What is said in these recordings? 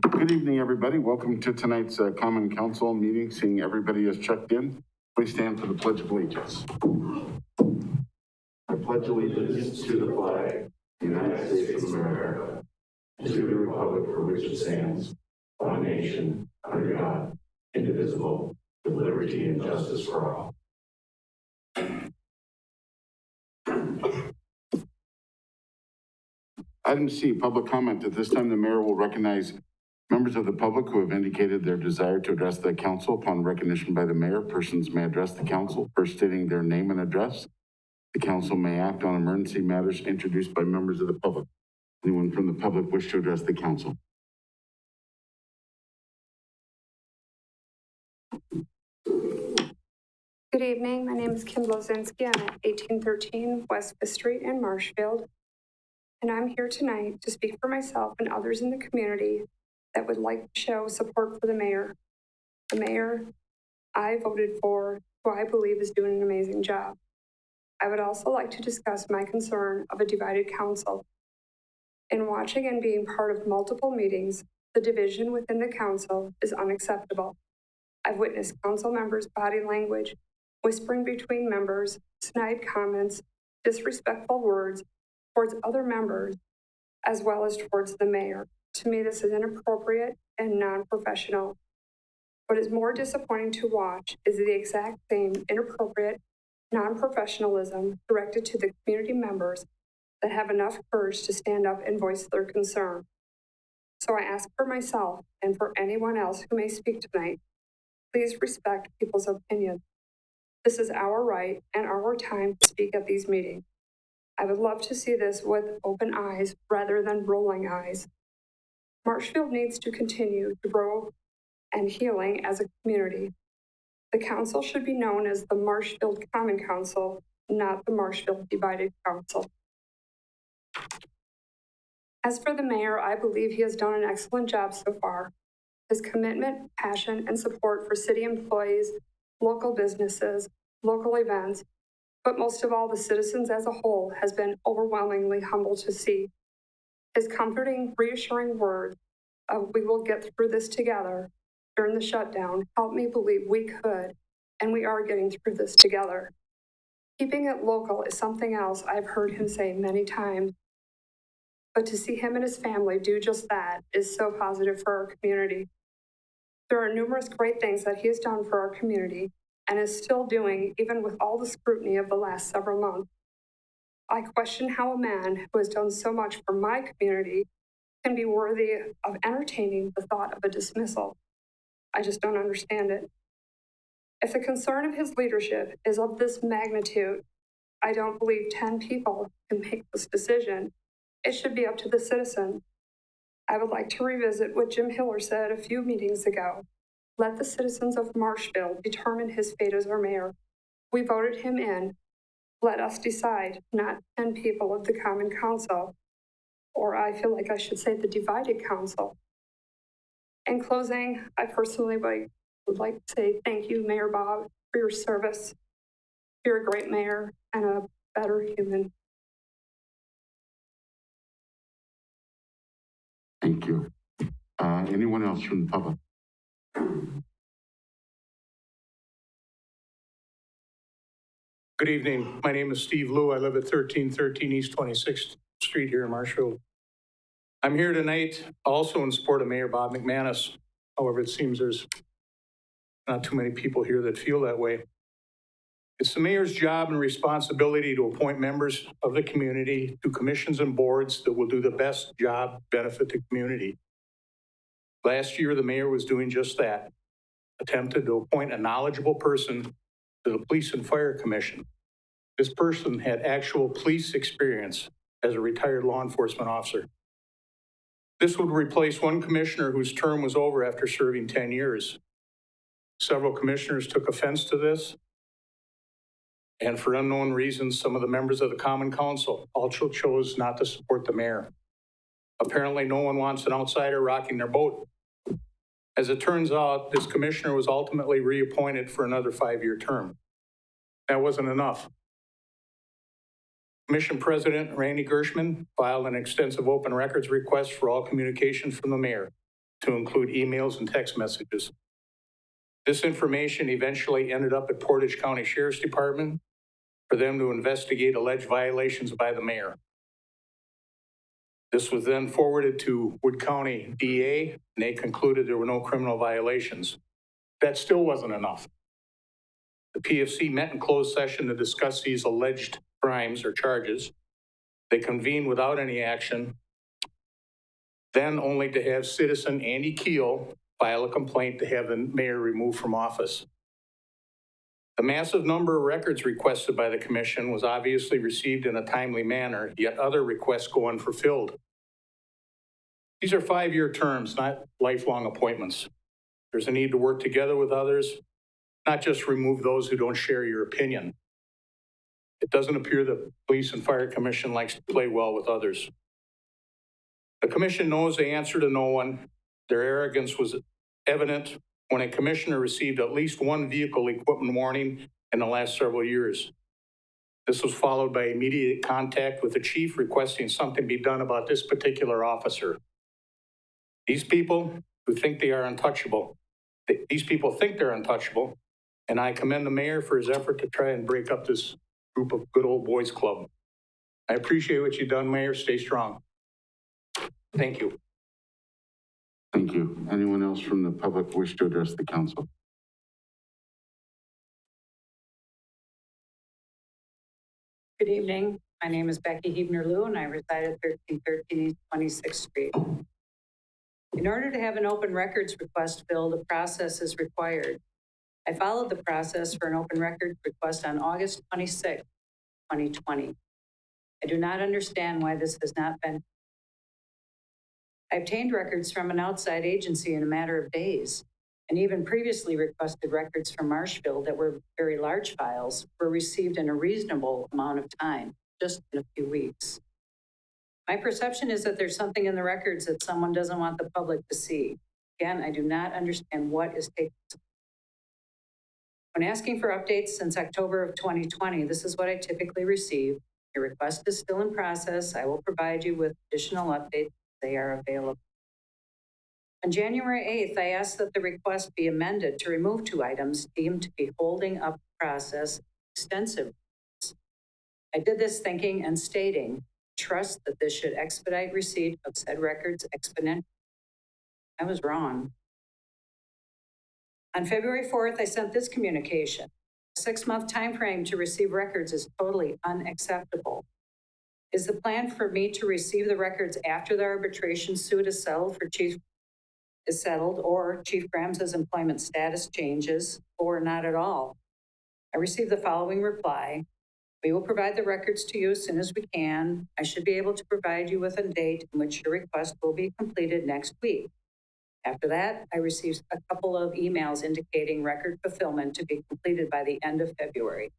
Good evening, everybody. Welcome to tonight's Common Council meeting. Seeing everybody has checked in, please stand for the Pledge of Allegiance. I pledge allegiance to the flag of the United States of America, and to the republic for which it stands, one nation, under God, indivisible, with liberty and justice for all. Item C, public comment. At this time, the mayor will recognize members of the public who have indicated their desire to address the council. Upon recognition by the mayor, persons may address the council, first stating their name and address. The council may act on emergency matters introduced by members of the public. Anyone from the public wish to address the council? Good evening. My name is Kim Lozinski. I'm at 1813 West 5th Street in Marshfield. And I'm here tonight to speak for myself and others in the community that would like to show support for the mayor. The mayor I voted for, who I believe is doing an amazing job. I would also like to discuss my concern of a divided council. In watching and being part of multiple meetings, the division within the council is unacceptable. I've witnessed council members' body language, whispering between members, snide comments, disrespectful words towards other members, as well as towards the mayor. To me, this is inappropriate and non-professional. What is more disappointing to watch is the exact same inappropriate non-professionalism directed to the community members that have enough courage to stand up and voice their concern. So I ask for myself and for anyone else who may speak tonight, please respect people's opinions. This is our right and our time to speak at these meetings. I would love to see this with open eyes rather than rolling eyes. Marshfield needs to continue to grow and healing as a community. The council should be known as the Marshfield Common Council, not the Marshfield Divided Council. As for the mayor, I believe he has done an excellent job so far. His commitment, passion, and support for city employees, local businesses, local events, but most of all the citizens as a whole has been overwhelmingly humble to see. His comforting, reassuring words of "we will get through this together" during the shutdown helped me believe we could, and we are getting through this together. Keeping it local is something else I've heard him say many times, but to see him and his family do just that is so positive for our community. There are numerous great things that he has done for our community and is still doing, even with all the scrutiny of the last several months. I question how a man who has done so much for my community can be worthy of entertaining the thought of a dismissal. I just don't understand it. If the concern of his leadership is of this magnitude, I don't believe 10 people can make this decision. It should be up to the citizens. I would like to revisit what Jim Hiller said a few meetings ago. Let the citizens of Marshfield determine his fate as our mayor. We voted him in. Let us decide, not 10 people of the Common Council, or I feel like I should say the Divided Council. In closing, I personally would like to say thank you, Mayor Bob, for your service. You're a great mayor and a better human. Thank you. Anyone else from the public? Good evening. My name is Steve Liu. I live at 1313 East 26th Street here in Marshfield. I'm here tonight also in support of Mayor Bob McManus. However, it seems there's not too many people here that feel that way. It's the mayor's job and responsibility to appoint members of the community to commissions and boards that will do the best job to benefit the community. Last year, the mayor was doing just that, attempted to appoint a knowledgeable person to the Police and Fire Commission. This person had actual police experience as a retired law enforcement officer. This would replace one commissioner whose term was over after serving 10 years. Several commissioners took offense to this, and for unknown reasons, some of the members of the Common Council also chose not to support the mayor. Apparently, no one wants an outsider rocking their boat. As it turns out, this commissioner was ultimately reappointed for another 5-year term. That wasn't enough. Commission President Randy Gershman filed an extensive open records request for all communications from the mayor. to include emails and text messages. This information eventually ended up at Portage County Sheriff's Department for them to investigate alleged violations by the mayor. This was then forwarded to Wood County DA, and they concluded there were no criminal violations. That still wasn't enough. The PFC met in closed session to discuss these alleged crimes or charges. They convened without any action, then only to have citizen Andy Keel file a complaint to have the mayor removed from office. The massive number of records requested by the commission was obviously received in a timely manner, yet other requests go unfulfilled. These are 5-year terms, not lifelong appointments. There's a need to work together with others, not just remove those who don't share your opinion. It doesn't appear the Police and Fire Commission likes to play well with others. The commission knows the answer to no one. Their arrogance was evident when a commissioner received at least one vehicle equipment warning in the last several years. This was followed by immediate contact with the chief requesting something be done about this particular officer. These people who think they are untouchable, these people think they're untouchable, and I commend the mayor for his effort to try and break up this group of good old boys club. I appreciate what you've done, Mayor. Stay strong. Thank you. Thank you. Anyone else from the public wish to address the council? Good evening. My name is Becky Hebner-Lew, and I reside at 1313 East 26th Street. In order to have an open records request filled, a process is required. I followed the process for an open records request on August 26, 2020. I do not understand why this has not been. I obtained records from an outside agency in a matter of days, and even previously requested records from Marshfield that were very large files were received in a reasonable amount of time, just in a few weeks. My perception is that there's something in the records that someone doesn't want the public to see. Again, I do not understand what is taking so long. When asking for updates since October of 2020, this is what I typically receive. Your request is still in process. I will provide you with additional updates as they are available. On January 8th, I asked that the request be amended to remove 2 items deemed to be holding up the process extensive. I did this thinking and stating, trust that this should expedite receipt of said records exponentially. I was wrong. On February 4th, I sent this communication. A 6-month time frame to receive records is totally unacceptable. Is the plan for me to receive the records after the arbitration suit is settled or Chief Graham's employment status changes, or not at all? I received the following reply. We will provide the records to you as soon as we can. I should be able to provide you with a date in which your request will be completed next week. After that, I received a couple of emails indicating record fulfillment to be completed by the end of February.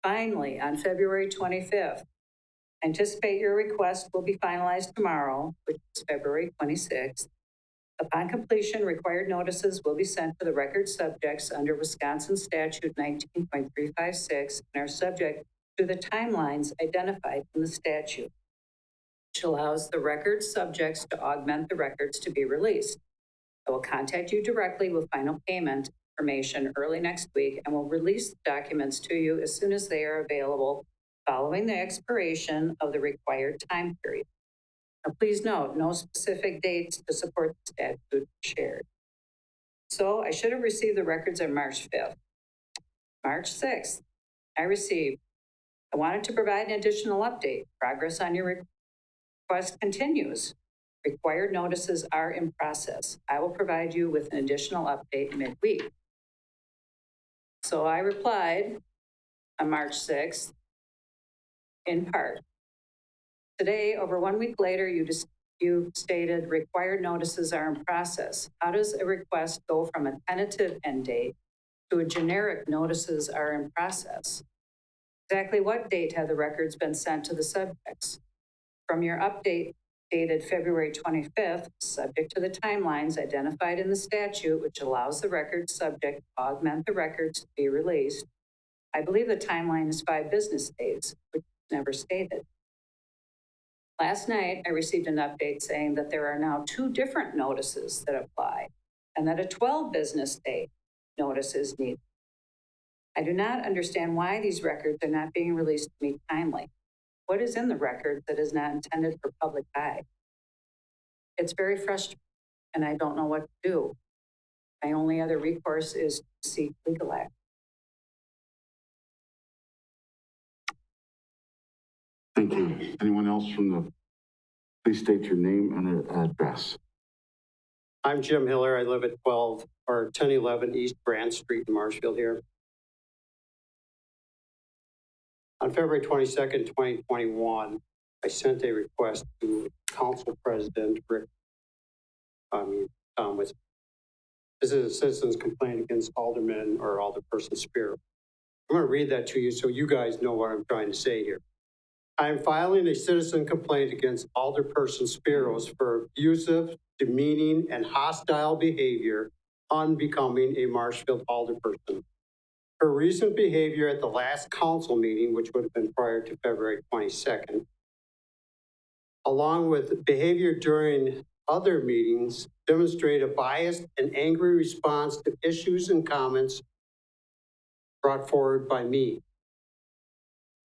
Finally, on February 25th, I anticipate your request will be finalized tomorrow, which is February 26th. Upon completion, required notices will be sent to the record subjects under Wisconsin Statute 19.356 and are subject to the timelines identified in the statute, which allows the record subjects to augment the records to be released. I will contact you directly with final payment information early next week and will release the documents to you as soon as they are available following the expiration of the required time period. Now, please note, no specific dates to support the statute shared. So I should have received the records on March 5th. March 6th, I wanted to provide an additional update. Progress on your request continues. Required notices are in process. I will provide you with an additional update midweek. So I replied on March 6th, in part. Today, over 1 week later, you stated required notices are in process. How does a request go from a tentative end date to a generic notices are in process? Exactly what date have the records been sent to the subjects? From your update dated February 25th, subject to the timelines identified in the statute, which allows the record subject to augment the records to be released, I believe the timeline is 5 business days, which is never stated. Last night, I received an update saying that there are now 2 different notices that apply and that a 12 business day notice is needed. I do not understand why these records are not being released to me timely. What is in the record that is not intended for public eye? It's very frustrating, and I don't know what to do. My only other recourse is to seek legal action. Thank you. Anyone else from the, please state your name and address. I'm Jim Hiller. I live at 1011 East Grand Street in Marshfield here. On February 22nd, 2021, I sent a request to Council President Rick Thomas. This is a citizen's complaint against Alderman or Alderperson Spiro. I'm going to read that to you so you guys know what I'm trying to say here. I am filing a citizen complaint against Alderperson Spiros for abusive, demeaning, and hostile behavior unbecoming a Marshfield alderperson. Her recent behavior at the last council meeting, which would have been prior to February 22nd, along with behavior during other meetings, demonstrate a biased and angry response to issues and comments brought forward by me.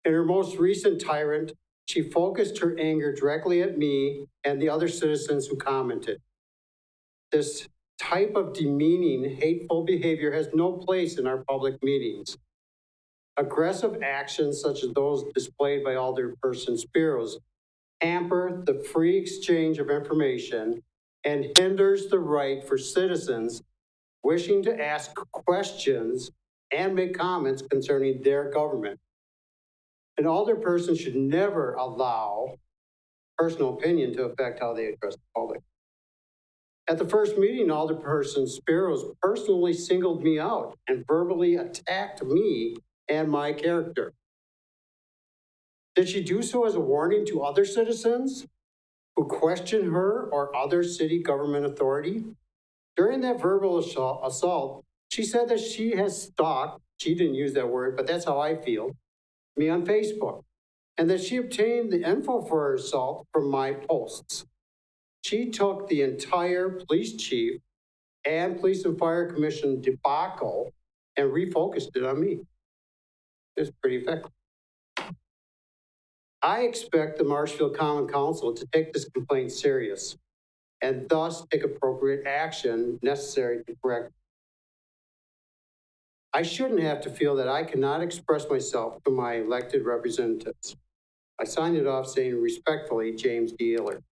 In her most recent tirade, she focused her anger directly at me and the other citizens who commented. This type of demeaning, hateful behavior has no place in our public meetings. Aggressive actions such as those displayed by Alderperson Spiros hamper the free exchange of information and hinders the right for citizens wishing to ask questions and make comments concerning their government. An alderperson should never allow personal opinion to affect how they address the public. At the first meeting, Alderperson Spiros personally singled me out and verbally attacked me and my character. Did she do so as a warning to other citizens who question her or other city government authority? During that verbal assault, she said that she has stalked, she didn't use that word, but that's how I feel, me on Facebook, and that she obtained the info for her assault from my posts. She took the entire police chief and police and fire commission debacle and refocused it on me. It's pretty effective. I expect the Marshfield Common Council to take this complaint serious and thus take appropriate action necessary to correct. I shouldn't have to feel that I cannot express myself to my elected representatives. I signed it off saying respectfully, James D. Hiller.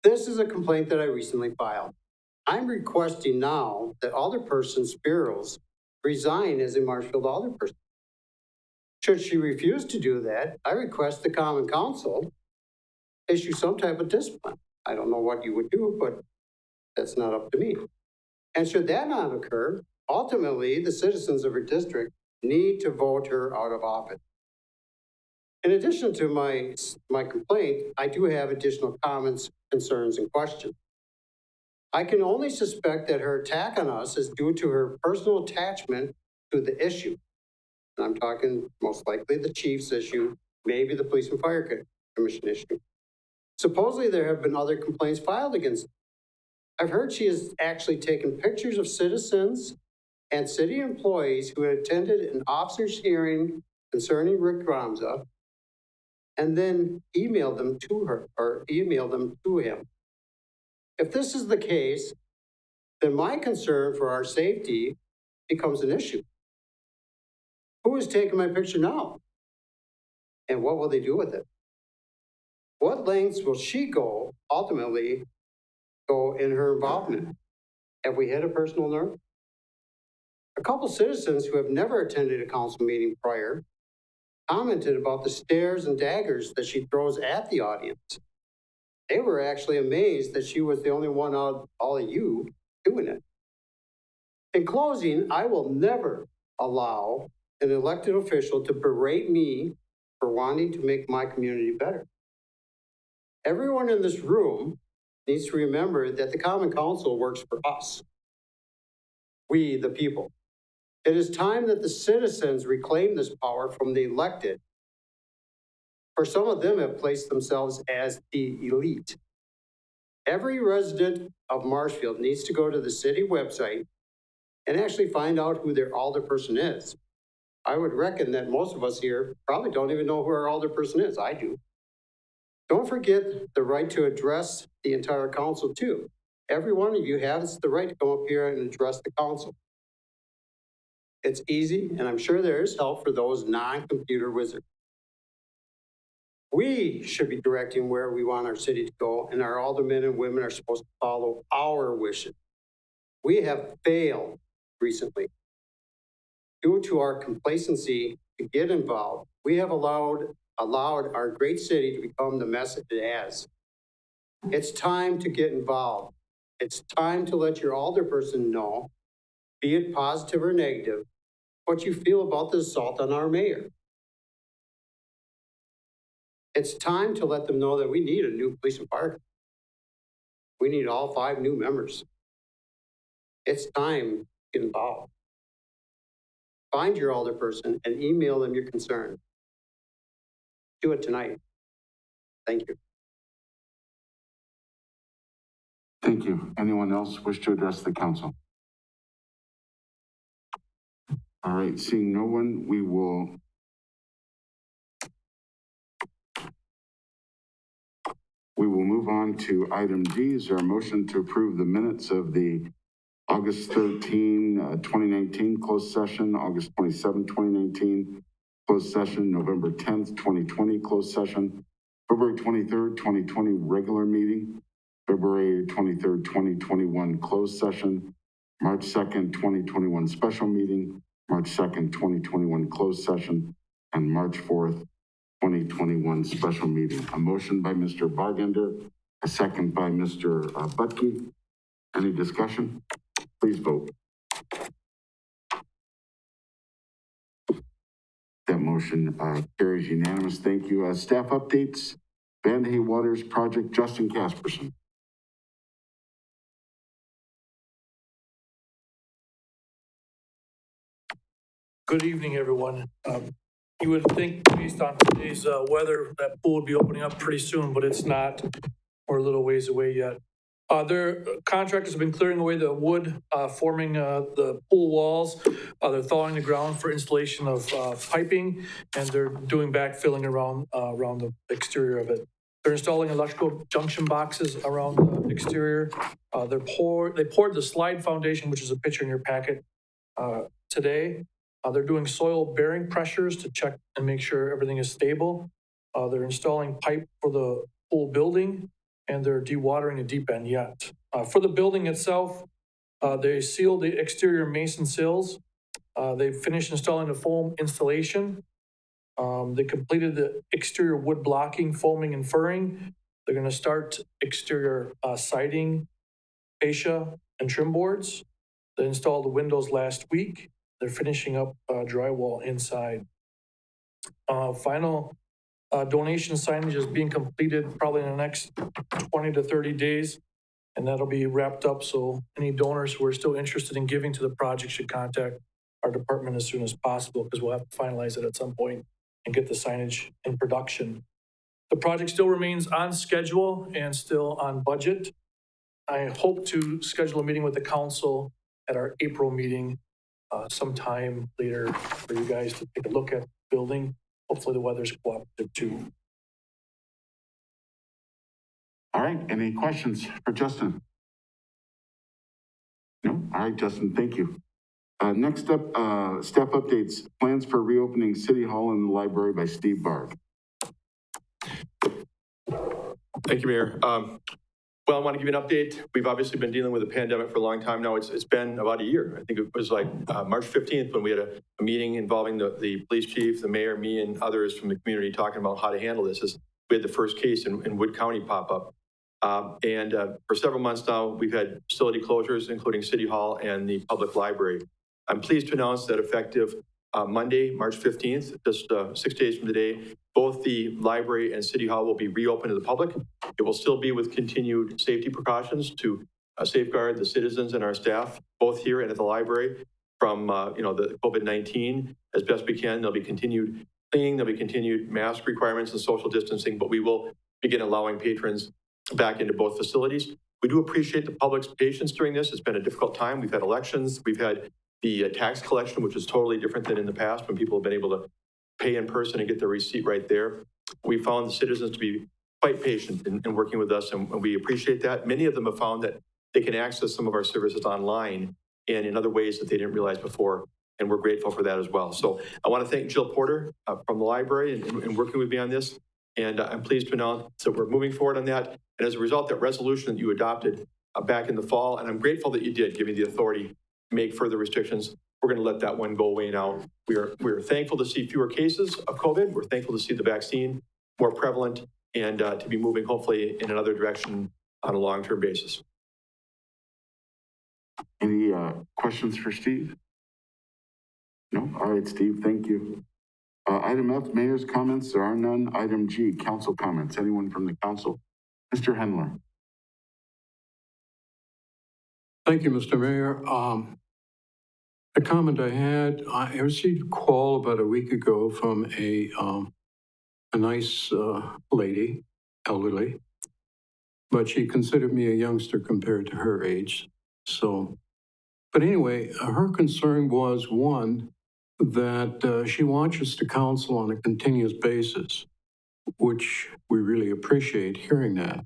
This is a complaint that I recently filed. I'm requesting now that Alderperson Spiros resign as a Marshfield alderperson. Should she refuse to do that, I request the Common Council issue some type of discipline. I don't know what you would do, but that's not up to me. And should that not occur, ultimately the citizens of her district need to vote her out of office. In addition to my complaint, I do have additional comments, concerns, and questions. I can only suspect that her attack on us is due to her personal attachment to the issue. And I'm talking most likely the chief's issue, maybe the police and fire commission issue. Supposedly there have been other complaints filed against her. I've heard she has actually taken pictures of citizens and city employees who had attended an officer's hearing concerning Rick Ramza and then emailed them to her or emailed them to him. If this is the case, then my concern for our safety becomes an issue. Who is taking my picture now? And what will they do with it? What lengths will she ultimately go in her involvement? Have we hit a personal nerve? A couple citizens who have never attended a council meeting prior commented about the stares and daggers that she throws at the audience. They were actually amazed that she was the only one out of all of you doing it. In closing, I will never allow an elected official to berate me for wanting to make my community better. Everyone in this room needs to remember that the Common Council works for us. We, the people. It is time that the citizens reclaim this power from the elected For some of them have placed themselves as the elite. Every resident of Marshfield needs to go to the city website and actually find out who their alderperson is. I would reckon that most of us here probably don't even know who our alderperson is. I do. Don't forget the right to address the entire council too. Every one of you has the right to come up here and address the council. It's easy, and I'm sure there is help for those non-computer wizards. We should be directing where we want our city to go, and our aldermen and women are supposed to follow our wishes. We have failed recently. Due to our complacency to get involved, we have allowed our great city to become the mess it has. It's time to get involved. It's time to let your alderperson know, be it positive or negative, what you feel about the assault on our mayor. It's time to let them know that we need a new police and fire. We need all 5 new members. It's time to get involved. Find your alderperson and email them your concern. Do it tonight. Thank you. Thank you. Anyone else wish to address the council? All right, seeing no one, we will move on to item D. Is there a motion to approve the minutes of the August 13, 2019 closed session, August 27, 2019 closed session, November 10th, 2020 closed session, February 23rd, 2020 regular meeting, February 23rd, 2021 closed session, March 2nd, 2021 special meeting, March 2nd, 2021 closed session, and March 4th, 2021 special meeting. A motion by Mr. Bargender, a second by Mr. Butke. Any discussion? Please vote. That motion carries unanimous. Thank you. Staff updates, Van Hay Waters Project, Justin Casperson. Good evening, everyone. You would think based on today's weather, that pool would be opening up pretty soon, but it's not. We're a little ways away yet. Their contractors have been clearing away the wood, forming the pool walls. They're thawing the ground for installation of piping, and they're doing backfilling around the exterior of it. They're installing electrical junction boxes around the exterior. They poured the slide foundation, which is a picture in your packet, today. They're doing soil bearing pressures to check and make sure everything is stable. They're installing pipe for the pool building, and they're dewatering the deep end yet. For the building itself, they sealed the exterior mason sills. They finished installing the foam installation. They completed the exterior wood blocking, foaming, and furring. They're going to start exterior siding, fascia, and trim boards. They installed the windows last week. They're finishing up drywall inside. Final donation signage is being completed probably in the next 20 to 30 days, and that'll be wrapped up. So any donors who are still interested in giving to the project should contact our department as soon as possible, because we'll have to finalize it at some point and get the signage in production. The project still remains on schedule and still on budget. I hope to schedule a meeting with the council at our April meeting sometime later for you guys to take a look at the building. Hopefully the weather's cooperative too. All right, any questions for Justin? No? All right, Justin, thank you. Next up, staff updates, plans for reopening City Hall and the library by Steve Barg. Thank you, Mayor. Well, I want to give you an update. We've obviously been dealing with a pandemic for a long time now. It's been about a year. I think it was like March 15th when we had a meeting involving the police chief, the mayor, me, and others from the community talking about how to handle this. We had the first case in Wood County pop up. For several months now, we've had facility closures, including City Hall and the public library. I'm pleased to announce that effective Monday, March 15th, just 6 days from today, both the library and City Hall will be reopened to the public. It will still be with continued safety precautions to safeguard the citizens and our staff, both here and at the library, from the COVID-19 as best we can. There'll be continued cleaning, there'll be continued mask requirements and social distancing, but we will begin allowing patrons back into both facilities. We do appreciate the public's patience during this. It's been a difficult time. We've had elections. We've had the tax collection, which is totally different than in the past when people have been able to pay in person and get their receipt right there. We found the citizens to be quite patient in working with us, and we appreciate that. Many of them have found that they can access some of our services online and in other ways that they didn't realize before, and we're grateful for that as well. So I want to thank Jill Porter from the library and working with me on this, and I'm pleased to announce that we're moving forward on that. And as a result, that resolution that you adopted back in the fall, and I'm grateful that you did, give me the authority to make further restrictions. We're going to let that one go away now. We're thankful to see fewer cases of COVID. We're thankful to see the vaccine more prevalent and to be moving hopefully in another direction on a long-term basis. Any questions for Steve? No? All right, Steve, thank you. Item F, mayor's comments. There are none. Item G, council comments. Anyone from the council? Mr. Hendler. Thank you, Mr. Mayor. A comment I had, I received a call about a week ago from a nice lady, elderly, but she considered me a youngster compared to her age. So, but anyway, her concern was, one, that she watches the council on a continuous basis, which we really appreciate hearing that.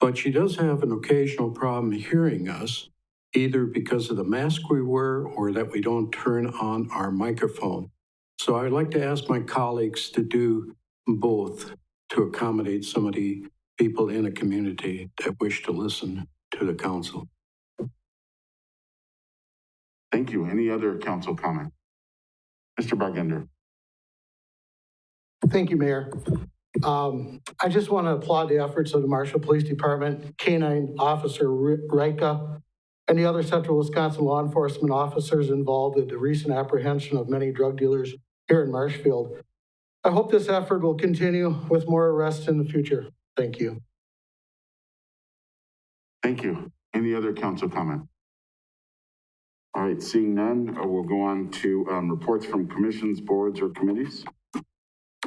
But she does have an occasional problem hearing us, either because of the mask we wear or that we don't turn on our microphone. So I'd like to ask my colleagues to do both to accommodate some of the people in a community that wish to listen to the council. Thank you. Any other council comment? Mr. Bargender. Thank you, Mayor. I just want to applaud the efforts of the Marshfield Police Department, K-9 Officer Rika, and the other Central Wisconsin law enforcement officers involved with the recent apprehension of many drug dealers here in Marshfield. I hope this effort will continue with more arrests in the future. Thank you. Thank you. Any other council comment? All right, seeing none, we'll go on to reports from commissions, boards, or committees.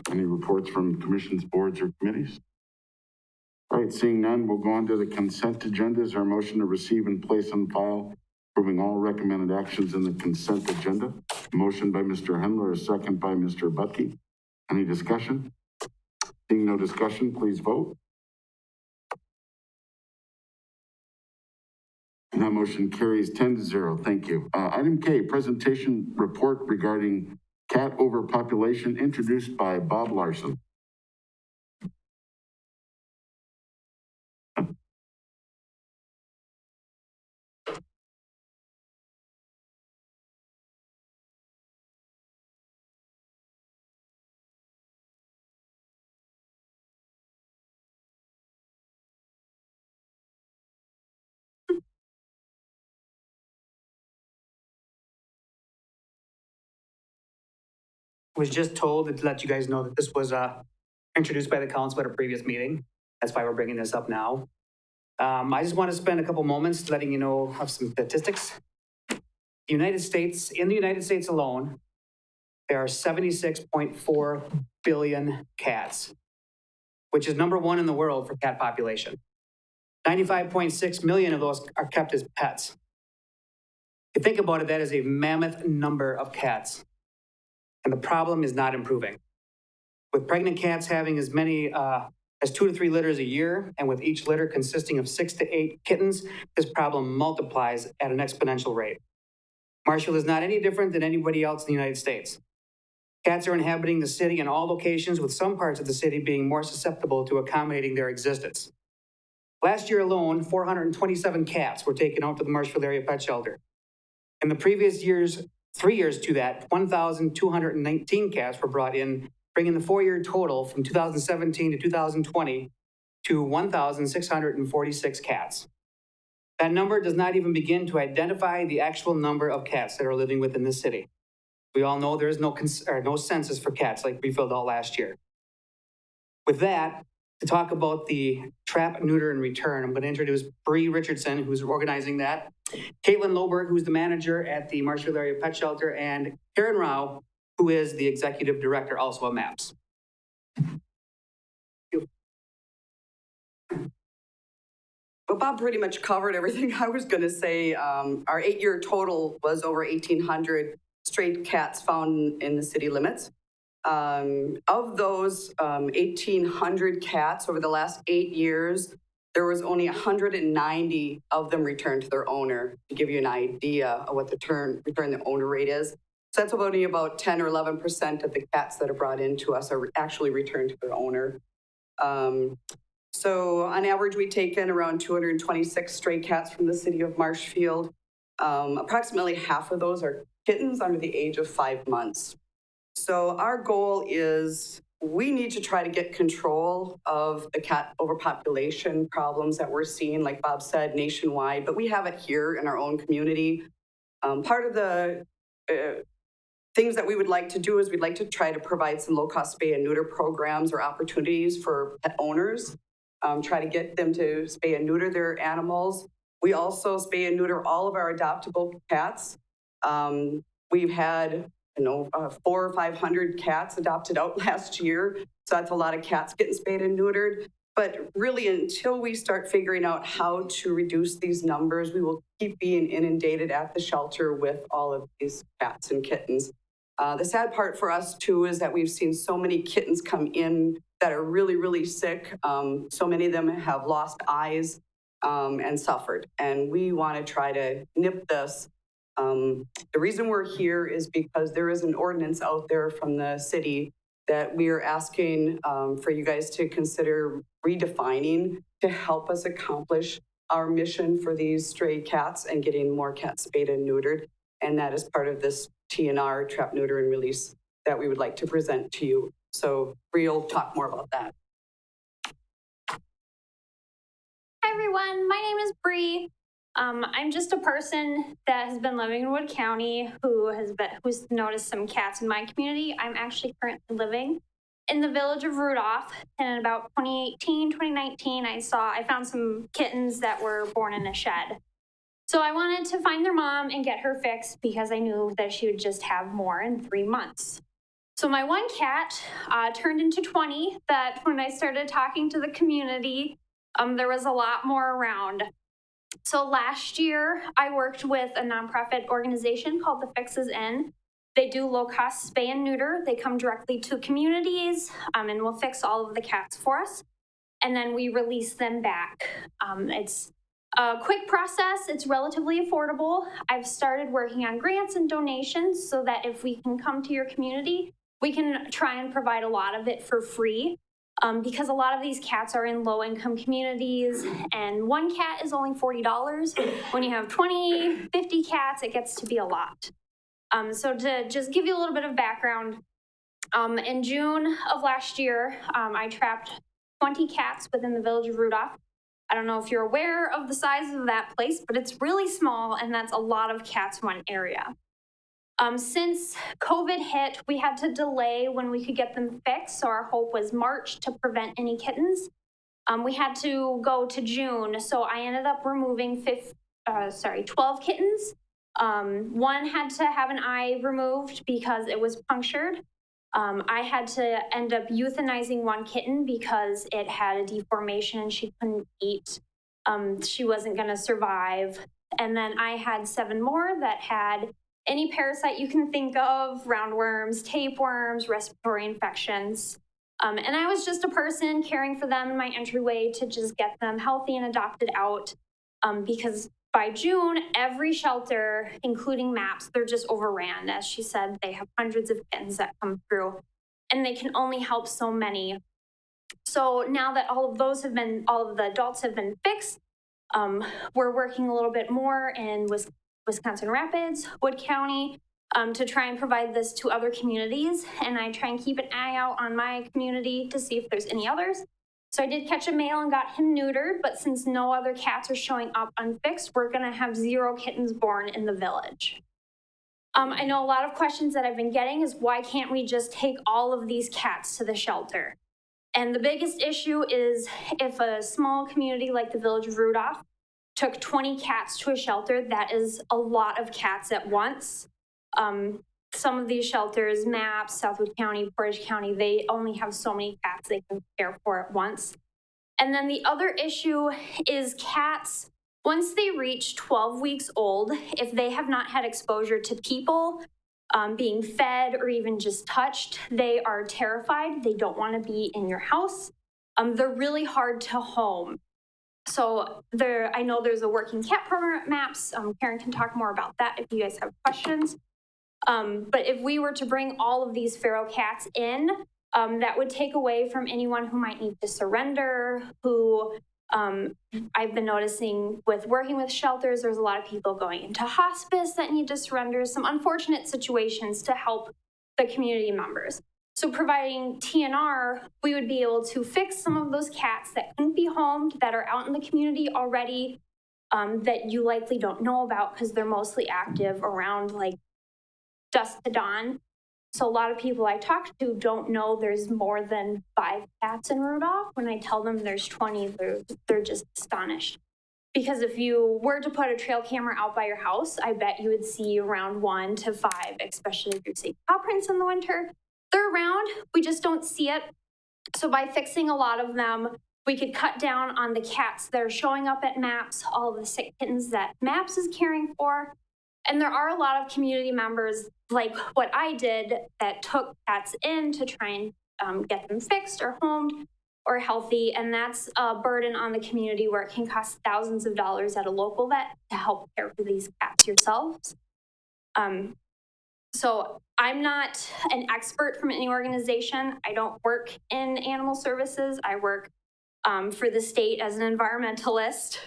Any reports from commissions, boards, or committees? All right, seeing none, we'll go on to the consent agenda. Is there a motion to receive and place on file, approving all recommended actions in the consent agenda? Motion by Mr. Hendler, a second by Mr. Butke. Any discussion? Seeing no discussion, please vote. And that motion carries 10-0. Thank you. Item K, presentation report regarding cat overpopulation, introduced by Bob Larson. Was just told to let you guys know that this was introduced by the council at a previous meeting. That's why we're bringing this up now. I just want to spend a couple moments letting you know of some statistics. In the United States alone, there are 76.4 billion cats, which is number one in the world for cat population. 95.6 million of those are kept as pets. If you think about it, that is a mammoth number of cats. And the problem is not improving. With pregnant cats having as many as 2 to 3 litters a year, and with each litter consisting of 6 to 8 kittens, this problem multiplies at an exponential rate. Marshfield is not any different than anybody else in the United States. Cats are inhabiting the city in all locations, with some parts of the city being more susceptible to accommodating their existence. Last year alone, 427 cats were taken out to the Marshfield area pet shelter. In the previous years, 3 years to that, 1,219 cats were brought in, bringing the 4-year total from 2017 to 2020 to 1,646 cats. That number does not even begin to identify the actual number of cats that are living within the city. We all know there is no census for cats like we filled out last year. With that, to talk about the trap, neuter, and return, I'm going to introduce Bree Richardson, who's organizing that, Caitlin Loberg, who's the manager at the Marshfield Area Pet Shelter, and Karen Rao, who is the executive director also of MAPS. Well, Bob pretty much covered everything I was going to say. Our 8-year total was over 1,800 stray cats found in the city limits. Of those 1,800 cats over the last 8 years, there was only 190 of them returned to their owner, to give you an idea of what the return the owner rate is. So that's only about 10 or 11% of the cats that are brought into us are actually returned to their owner. So on average, we take in around 226 stray cats from the city of Marshfield. Approximately half of those are kittens under the age of 5 months. So our goal is we need to try to get control of the cat overpopulation problems that we're seeing, like Bob said, nationwide, but we have it here in our own community. Part of the things that we would like to do is we'd like to try to provide some low-cost spay and neuter programs or opportunities for pet owners, try to get them to spay and neuter their animals. We also spay and neuter all of our adoptable cats. We've had 400 or 500 cats adopted out last year. So that's a lot of cats getting spayed and neutered. But really, until we start figuring out how to reduce these numbers, we will keep being inundated at the shelter with all of these cats and kittens. The sad part for us, too, is that we've seen so many kittens come in that are really, really sick. So many of them have lost eyes and suffered. And we want to try to nip this. The reason we're here is because there is an ordinance out there from the city that we are asking for you guys to consider redefining to help us accomplish our mission for these stray cats and getting more cats spayed and neutered. And that is part of this TNR, trap, neuter, and release that we would like to present to you. So Bree will talk more about that. Hi everyone, my name is Bree. I'm just a person that has been living in Wood County who's noticed some cats in my community. I'm actually currently living in the village of Rudolph, and in about 2018, 2019, I found some kittens that were born in a shed. So I wanted to find their mom and get her fixed because I knew that she would just have more in 3 months. So my one cat turned into 20 that when I started talking to the community, there was a lot more around. So last year, I worked with a nonprofit organization called The Fixes In. They do low-cost spay and neuter. They come directly to communities and will fix all of the cats for us. And then we release them back. It's a quick process. It's relatively affordable. I've started working on grants and donations so that if we can come to your community, we can try and provide a lot of it for free. Because a lot of these cats are in low-income communities, and one cat is only $40. When you have 20, 50 cats, it gets to be a lot. So to just give you a little bit of background, in June of last year, I trapped 20 cats within the village of Rudolph. I don't know if you're aware of the size of that place, but it's really small, and that's a lot of cats in one area. Since COVID hit, we had to delay when we could get them fixed, so our hope was March to prevent any kittens. We had to go to June, so I ended up removing 12 kittens. One had to have an eye removed because it was punctured. I had to end up euthanizing one kitten because it had a deformation and she couldn't eat. She wasn't going to survive. And then I had 7 more that had any parasite you can think of, roundworms, tapeworms, respiratory infections. And I was just a person caring for them in my entryway to just get them healthy and adopted out. Because by June, every shelter, including MAPS, they're just overran. As she said, they have hundreds of kittens that come through, and they can only help so many. So now that all of the adults have been fixed, we're working a little bit more in Wisconsin Rapids, Wood County, to try and provide this to other communities. And I try and keep an eye out on my community to see if there's any others. So I did catch a male and got him neutered, but since no other cats are showing up unfixed, we're gonna have 0 kittens born in the village. I know a lot of questions that I've been getting is why can't we just take all of these cats to the shelter? And the biggest issue is if a small community like the village of Rudolph took 20 cats to a shelter, that is a lot of cats at once. some of these shelters, MAPS, Southwood County, Portage County, they only have so many cats they can care for at once. And then the other issue is cats, once they reach 12 weeks old, if they have not had exposure to people, being fed or even just touched, they are terrified. They don't want to be in your house. They're really hard to home. So I know there's a working cat program at MAPS. Karen can talk more about that if you guys have questions. But if we were to bring all of these feral cats in, that would take away from anyone who might need to surrender, who I've been noticing with working with shelters, there's a lot of people going into hospice that need to surrender, some unfortunate situations to help the community members. So providing TNR, we would be able to fix some of those cats that couldn't be homed, that are out in the community already, that you likely don't know about because they're mostly active around like dusk to dawn. So a lot of people I talk to don't know there's more than 5 cats in Rudolph. When I tell them there's 20, they're just astonished. Because if you were to put a trail camera out by your house, I bet you would see around 1 to 5, especially if you see paw prints in the winter. They're around, we just don't see it. So by fixing a lot of them, we could cut down on the cats that are showing up at MAPS, all of the sick kittens that MAPS is caring for. And there are a lot of community members, like what I did, that took cats in to try and get them fixed or homed or healthy. And that's a burden on the community where it can cost thousands of dollars at a local vet to help care for these cats yourselves. So I'm not an expert from any organization. I don't work in animal services. I work for the state as an environmentalist.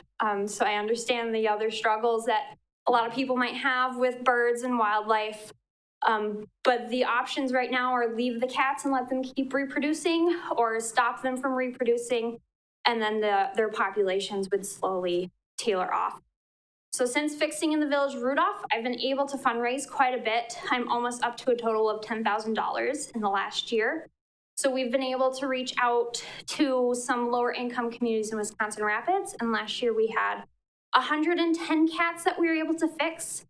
So I understand the other struggles that a lot of people might have with birds and wildlife. But the options right now are leave the cats and let them keep reproducing, or stop them from reproducing, and then their populations would slowly tailor off. So since fixing in the Village Rudolph, I've been able to fundraise quite a bit. I'm almost up to a total of $10,000 in the last year. So we've been able to reach out to some lower income communities in Wisconsin Rapids. And last year we had 110 cats that we were able to fix.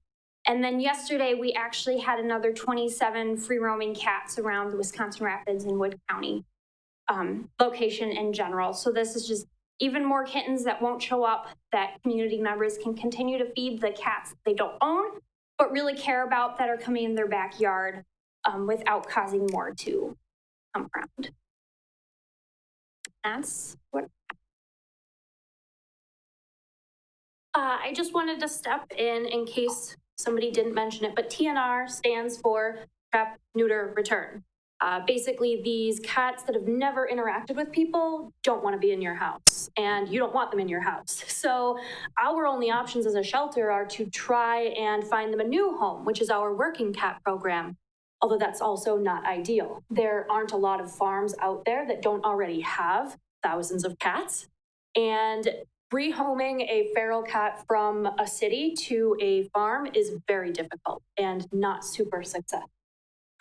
And then yesterday we actually had another 27 free roaming cats around the Wisconsin Rapids and Wood County location in general. So this is just even more kittens that won't show up, that community members can continue to feed the cats they don't own, but really care about, that are coming in their backyard without causing more to come around. That's what. I just wanted to step in case somebody didn't mention it, but TNR stands for Trap, Neuter, Return. Basically, these cats that have never interacted with people don't want to be in your house, and you don't want them in your house. So our only options as a shelter are to try and find them a new home, which is our working cat program, although that's also not ideal. There aren't a lot of farms out there that don't already have thousands of cats, and rehoming a feral cat from a city to a farm is very difficult and not super successful.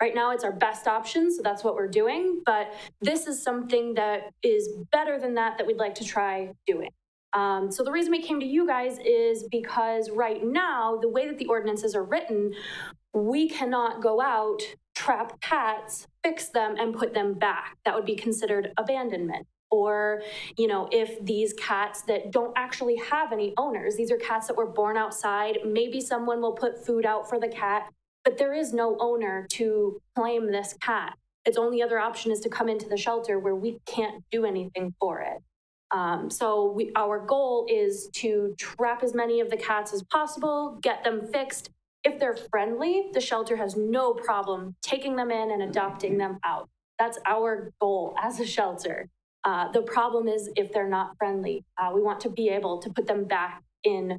Right now, it's our best option, so that's what we're doing. But this is something that is better than that we'd like to try doing. So the reason we came to you guys is because right now, the way that the ordinances are written, we cannot go out, trap cats, fix them, and put them back. That would be considered abandonment. Or, you know, if these cats that don't actually have any owners, these are cats that were born outside, maybe someone will put food out for the cat, but there is no owner to claim this cat. Its only other option is to come into the shelter where we can't do anything for it. So our goal is to trap as many of the cats as possible, get them fixed. If they're friendly, the shelter has no problem taking them in and adopting them out. That's our goal as a shelter. The problem is if they're not friendly. We want to be able to put them back in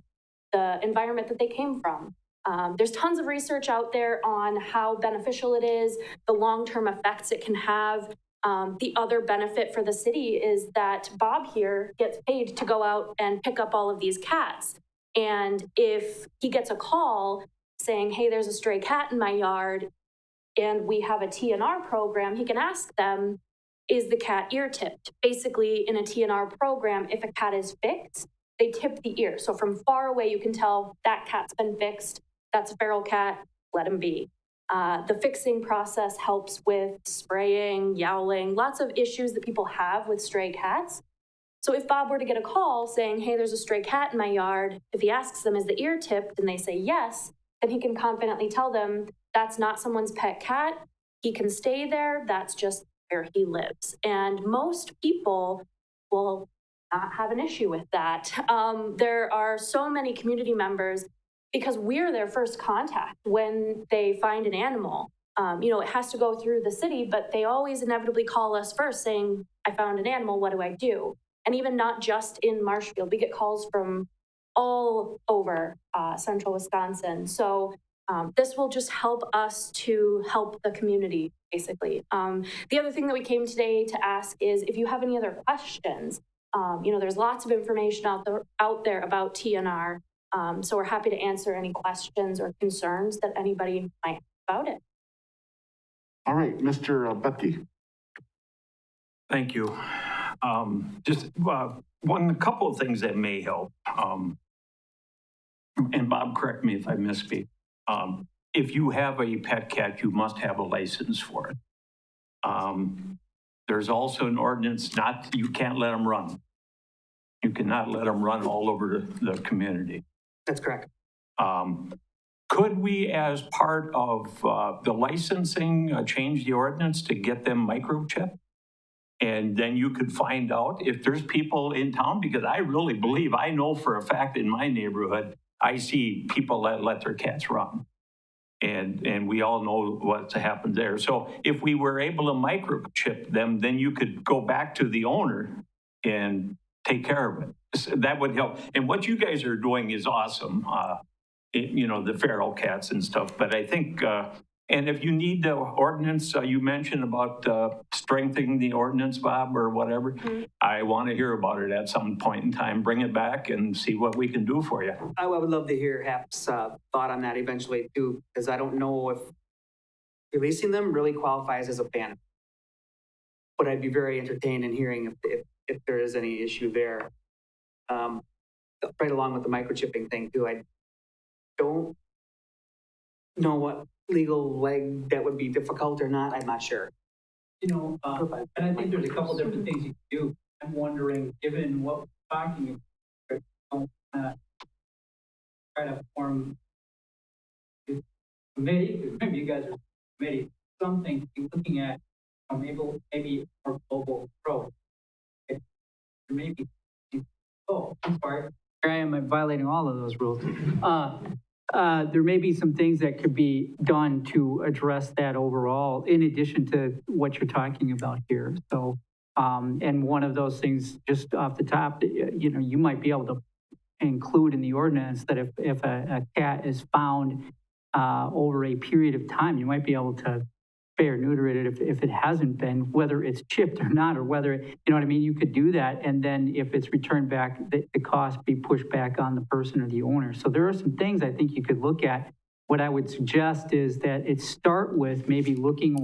the environment that they came from. There's tons of research out there on how beneficial it is, the long-term effects it can have. The other benefit for the city is that Bob here gets paid to go out and pick up all of these cats. And if he gets a call saying, hey, there's a stray cat in my yard, and we have a TNR program, he can ask them, is the cat ear tipped? Basically, in a TNR program, if a cat is fixed, they tip the ear. So from far away, you can tell that cat's been fixed. That's a feral cat, let him be. The fixing process helps with spraying, yowling, lots of issues that people have with stray cats. So if Bob were to get a call saying, hey, there's a stray cat in my yard, if he asks them, is the ear tipped? And they say yes, then he can confidently tell them that's not someone's pet cat. He can stay there. That's just where he lives. And most people will not have an issue with that. There are so many community members because we're their first contact when they find an animal. It has to go through the city, but they always inevitably call us first saying, I found an animal, what do I do? And even not just in Marshfield, we get calls from all over central Wisconsin. So this will just help us to help the community, basically. The other thing that we came today to ask is if you have any other questions. There's lots of information out there about TNR. So we're happy to answer any questions or concerns that anybody might have about it. All right, Mr. Butke. Thank you. Just a couple of things that may help. And Bob, correct me if I misspeak. If you have a pet cat, you must have a license for it. There's also an ordinance you can't let them run. You cannot let them run all over the community. That's correct. Could we, as part of the licensing, change the ordinance to get them microchipped? And then you could find out if there's people in town, because I really believe, I know for a fact in my neighborhood, I see people that let their cats run. And we all know what's happened there. So if we were able to microchip them, then you could go back to the owner and take care of it. That would help. And what you guys are doing is awesome. The feral cats and stuff. But I think, and if you need the ordinance, you mentioned about strengthening the ordinance, Bob, or whatever. Mm-hmm. I want to hear about it at some point in time. Bring it back and see what we can do for you. I would love to hear Hap's thought on that eventually too, because I don't know if releasing them really qualifies as a ban. But I'd be very entertained in hearing if there is any issue there. Right along with the microchipping thing too, I don't know what legal leg that would be difficult or not. I'm not sure. And I think there's a couple different things you can do. I'm wondering, given what we're talking about, try to form a committee, because maybe you guys are a committee, something to be looking at, maybe a more global approach. Maybe, I'm sorry. Here I am violating all of those rules. There may be some things that could be done to address that overall, in addition to what you're talking about here. So, and one of those things, just off the top, you might be able to include in the ordinance that if a cat is found over a period of time, you might be able to spay or neuter it if it hasn't been, whether it's chipped or not, or whether, you know what I mean? You could do that. And then if it's returned back, the cost be pushed back on the person or the owner. So there are some things I think you could look at. What I would suggest is that it start with maybe looking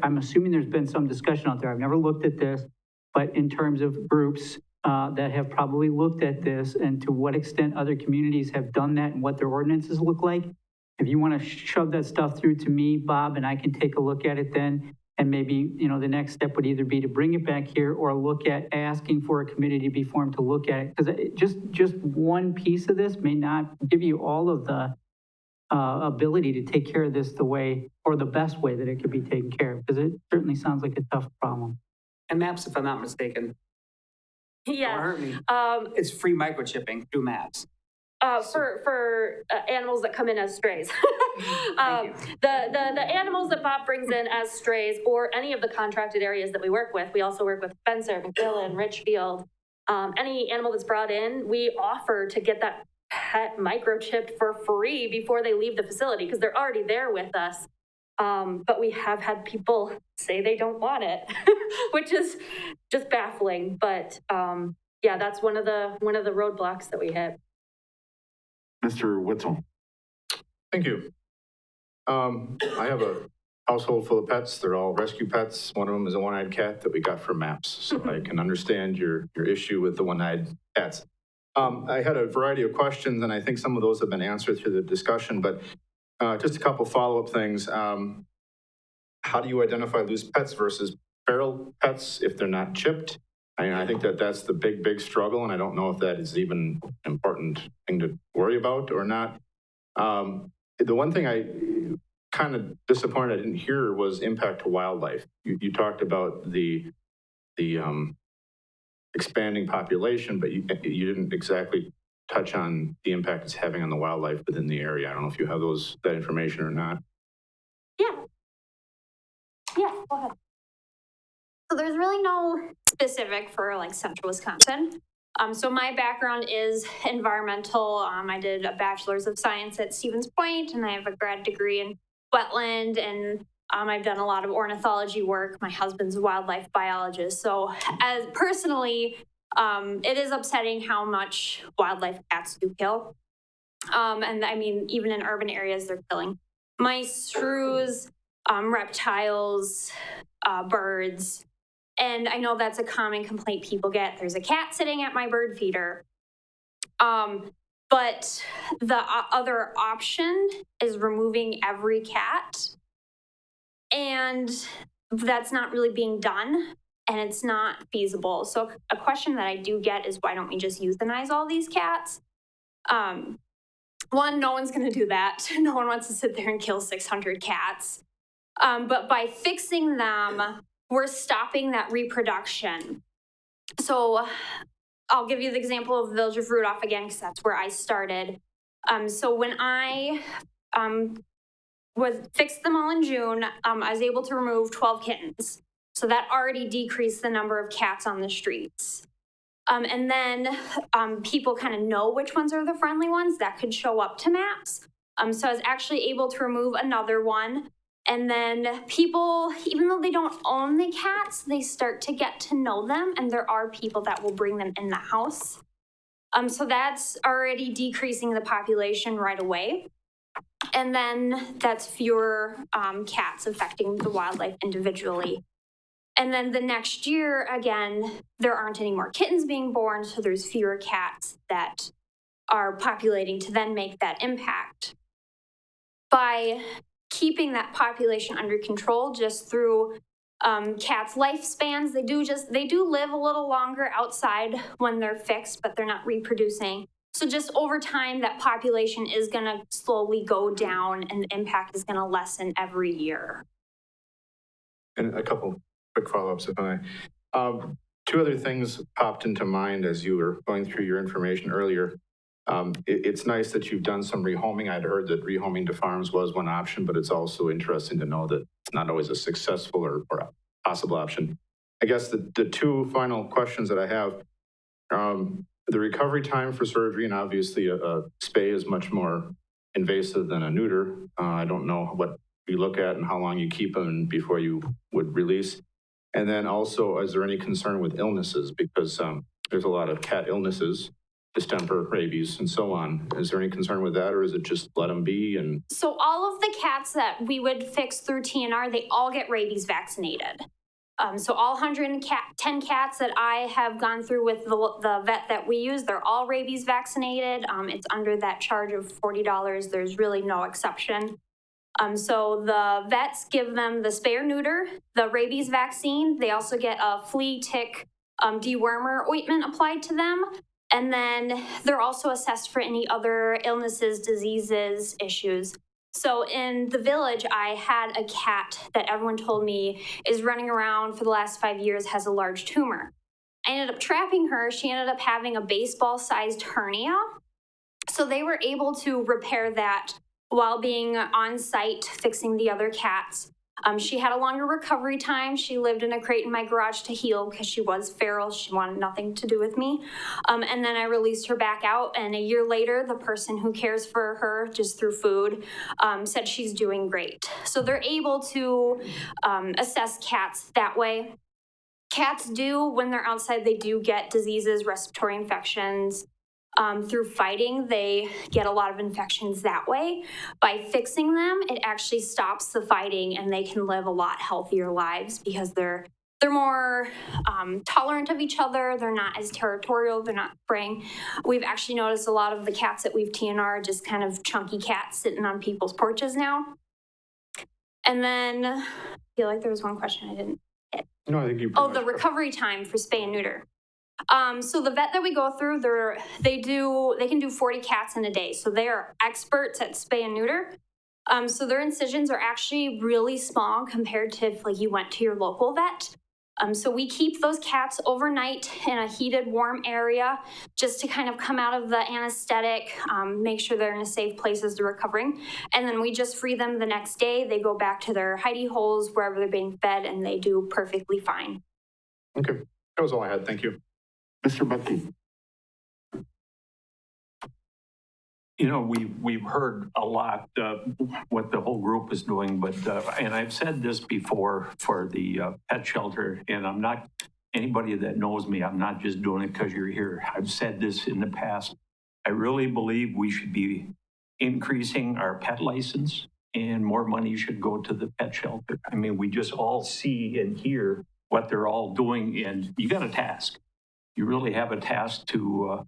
I'm assuming there's been some discussion out there. I've never looked at this, but in terms of groups that have probably looked at this and to what extent other communities have done that and what their ordinances look like. If you want to shove that stuff through to me, Bob, and I can take a look at it then, and maybe, the next step would either be to bring it back here or look at asking for a committee to be formed to look at it. Because just one piece of this may not give you all of the ability to take care of this the way, or the best way that it could be taken care of, because it certainly sounds like a tough problem. And MAPS, if I'm not mistaken. Yeah. Don't hurt me. It's free microchipping through MAPS. For animals that come in as strays. The animals that Bob brings in as strays, or any of the contracted areas that we work with, we also work with Spencer, McMillan, Richfield. Any animal that's brought in, we offer to get that pet microchipped for free before they leave the facility, because they're already there with us. But we have had people say they don't want it, which is just baffling. But yeah, that's one of the roadblocks that we hit. Mr. Witzel. Thank you. I have a household full of pets. They're all rescue pets. One of them is a one-eyed cat that we got from MAPS. So I can understand your issue with the one-eyed cats. I had a variety of questions, and I think some of those have been answered through the discussion, but Just a couple follow-up things. How do you identify loose pets versus feral pets if they're not chipped? I think that's the big struggle, and I don't know if that is even an important thing to worry about or not. The one thing I kind of disappointed I didn't hear was impact to wildlife. You talked about the expanding population, but you didn't exactly touch on the impact it's having on the wildlife within the area. I don't know if you have that information or not. Yeah, go ahead. So there's really no specific for like central Wisconsin. So my background is environmental. I did a bachelor's of science at Stevens Point, and I have a grad degree in wetland, and I've done a lot of ornithology work. My husband's a wildlife biologist. So as personally, it is upsetting how much wildlife cats do kill. And I mean, even in urban areas, they're killing mice, shrews, reptiles, birds. And I know that's a common complaint people get. There's a cat sitting at my bird feeder. But the other option is removing every cat. And that's not really being done, and it's not feasible. So a question that I do get is, why don't we just euthanize all these cats? One, no one's going to do that. No one wants to sit there and kill 600 cats. But by fixing them, we're stopping that reproduction. So I'll give you the example of the Village of Rudolph again, because that's where I started. So when I fixed them all in June, I was able to remove 12 kittens. So that already decreased the number of cats on the streets. And then people kind of know which ones are the friendly ones that could show up to maps. So I was actually able to remove another one. And then people, even though they don't own the cats, they start to get to know them, and there are people that will bring them in the house. So that's already decreasing the population right away. And then that's fewer cats affecting the wildlife individually. And then the next year, again, there aren't any more kittens being born, so there's fewer cats that are populating to then make that impact. By keeping that population under control just through cats' lifespans, they do live a little longer outside when they're fixed, but they're not reproducing. So just over time, that population is going to slowly go down, and the impact is going to lessen every year. And a couple quick follow-ups, if I may. Two other things popped into mind as you were going through your information earlier. It's nice that you've done some rehoming. I'd heard that rehoming to farms was one option, but it's also interesting to know that it's not always a successful or a possible option. I guess the two final questions that I have, the recovery time for surgery, and obviously a spay is much more invasive than a neuter. I don't know what you look at and how long you keep them before you would release. And then also, is there any concern with illnesses? Because there's a lot of cat illnesses, distemper, rabies, and so on. Is there any concern with that, or is it just let them be? And so all of the cats that we would fix through TNR, they all get rabies vaccinated. So all 110 cats that I have gone through with the vet that we use, they're all rabies vaccinated. It's under that charge of $40. There's really no exception. So the vets give them the spay or neuter, the rabies vaccine. They also get a flea tick dewormer ointment applied to them. And then they're also assessed for any other illnesses, diseases, issues. So in the village, I had a cat that everyone told me is running around for the last 5 years, has a large tumor. I ended up trapping her. She ended up having a baseball-sized hernia. So they were able to repair that while being on site fixing the other cats. She had a longer recovery time. She lived in a crate in my garage to heal because she was feral. She wanted nothing to do with me. And then I released her back out. And a year later, the person who cares for her just through food said she's doing great. So they're able to assess cats that way. Cats do, when they're outside, they do get diseases, respiratory infections. Through fighting, they get a lot of infections that way. By fixing them, it actually stops the fighting, and they can live a lot healthier lives because they're they're more tolerant of each other. They're not as territorial. They're not spraying. We've actually noticed a lot of the cats that we've TNR are just kind of chunky cats sitting on people's porches now. And then I feel like there was one question I didn't hit. No, I think you. Oh, the recovery time for spay and neuter. So the vet that we go through, they can do 40 cats in a day. So they are experts at spay and neuter. So their incisions are actually really small compared to if like you went to your local vet. So we keep those cats overnight in a heated, warm area just to kind of come out of the anesthetic, make sure they're in a safe place as they're recovering. And then we just free them the next day. They go back to their hidey holes wherever they're being fed, and they do perfectly fine. Okay, that was all I had. Thank you. Mr. Bucky. You know, we've heard a lot what the whole group is doing, but, and I've said this before for the pet shelter, and I'm not, anybody that knows me, I'm not just doing it because you're here. I've said this in the past. I really believe we should be increasing our pet license and more money should go to the pet shelter. I mean, we just all see and hear what they're all doing, and you got a task. You really have a task to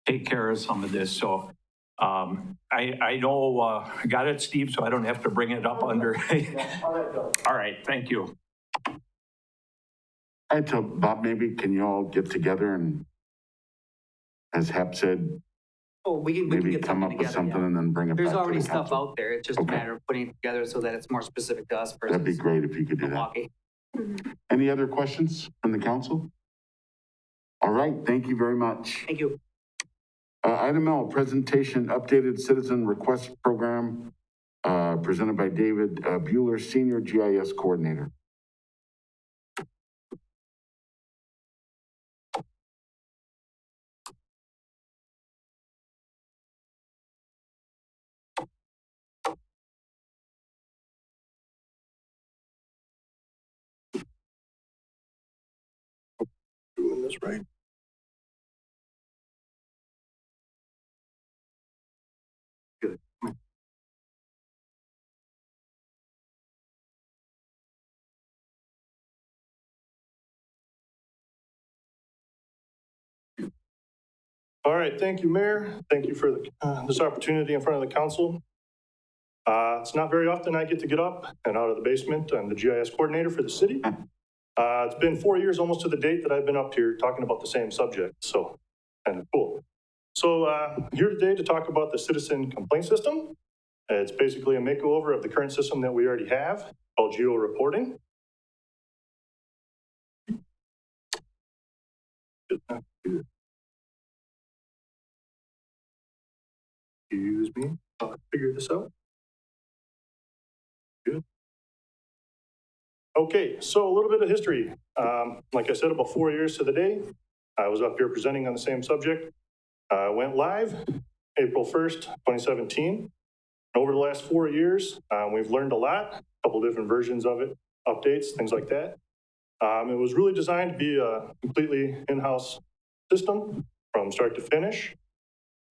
take care of some of this. So I know, I got it, Steve, so I don't have to bring it up under. All right, thank you. I told Bob, maybe can you all get together and, as Hap said, we can maybe get come up something with together, something yeah. and then bring it There's back to already the stuff council? out there. It's just a matter of putting it together so that it's more specific to us versus That'd be great if you could do that. Milwaukee. Any other questions from the council? All right, thank you very much. Thank you. Item L, presentation, updated citizen request program, presented by David Bueller, Senior GIS Coordinator. Doing this right. Good. All right, thank you, Mayor. Thank you for this opportunity in front of the council. It's not very often I get to get up and out of the basement. I'm the GIS coordinator for the city. It's been 4 years almost to the date that I've been up here talking about the same subject, so kind of cool. So here today to talk about the citizen complaint system. It's basically a makeover of the current system that we already have called geo-reporting. Excuse me, I'll figure this out. Good. Okay, so a little bit of history. Like I said, about 4 years to the day, I was up here presenting on the same subject. Went live April 1st, 2017. Over the last 4 years, we've learned a lot, a couple different versions of it, updates, things like that. It was really designed to be a completely in-house system from start to finish,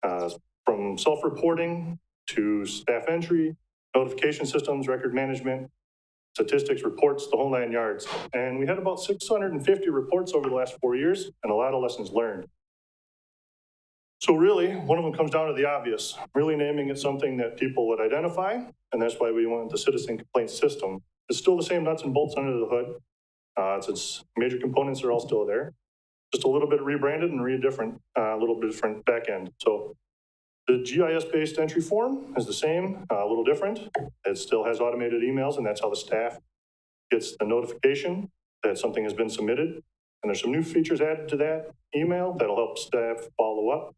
from self-reporting to staff entry, notification systems, record management, statistics, reports, the whole 9 yards. And we had about 650 reports over the last 4 years and a lot of lessons learned. So really, one of them comes down to the obvious, really naming it something that people would identify, and that's why we went with the citizen complaint system. It's still the same nuts and bolts under the hood. Its major components are all still there. Just a little bit rebranded and a little bit different back end. So the GIS-based entry form is the same, a little different. It still has automated emails, and that's how the staff gets the notification that something has been submitted. And there's some new features added to that email that'll help staff follow up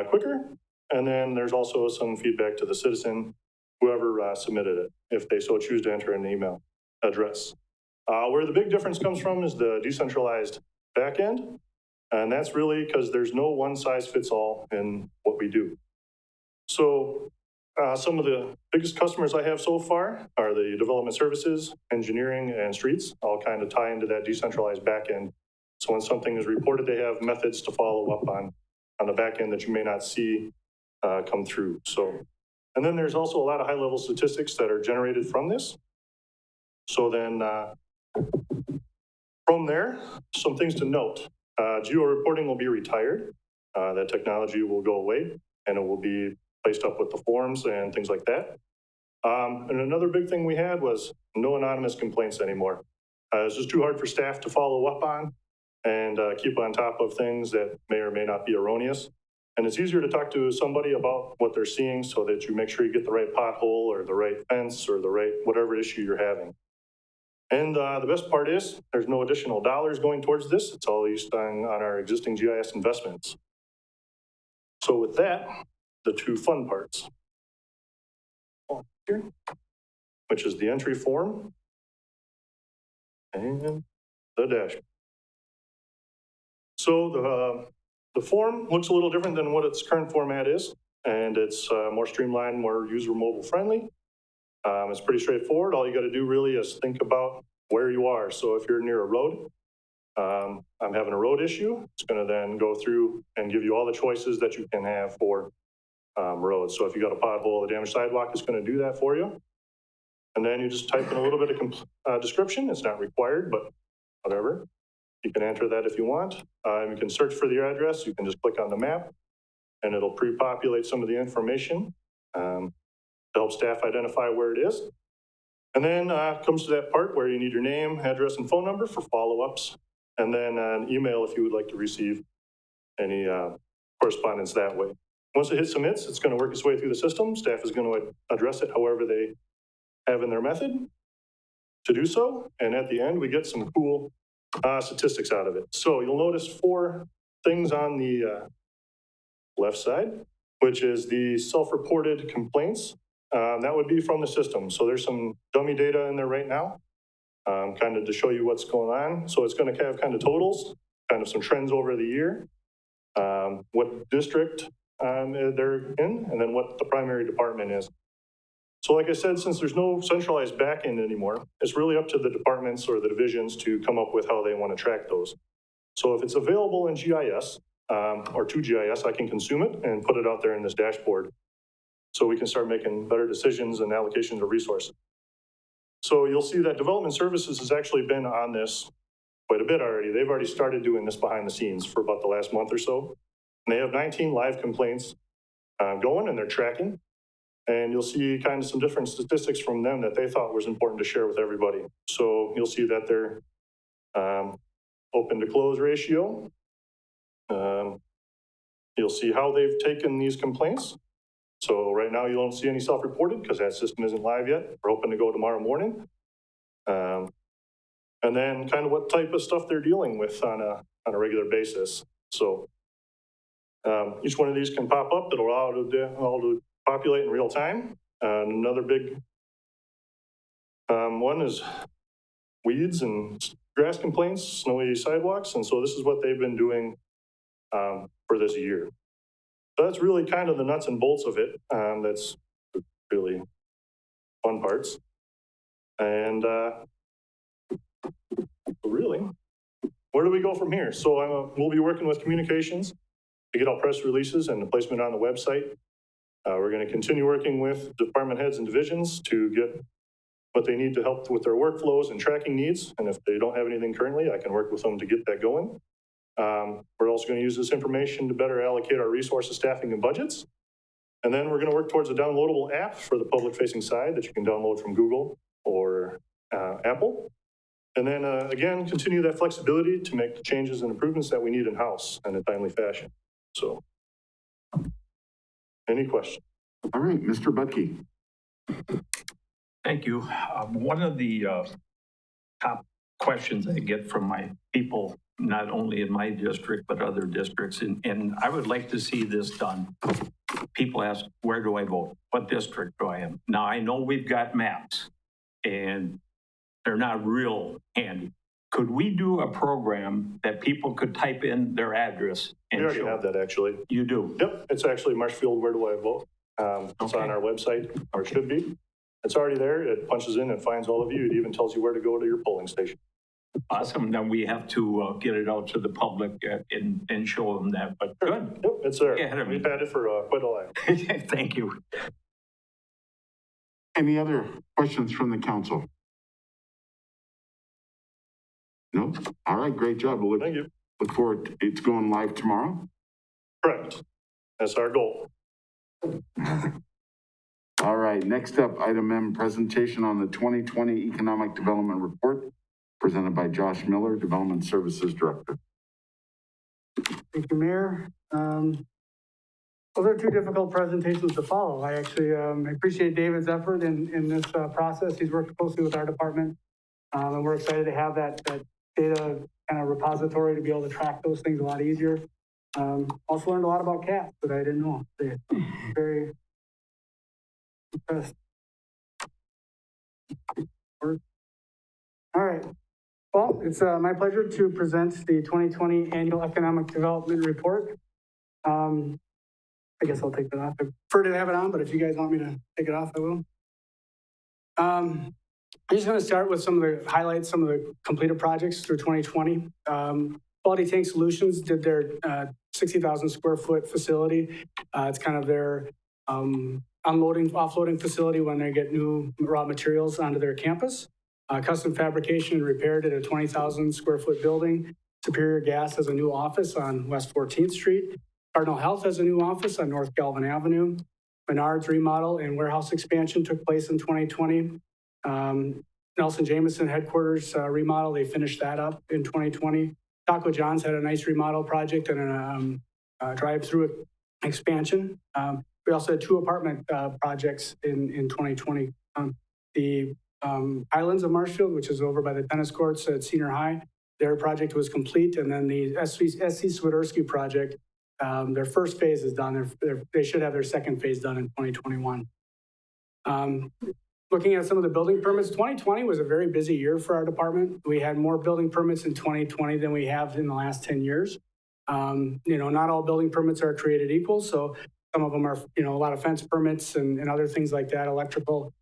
quicker. And then there's also some feedback to the citizen, whoever submitted it, if they so choose to enter an email address. Where the big difference comes from is the decentralized backend. And that's really because there's no one size fits all in what we do. So some of the biggest customers I have so far are the development services, engineering, and streets, all kind of tie into that decentralized backend. So when something is reported, they have methods to follow up on the backend that you may not see come through. So, and then there's also a lot of high-level statistics that are generated from this. So then From there, some things to note. Geo-reporting will be retired. That technology will go away, and it will be placed up with the forms and things like that. And another big thing we had was no anonymous complaints anymore. It's just too hard for staff to follow up on and keep on top of things that may or may not be erroneous. And it's easier to talk to somebody about what they're seeing so that you make sure you get the right pothole or the right fence or the right whatever issue you're having. And the best part is there's no additional dollars going towards this. It's all used on our existing GIS investments. So with that, the two fun parts, here, which is the entry form and the dashboard. So the form looks a little different than what its current format is, and it's more streamlined, more user mobile friendly. It's pretty straightforward. All you got to do really is think about where you are. So if you're near a road, I'm having a road issue, it's going to then go through and give you all the choices that you can have for roads. So if you got a pothole, a damaged sidewalk, it's going to do that for you. And then you just type in a little bit of description. It's not required, but whatever. You can enter that if you want. You can search for the address. You can just click on the map, and it'll pre-populate some of the information to help staff identify where it is. And then comes to that part where you need your name, address, and phone number for follow-ups, and then an email if you would like to receive any correspondence that way. Once it hits submits, it's going to work its way through the system. Staff is going to address it however they have in their method to do so. And at the end, we get some cool statistics out of it. So you'll notice 4 things on the left side, which is the self-reported complaints. That would be from the system. So there's some dummy data in there right now, kind of to show you what's going on. So it's going to have kind of totals, kind of some trends over the year, what district they're in, and then what the primary department is. So like I said, since there's no centralized backend anymore, it's really up to the departments or the divisions to come up with how they want to track those. So if it's available in GIS or to GIS, I can consume it and put it out there in this dashboard so we can start making better decisions and allocations of resources. So you'll see that development services has actually been on this quite a bit already. They've already started doing this behind the scenes for about the last month or so. And they have 19 live complaints going, and they're tracking. And you'll see kind of some different statistics from them that they thought was important to share with everybody. So you'll see that their open to close ratio. You'll see how they've taken these complaints. So right now you don't see any self-reported because that system isn't live yet. We're hoping to go tomorrow morning. And then kind of what type of stuff they're dealing with on a regular basis. So each one of these can pop up. It'll allow it all to populate in real time. Another big one is weeds and grass complaints, snowy sidewalks. And so this is what they've been doing for this year. So that's really kind of the nuts and bolts of it. That's really fun parts. And really, where do we go from here? So we'll be working with communications to get out press releases and the placement on the website. We're going to continue working with department heads and divisions to get what they need to help with their workflows and tracking needs. And if they don't have anything currently, I can work with them to get that going. We're also going to use this information to better allocate our resources, staffing, and budgets. And then we're going to work towards a downloadable app for the public-facing side that you can download from Google or Apple. And then, again, continue that flexibility to make the changes and improvements that we need in-house in a timely fashion. So, any questions? All right, Mr. Butkey. Thank you. One of the top questions I get from my people, not only in my district, but other districts, and I would like to see this done. People ask, where do I vote? What district do I am? Now, I know we've got maps, and they're not real handy. Could we do a program that people could type in their address? And we already have that, actually. You do? Yep, it's actually Marshfield, where do I vote? It's on our website, or it should be. It's already there. It punches in and finds all of you. It even tells you where to go to your polling station. Awesome. Then we have to get it out to the public and show them that. But good. Yep, it's there. Yeah, we've had it for quite a while. Thank you. Any other questions from the council? No? All right, great job. We'll Thank you. look forward to it's going live tomorrow. Correct. That's our goal. All right, next up, item M, presentation on the 2020 Economic Development Report, presented by Josh Miller, Development Services Director. Thank you, Mayor. Those are two difficult presentations to follow. I actually appreciate David's effort in this process. He's worked closely with our department, and we're excited to have that data kind of repository to be able to track those things a lot easier. Also learned a lot about cats that I didn't know. Very impressed. All right. Well, it's my pleasure to present the 2020 Annual Economic Development Report. I guess I'll take that off. I prefer to have it on, but if you guys want me to take it off, I will. I'm just going to start with some of the highlights, some of the completed projects through 2020. Quality Tank Solutions did their 60,000 square foot facility. It's kind of their unloading, offloading facility when they get new raw materials onto their campus. Custom Fabrication and Repair did a 20,000 square foot building. Superior Gas has a new office on West 14th Street. Cardinal Health has a new office on North Galvin Avenue. Menards remodel and warehouse expansion took place in 2020. Nelson Jameson headquarters remodel, they finished that up in 2020. Taco John's had a nice remodel project and a drive-through expansion. We also had two apartment projects in 2020. The Islands of Marshfield, which is over by the tennis courts at Senior High, their project was complete. And then the SC Swiderski project, their first phase is done. They should have their second phase done in 2021. Looking at some of the building permits, 2020 was a very busy year for our department. We had more building permits in 2020 than we have in the last 10 years. Not all building permits are created equal. So some of them are, a lot of fence permits and other things like that, electrical.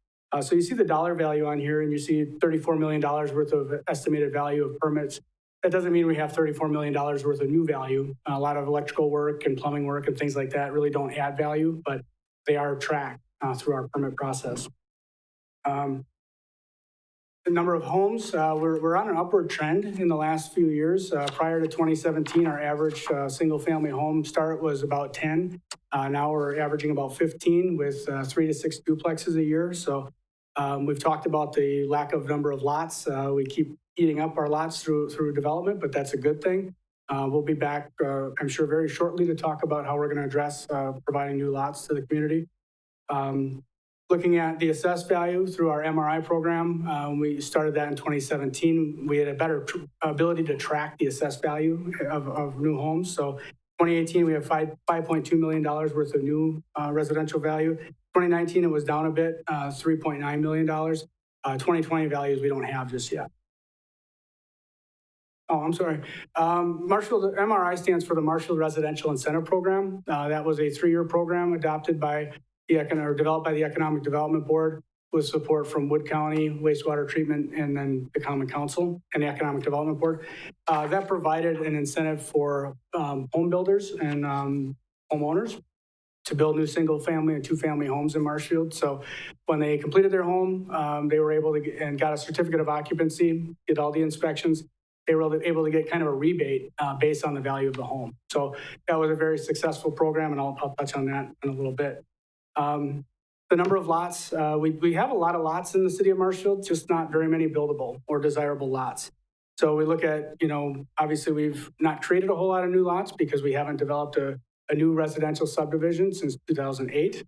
So you see the dollar value on here and you see $34 million worth of estimated value of permits. That doesn't mean we have $34 million worth of new value. A lot of electrical work and plumbing work and things like that really don't add value, but they are tracked through our permit process. The number of homes, we're on an upward trend in the last few years. Prior to 2017, our average single-family home start was about 10. Now we're averaging about 15 with 3 to 6 duplexes a year. So we've talked about the lack of number of lots. We keep eating up our lots through development, but that's a good thing. We'll be back, I'm sure, very shortly to talk about how we're going to address providing new lots to the community. Looking at the assessed value through our MRI program, we started that in 2017. We had a better ability to track the assessed value of new homes. So 2018, we have $5.2 million worth of new residential value. 2019, it was down a bit, $3.9 million. 2020 values we don't have just yet. Oh, I'm sorry. Marshfield, MRI stands for the Marshfield Residential Incentive Program. That was a 3-year program adopted by developed by the Economic Development Board with support from Wood County Wastewater Treatment and then the Common Council and the Economic Development Board. That provided an incentive for home builders and homeowners to build new single-family and two-family homes in Marshfield. So when they completed their home, they were able to and got a certificate of occupancy, did all the inspections. They were able to get kind of a rebate based on the value of the home. So that was a very successful program, and I'll touch on that in a little bit. The number of lots, we have a lot of lots in the city of Marshfield, just not very many buildable or desirable lots. So we look at, obviously we've not created a whole lot of new lots because we haven't developed a new residential subdivision since 2008.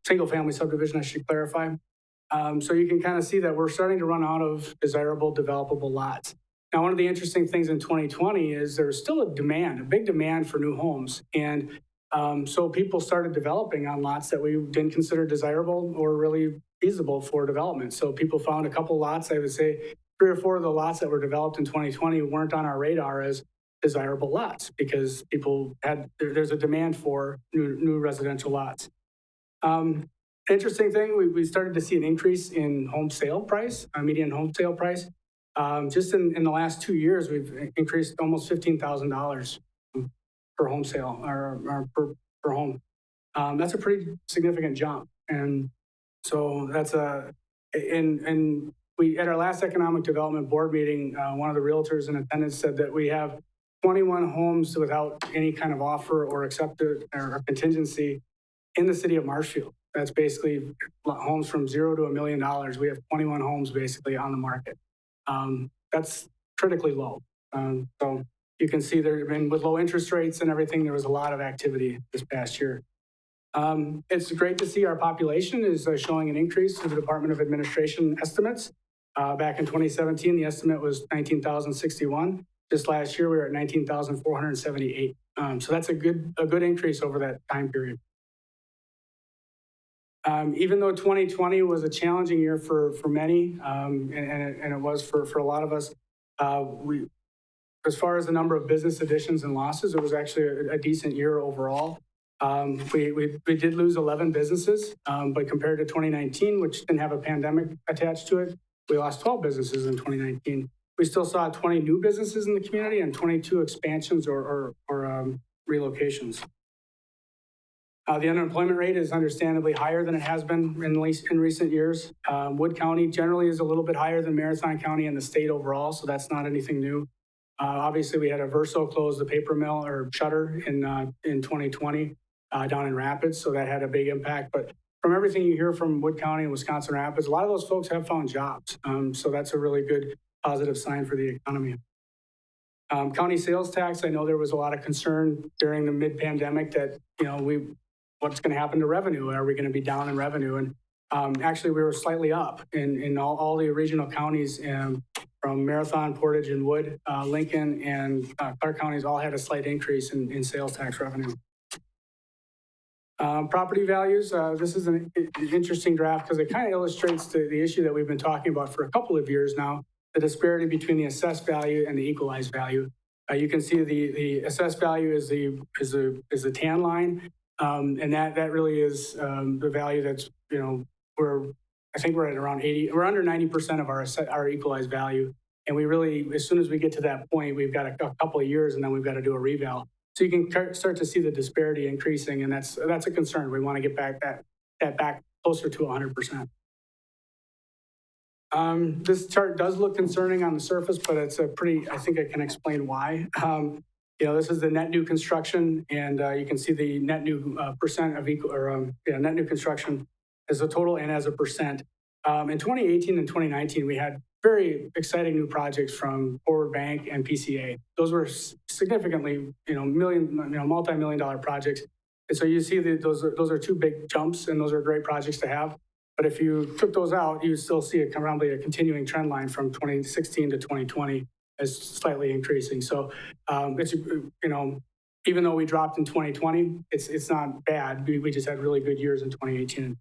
Single family subdivision, I should clarify. So you can kind of see that we're starting to run out of desirable developable lots. Now, one of the interesting things in 2020 is there's still a big demand for new homes. And so people started developing on lots that we didn't consider desirable or really feasible for development. So people found a couple lots, I would say 3 or 4 of the lots that were developed in 2020 weren't on our radar as desirable lots because there's a demand for new residential lots. Interesting thing, we started to see an increase in home sale price, median home sale price. Just in the last 2 years, we've increased almost $15,000 per home sale or per home. That's a pretty significant jump. And so that's in at our last economic development board meeting, one of the realtors in attendance said that we have 21 homes without any kind of offer or accepted or contingency in the city of Marshfield. That's basically homes from $0 to $1 million. We have 21 homes basically on the market. That's critically low. So you can see there, and with low interest rates and everything, there was a lot of activity this past year. It's great to see our population is showing an increase to the Department of Administration estimates. Back in 2017, the estimate was 19,061. This last year, we were at 19,478. So that's a good increase over that time period. Even though 2020 was a challenging year for many, and it was for a lot of us, as far as the number of business additions and losses, it was actually a decent year overall. We did lose 11 businesses, but compared to 2019, which didn't have a pandemic attached to it, we lost 12 businesses in 2019. We still saw 20 new businesses in the community and 22 expansions or relocations. The unemployment rate is understandably higher than it has been in recent years. Wood County generally is a little bit higher than Marathon County and the state overall, so that's not anything new. Obviously, we had a Verso close the paper mill or shutter in 2020 down in Rapids, so that had a big impact. But from everything you hear from Wood County and Wisconsin Rapids, a lot of those folks have found jobs. So that's a really good positive sign for the economy. County sales tax, I know there was a lot of concern during the mid-pandemic that, what's going to happen to revenue? Are we going to be down in revenue? And actually, we were slightly up in all the regional counties from Marathon, Portage, and Wood. Lincoln and Clark counties all had a slight increase in sales tax revenue. Property values, this is an interesting graph because it kind of illustrates the issue that we've been talking about for a couple of years now, the disparity between the assessed value and the equalized value. You can see the assessed value is the tan line, and that really is the value that's, I think we're at around 80, we're under 90% of our equalized value. And we really, as soon as we get to that point, we've got a couple of years and then we've got to do a reval. So you can start to see the disparity increasing, and that's a concern. We want to get that back closer to 100%. This chart does look concerning on the surface, but it's I think I can explain why. This is the net new construction, and you can see the net new percent of net new construction as a total and as a percent. In 2018 and 2019, we had very exciting new projects from Forward Bank and PCA. Those were significantly, multi-million-dollar projects. And so you see that those are two big jumps, and those are great projects to have. But if you took those out, you still see probably a continuing trend line from 2016 to 2020 as slightly increasing. So it's, even though we dropped in 2020, it's not bad. We just had really good years in 2018.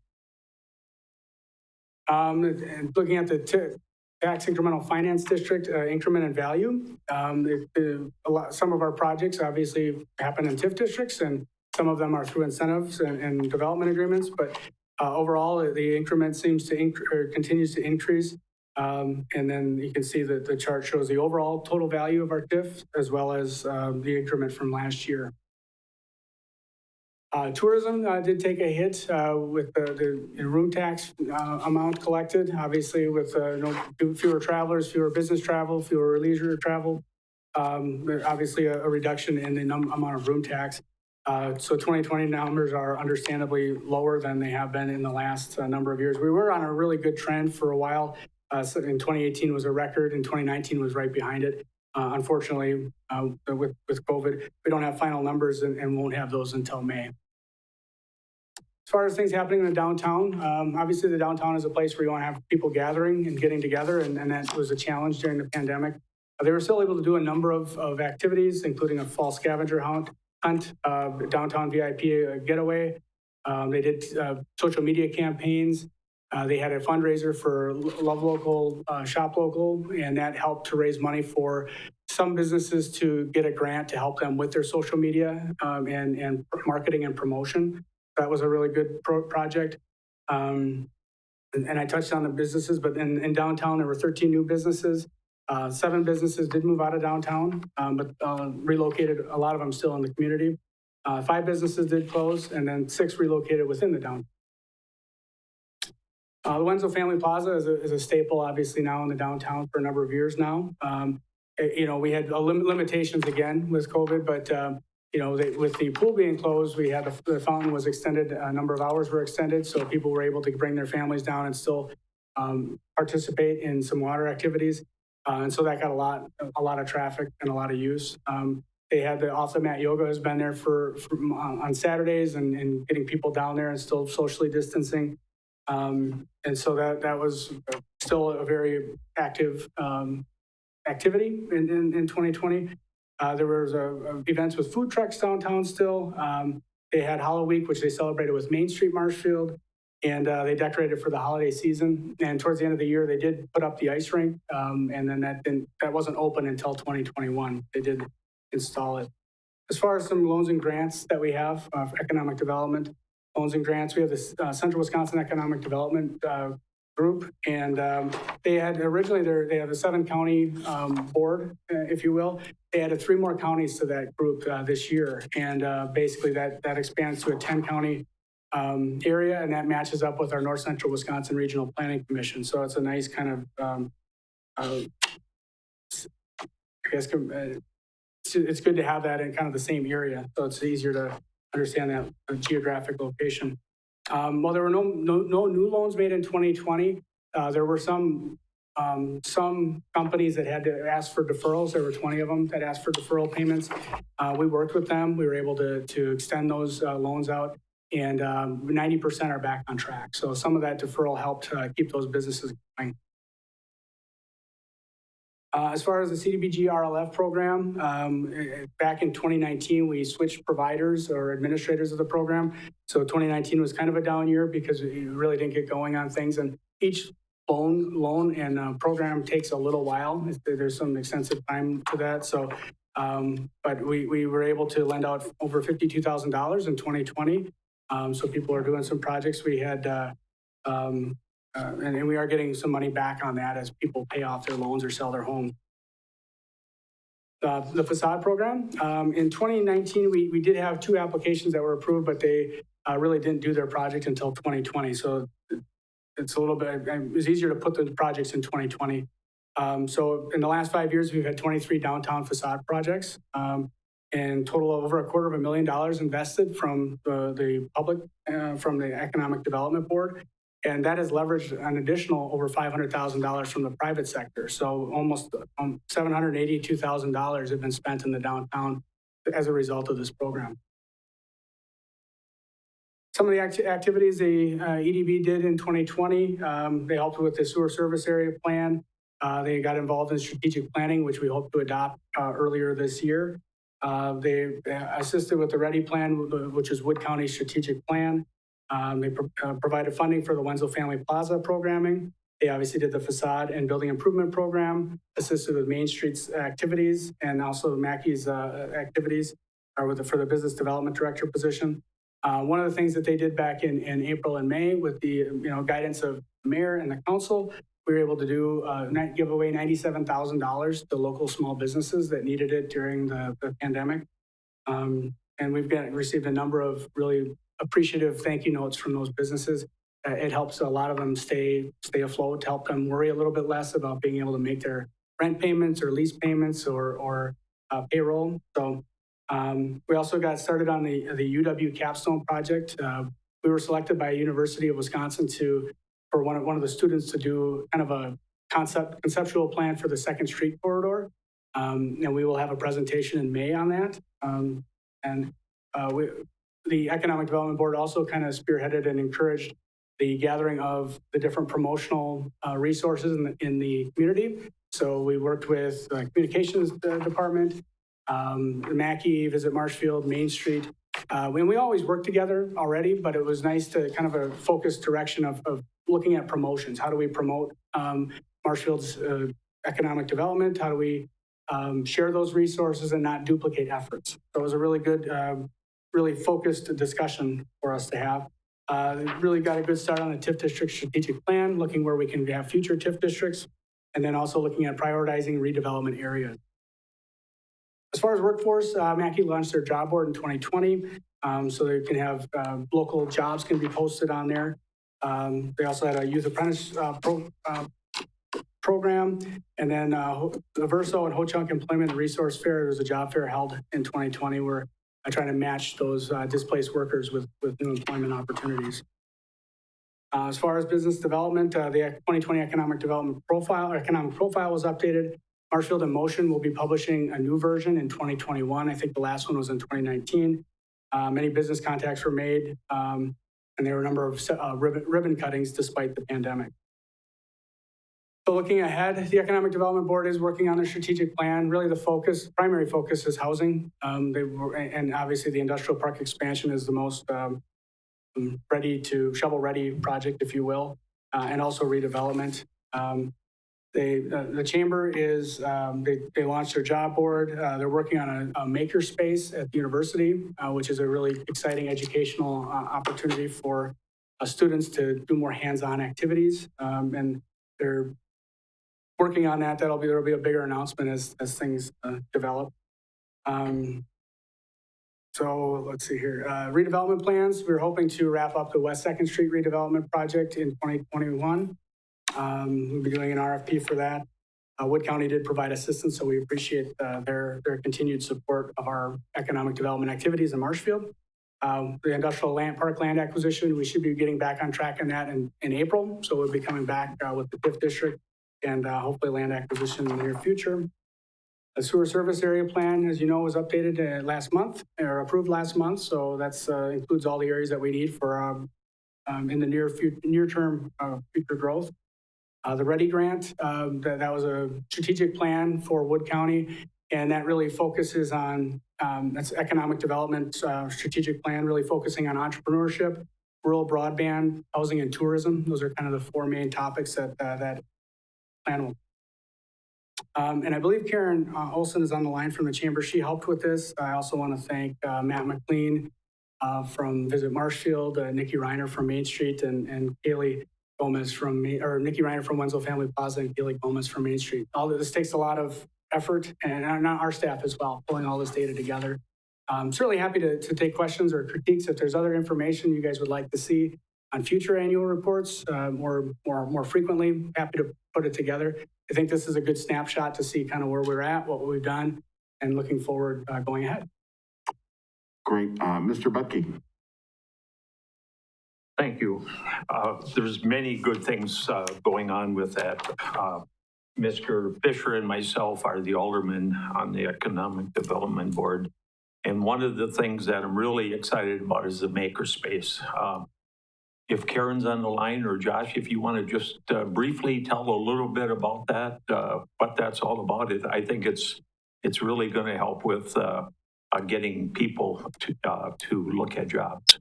And looking at the tax incremental finance district increment and value, some of our projects obviously happen in TIF districts, and some of them are through incentives and development agreements. But overall, the increment seems to continues to increase. And then you can see that the chart shows the overall total value of our TIF as well as the increment from last year. Tourism did take a hit with the room tax amount collected, obviously with fewer travelers, fewer business travel, fewer leisure travel, obviously a reduction in the amount of room tax. So 2020 numbers are understandably lower than they have been in the last number of years. We were on a really good trend for a while. So in 2018 was a record, and 2019 was right behind it. Unfortunately, with COVID, we don't have final numbers and won't have those until May. As far as things happening in the downtown, obviously the downtown is a place where you want to have people gathering and getting together, and that was a challenge during the pandemic. They were still able to do a number of activities, including a fall scavenger hunt, downtown VIP getaway. They did social media campaigns. They had a fundraiser for Love Local, Shop Local, and that helped to raise money for some businesses to get a grant to help them with their social media and marketing and promotion. That was a really good project. And I touched on the businesses, but in downtown, there were 13 new businesses. 7 businesses did move out of downtown, but relocated, a lot of them still in the community. 5 businesses did close, and then 6 relocated within the downtown. The Wenzel Family Plaza is a staple, obviously, now in the downtown for a number of years now. We had limitations again with COVID, but with the pool being closed, we had the fountain was extended, a number of hours were extended, so people were able to bring their families down and still participate in some water activities. And so that got a lot of traffic and a lot of use. They had the off the mat yoga has been there on Saturdays and getting people down there and still socially distancing. And so that was still a very active activity in 2020. There was events with food trucks downtown still. They had Hollow Week, which they celebrated with Main Street Marshfield, and they decorated for the holiday season. And towards the end of the year, they did put up the ice rink, and then that wasn't open until 2021. They did install it. As far as some loans and grants that we have for economic development, loans and grants, we have the Central Wisconsin Economic Development Group, and they had originally they have a 7-county board, if you will. They added 3 more counties to that group this year, and basically that expands to a 10-county area, and that matches up with our North Central Wisconsin Regional Planning Commission. So it's a nice kind of, I guess, it's good to have that in kind of the same area, so it's easier to understand that geographic location. While there were no new loans made in 2020, there were some companies that had to ask for deferrals. There were 20 of them that asked for deferral payments. We worked with them. We were able to extend those loans out, and 90% are back on track. So some of that deferral helped keep those businesses going. As far as the CDBG RLF program, back in 2019, we switched providers or administrators of the program. So 2019 was kind of a down year because we really didn't get going on things. And each loan and program takes a little while. There's some extensive time to that. So, but we were able to lend out over $52,000 in 2020. So people are doing some projects. We had, and we are getting some money back on that as people pay off their loans or sell their homes. The facade program, in 2019, we did have 2 applications that were approved, but they really didn't do their project until 2020. So it's a little bit, it was easier to put the projects in 2020. So in the last 5 years, we've had 23 downtown facade projects, and total of over $250,000 invested from the public, from the Economic Development Board. And that has leveraged an additional over $500,000 from the private sector. So almost $782,000 have been spent in the downtown as a result of this program. Some of the activities the EDB did in 2020, they helped with the sewer service area plan. They got involved in strategic planning, which we hope to adopt earlier this year. They assisted with the READY plan, which is Wood County strategic plan. They provided funding for the Wenzel Family Plaza programming. They obviously did the facade and building improvement program, assisted with Main Street's activities, and also Mackey's activities for the business development director position. One of the things that they did back in April and May with the guidance of the mayor and the council, we were able to give away $97,000 to local small businesses that needed it during the pandemic. And we've received a number of really appreciative thank you notes from those businesses. It helps a lot of them stay afloat, to help them worry a little bit less about being able to make their rent payments or lease payments or payroll. So we also got started on the UW Capstone project. We were selected by University of Wisconsin for one of the students to do kind of a conceptual plan for the 2nd Street corridor. And we will have a presentation in May on that. The Economic Development Board also kind of spearheaded and encouraged the gathering of the different promotional resources in the community. So we worked with the communications department, Mackey, Visit Marshfield, Main Street. We always worked together already, but it was nice to kind of a focused direction of looking at promotions. How do we promote Marshfield's economic development? How do we share those resources and not duplicate efforts? So it was a really good, really focused discussion for us to have. Really got a good start on the TIF district strategic plan, looking where we can have future TIF districts, and then also looking at prioritizing redevelopment areas. As far as workforce, Mackey launched their job board in 2020, so they can have local jobs can be posted on there. They also had a youth apprentice program. And then the Verso and Ho-Chunk Employment and Resource Fair, there was a job fair held in 2020 where I try to match those displaced workers with new employment opportunities. As far as business development, the 2020 economic profile was updated. Marshfield in Motion will be publishing a new version in 2021. I think the last one was in 2019. Many business contacts were made, and there were a number of ribbon cuttings despite the pandemic. So looking ahead, the Economic Development Board is working on a strategic plan. Really the primary focus is housing. And obviously the industrial park expansion is the most shovel-ready project, if you will, and also redevelopment. The chamber is, they launched their job board. They're working on a maker space at the university, which is a really exciting educational opportunity for students to do more hands-on activities. And they're working on that. There'll be a bigger announcement as things develop. So let's see here. Redevelopment plans. We're hoping to wrap up the West 2nd Street redevelopment project in 2021. We'll be doing an RFP for that. Wood County did provide assistance, so we appreciate their continued support of our economic development activities in Marshfield. The industrial park land acquisition, we should be getting back on track on that in April. So we'll be coming back with the 5th district and hopefully land acquisition in the near future. The sewer service area plan, as you know, was updated last month, or approved last month. So that's includes all the areas that we need for in the near term future growth. The READY grant, that was a strategic plan for Wood County, and that really focuses on, that's economic development strategic plan, really focusing on entrepreneurship, rural broadband, housing, and tourism. Those are kind of the 4 main topics that that plan will. And I believe Karen Olson is on the line from the chamber. She helped with this. I also want to thank Matt McLean from Visit Marshfield, Nikki Reiner from Main Street, and Kaylee Gomez Nikki Reiner from Wenzel Family Plaza, and Kaylee Gomez from Main Street. All of this takes a lot of effort, and our staff as well, pulling all this data together. I'm certainly happy to take questions or critiques if there's other information you guys would like to see on future annual reports or more frequently. Happy to put it together. I think this is a good snapshot to see kind of where we're at, what we've done, and looking forward going ahead. Great. Mr. Butke. Thank you. There's many good things going on with that. Mr. Fisher and myself are the aldermen on the Economic Development Board. And one of the things that I'm really excited about is the makerspace. If Karen's on the line, or Josh, if you want to just briefly tell a little bit about that, what that's all about, I think it's really going to help with getting people to look at jobs.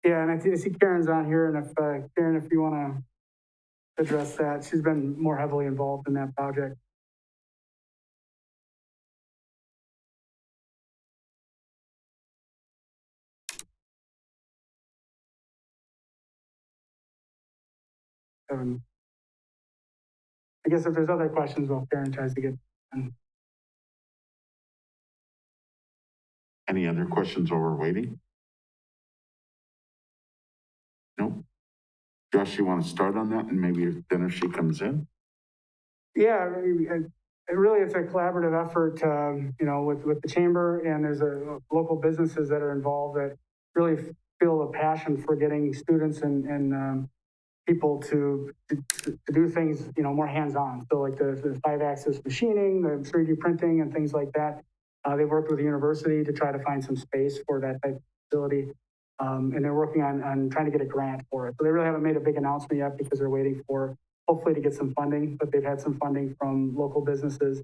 Yeah, and I see Karen's on here, and if Karen, if you want to address that, she's been more heavily involved in that project. I guess if there's other questions, well, Karen tries to get them. Any other questions while we're waiting? No? Josh, you want to start on that, and maybe then if she comes in? Yeah, it's a collaborative effort, you know, with the chamber, and there's local businesses that are involved that really feel a passion for getting students and people to do things, you know, more hands-on. So like the 5-axis machining, the 3D printing, and things like that. They worked with the university to try to find some space for that type of facility. And they're working on trying to get a grant for it. So they really haven't made a big announcement yet because they're waiting for, hopefully, to get some funding, but they've had some funding from local businesses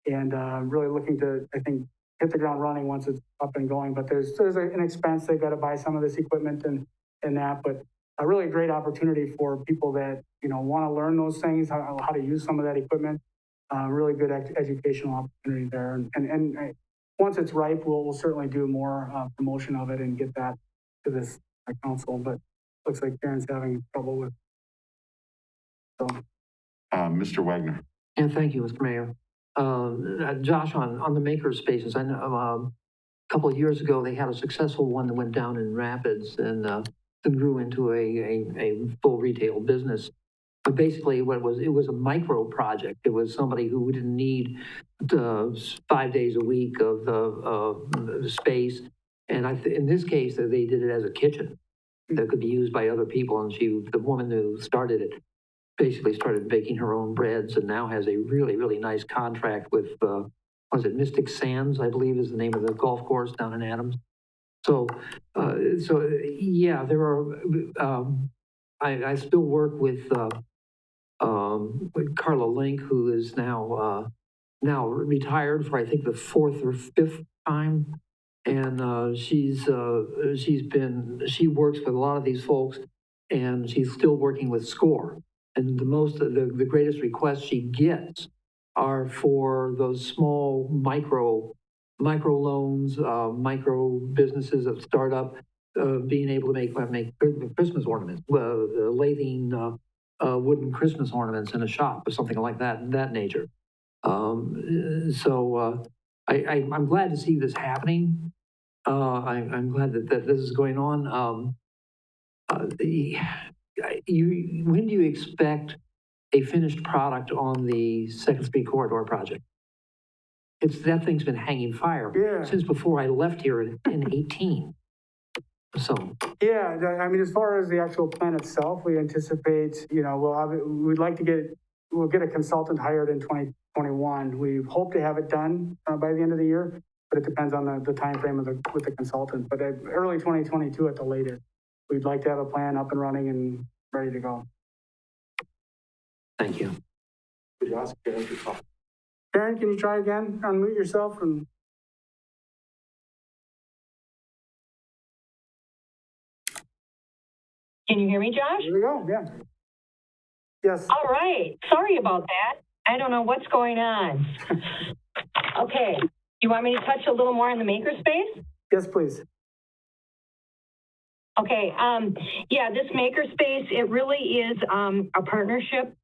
and really looking to, I think, hit the ground running once it's up and going. But there's an expense. They've got to buy some of this equipment and that, but a really great opportunity for people that, you know, want to learn those things, how to use some of that equipment. Really good educational opportunity there. And once it's ripe, we'll certainly do more promotion of it and get that to this council. But looks like Karen's having trouble with. So, Mr. Wagner. Yeah, thank you, Mr. Mayor. Josh, on the maker spaces, I know a couple of years ago they had a successful one that went down in Rapids, and and grew into a full retail business. But basically, it was a micro project. It was somebody who didn't need 5 days a week of the space. And in this case, they did it as a kitchen that could be used by other people. And the woman who started it, basically started baking her own breads and now has a really, really nice contract with, was it Mystic Sands, I believe is the name of the golf course down in Adams. So yeah, there are, I still work with Carla Link, who is now retired for, I think, the fourth or fifth time. And she works with a lot of these folks, and she's still working with SCORE. And the greatest requests she gets are for those small micro loans, micro businesses that start up, being able to make Christmas ornaments, lathing wooden Christmas ornaments in a shop or something like that nature. I'm glad to see this happening. I'm glad that this is going on. When do you expect a finished product on the Second Street Corridor project? That thing's been hanging fire since before I left here in 18. So. Yeah, I mean, as far as the actual plan itself, we anticipate, we'd like to we'll get a consultant hired in 2021. We hope to have it done by the end of the year, but it depends on the time frame with the consultant. But early 2022 at the latest, we'd like to have a plan up and running and ready to go. Thank you. Could you ask Karen to talk? Karen, can you try again? Unmute yourself and. Can you hear me, Josh? Here we go, yeah. Yes. All right. Sorry about that. I don't know what's going on. Okay. You want me to touch a little more on the makerspace? Yes, please. Okay. Yeah, this makerspace, it really is a partnership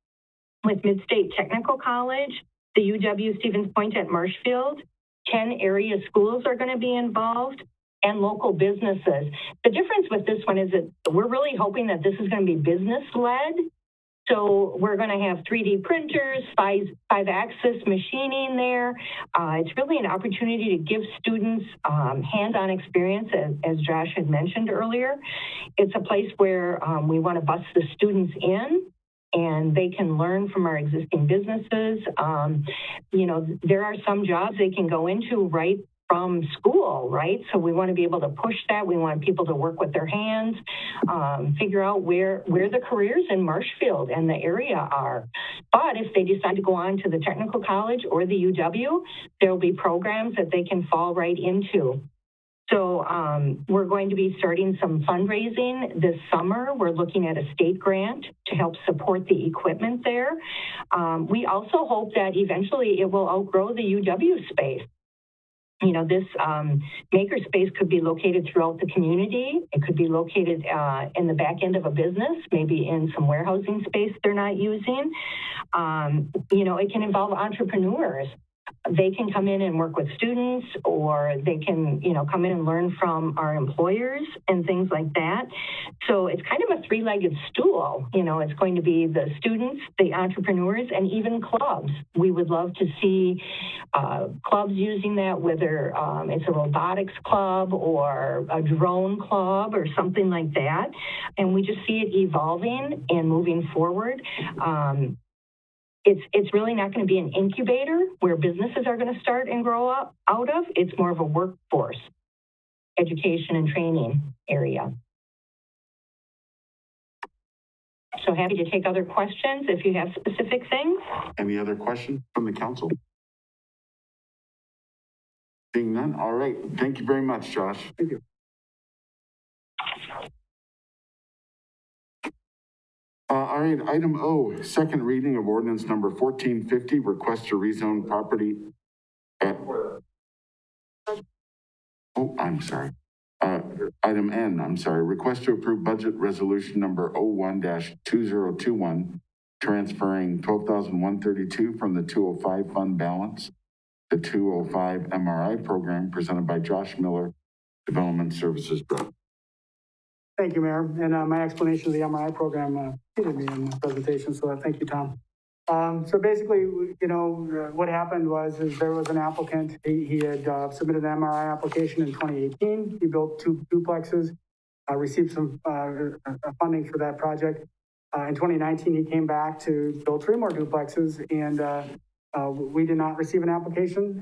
with Mid-State Technical College, the UW Stevens Point at Marshfield. 10 area schools are going to be involved, and local businesses. The difference with this one is that we're really hoping that this is going to be business-led. So we're going to have 3D printers, five-axis machining there. It's really an opportunity to give students hands-on experience, as Josh had mentioned earlier. It's a place where we want to bus the students in, and they can learn from our existing businesses. There are some jobs they can go into right from school, right? So we want to be able to push that. We want people to work with their hands, figure out where the careers in Marshfield and the area are. But if they decide to go on to the technical college or the UW, there will be programs that they can fall right into. So we're going to be starting some fundraising this summer. We're looking at a state grant to help support the equipment there. We also hope that eventually it will outgrow the UW space. This makerspace could be located throughout the community. It could be located in the back end of a business, maybe in some warehousing space they're not using. It can involve entrepreneurs. They can come in and work with students, or they can, come in and learn from our employers and things like that. So it's kind of a three-legged stool. It's going to be the students, the entrepreneurs, and even clubs. We would love to see clubs using that, whether it's a robotics club or a drone club or something like that. And we just see it evolving and moving forward. It's really not going to be an incubator where businesses are going to start and grow up out of. It's more of a workforce, education and training area. So happy to take other questions if you have specific things. Any other questions from the council? Seeing none, all right. Thank you very much, Josh. Thank you. All right, item O, second reading of ordinance number 1450, request to rezone property at, I'm sorry. Item N, I'm sorry, request to approve budget resolution number 01-2021, transferring $12,132 from the 205 fund balance, the 205 MRI program presented by Josh Miller, Development Services Director. Thank you, Mayor. And my explanation of the MRI program exceeded me in the presentation, so thank you, Tom. So basically, what happened is there was an applicant. He had submitted an MRI application in 2018. He built 2 duplexes, received some funding for that project. In 2019, he came back to build 3 more duplexes, and we did not receive an application,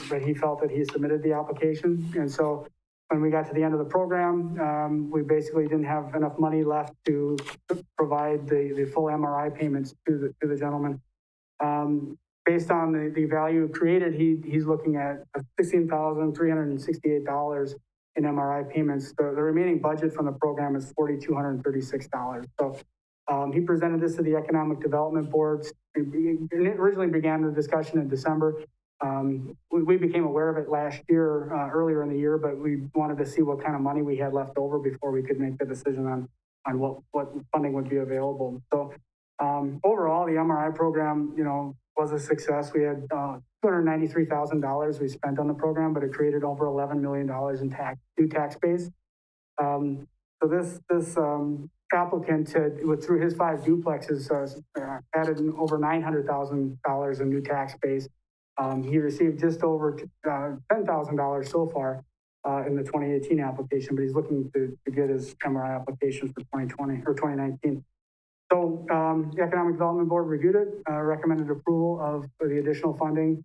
but he felt that he submitted the application. And so when we got to the end of the program, we basically didn't have enough money left to provide the full MRI payments to the gentleman. Based on the value created, he's looking at $16,368 in MRI payments. The remaining budget from the program is $4,236. So he presented this to the Economic Development Board. It originally began the discussion in December. We became aware of it last year, earlier in the year, but we wanted to see what kind of money we had left over before we could make the decision on what funding would be available. So overall, the MRI program, was a success. We had $293,000 we spent on the program, but it created over $11 million in new tax base. So this applicant through his 5 duplexes added over $900,000 in new tax base. He received just over $10,000 so far in the 2018 application, but he's looking to get his MRI application for 2020 or 2019. So the Economic Development Board reviewed it, recommended approval of the additional funding,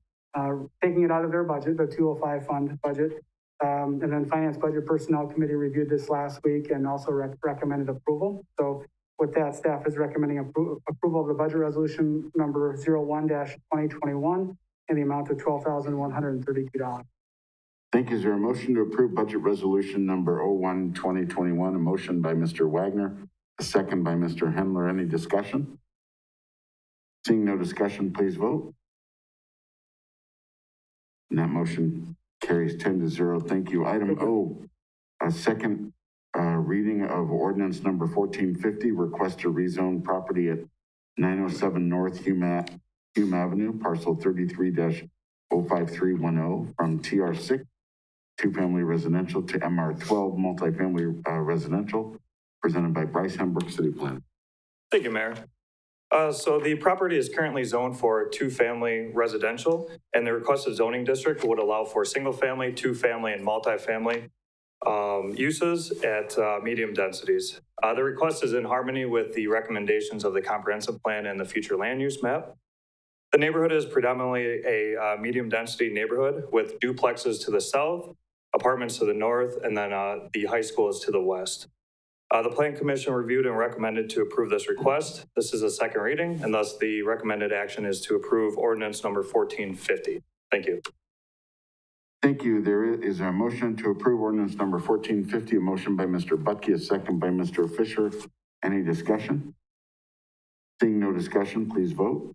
taking it out of their budget, the 205 fund budget. And then Finance Budget Personnel Committee reviewed this last week and also recommended approval. So with that, staff is recommending approval of the budget resolution number 01-2021 in the amount of $12,132. Thank you. Is there a motion to approve budget resolution number 01-2021? A motion by Mr. Wagner, a second by Mr. Hendler. Any discussion? Seeing no discussion, please vote. And that motion carries 10-0. Thank you. Item O, a second reading of ordinance number 1450, request to rezone property at 907 North Hume Avenue, parcel 33-05310 from TR6, 2-family residential, to MR12, multifamily residential, presented by Bryce Hembrook, City Planner. Thank you, Mayor. So the property is currently zoned for 2-family residential, and the requested zoning district would allow for single-family, 2-family, and multifamily uses at medium densities. The request is in harmony with the recommendations of the comprehensive plan and the future land use map. The neighborhood is predominantly a medium density neighborhood with duplexes to the south, apartments to the north, and then the high school is to the west. The Plan Commission reviewed and recommended to approve this request. This is a second reading, and thus the recommended action is to approve ordinance number 1450. Thank you. Thank you. There is a motion to approve ordinance number 1450, a motion by Mr. Butke, a second by Mr. Fisher. Any discussion? Seeing no discussion, please vote.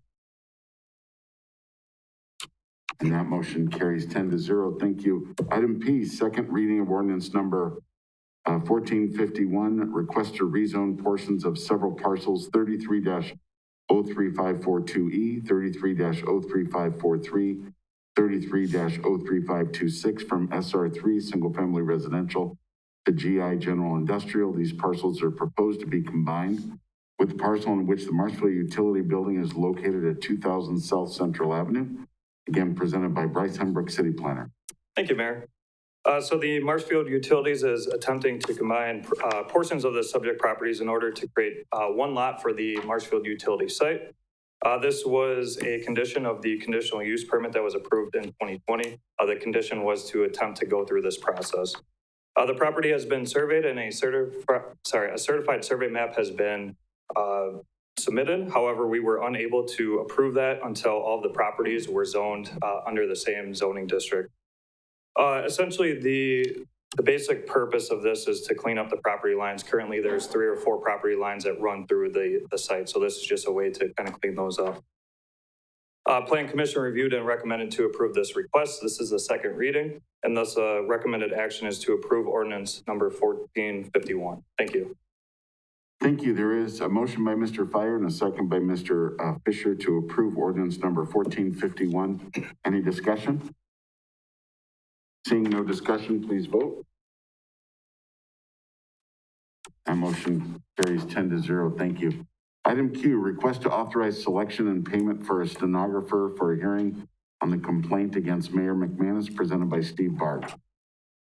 And that motion carries 10-0. Thank you. Item P, second reading of ordinance number 1451, request to rezone portions of several parcels 33-03542E, 33-03543, 33-03526 from SR3 single-family residential to GI general industrial. These parcels are proposed to be combined with the parcel in which the Marshfield Utility Building is located at 2000 South Central Avenue. Again, presented by Bryce Hembrook, City Planner. Thank you, Mayor. So the Marshfield Utilities is attempting to combine portions of the subject properties in order to create one lot for the Marshfield Utility site. This was a condition of the conditional use permit that was approved in 2020. The condition was to attempt to go through this process. The property has been surveyed and a certified survey map has been submitted. However, we were unable to approve that until all of the properties were zoned under the same zoning district. Essentially, the basic purpose of this is to clean up the property lines. Currently, there's 3 or 4 property lines that run through the site, so this is just a way to kind of clean those up. Plan Commission reviewed and recommended to approve this request. This is the second reading, and thus recommended action is to approve ordinance number 1451. Thank you. Thank you. There is a motion by Mr. Fire and a second by Mr. Fisher to approve ordinance number 1451. Any discussion? Seeing no discussion, please vote. That motion carries 10-0. Thank you. Item Q, request to authorize selection and payment for a stenographer for a hearing on the complaint against Mayor McManus presented by Steve Bard.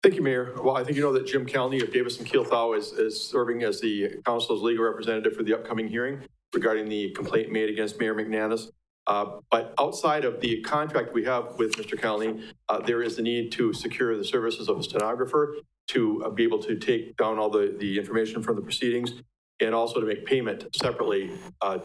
Thank you, Mayor. Well, I think you know that Jim Calney of Davis and Keelthau is serving as the council's legal representative for the upcoming hearing regarding the complaint made against Mayor McManus. But outside of the contract we have with Mr. Calney, there is the need to secure the services of a stenographer to be able to take down all the information from the proceedings and also to make payment separately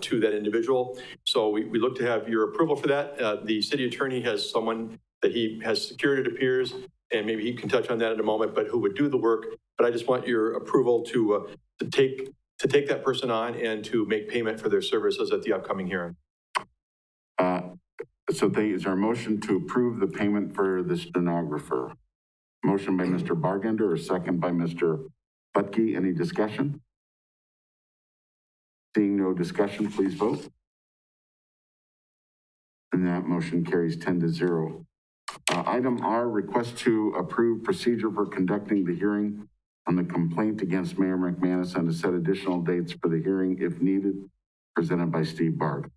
to that individual. So we look to have your approval for that. The city attorney has someone that he has secured, it appears, and maybe he can touch on that in a moment, but who would do the work. But I just want your approval to take that person on and to make payment for their services at the upcoming hearing. Is there a motion to approve the payment for the stenographer? Motion by Mr. Bargender or second by Mr. Butke. Any discussion? Seeing no discussion, please vote. And that motion carries 10-0. Item R, request to approve procedure for conducting the hearing on the complaint against Mayor McManus and to set additional dates for the hearing if needed, presented by Steve Bard.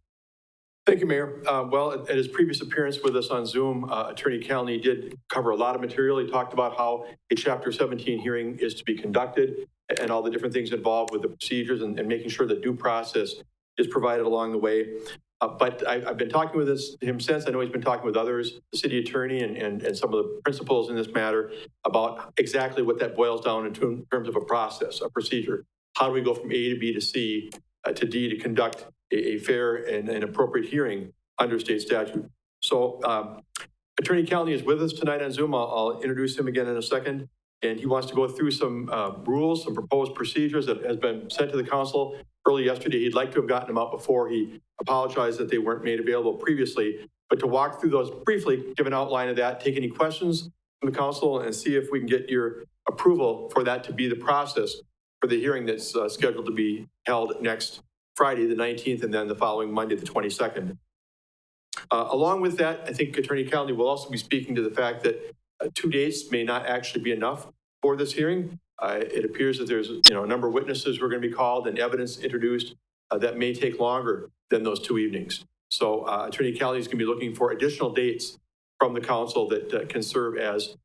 Thank you, Mayor. Well, at his previous appearance with us on Zoom, Attorney Calney did cover a lot of material. He talked about how a Chapter 17 hearing is to be conducted and all the different things involved with the procedures and making sure that due process is provided along the way. But I've been talking with him since. I know he's been talking with others, the city attorney and some of the principals in this matter about exactly what that boils down into in terms of a process, a procedure. How do we go from A to B to C to D to conduct a fair and an appropriate hearing under state statute? So Attorney Calney is with us tonight on Zoom. I'll introduce him again in a second. And he wants to go through some rules, some proposed procedures that has been sent to the council early yesterday. He'd like to have gotten them out before. He apologized that they weren't made available previously, but to walk through those briefly, give an outline of that, take any questions from the council and see if we can get your approval for that to be the process for the hearing that's scheduled to be held next Friday, the 19th, and then the following Monday, the 22nd. Along with that, I think Attorney Calney will also be speaking to the fact that 2 days may not actually be enough for this hearing. It appears that there's a number of witnesses who are going to be called and evidence introduced that may take longer than those 2 evenings. So Attorney Calney is going to be looking for additional dates from the council that can serve as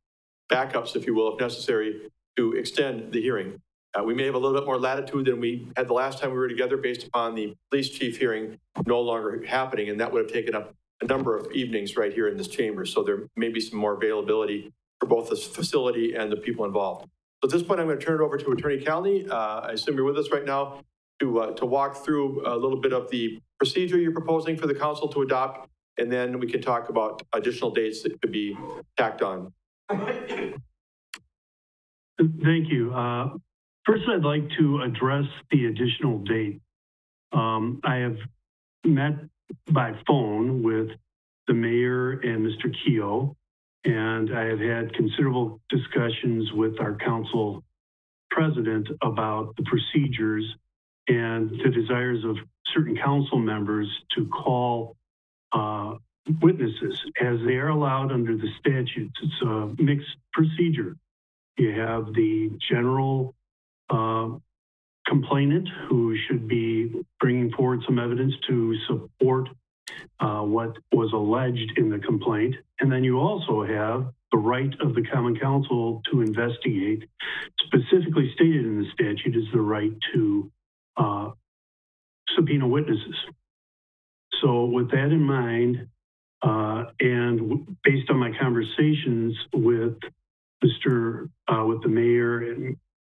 backups, if you will, if necessary, to extend the hearing. We may have a little bit more latitude than we had the last time we were together based upon the police chief hearing no longer happening, and that would have taken up a number of evenings right here in this chamber. So there may be some more availability for both the facility and the people involved. So at this point, I'm going to turn it over to Attorney Calney. I assume you're with us right now to walk through a little bit of the procedure you're proposing for the council to adopt, and then we can talk about additional dates that could be tacked on. Thank you. First, I'd like to address the additional date. I have met by phone with the mayor and Mr. Keogh, and I have had considerable discussions with our council president about the procedures and the desires of certain council members to call witnesses as they are allowed under the statutes. It's a mixed procedure. You have the general complainant who should be bringing forward some evidence to support what was alleged in the complaint. And then you also have the right of the common council to investigate. Specifically stated in the statute is the right to subpoena witnesses. So with that in mind, and based on my conversations with with the mayor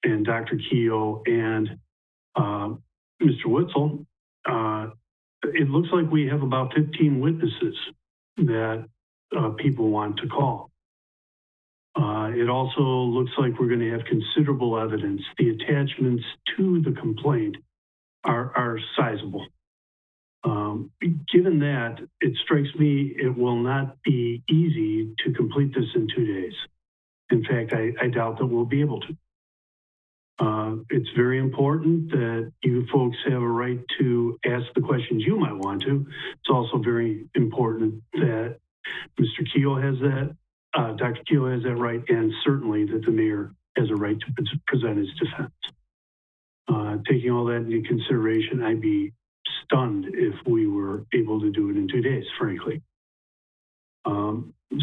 and Dr. Keogh and Mr. Witzel, it looks like we have about 15 witnesses that people want to call. It also looks like we're going to have considerable evidence. The attachments to the complaint are sizable. Given that, it strikes me it will not be easy to complete this in 2 days. In fact, I doubt that we'll be able to. It's very important that you folks have a right to ask the questions you might want to. It's also very important that Mr. Keogh has that, Dr. Keogh has that right, and certainly that the mayor has a right to present his defense. Taking all that into consideration, I'd be stunned if we were able to do it in 2 days, frankly.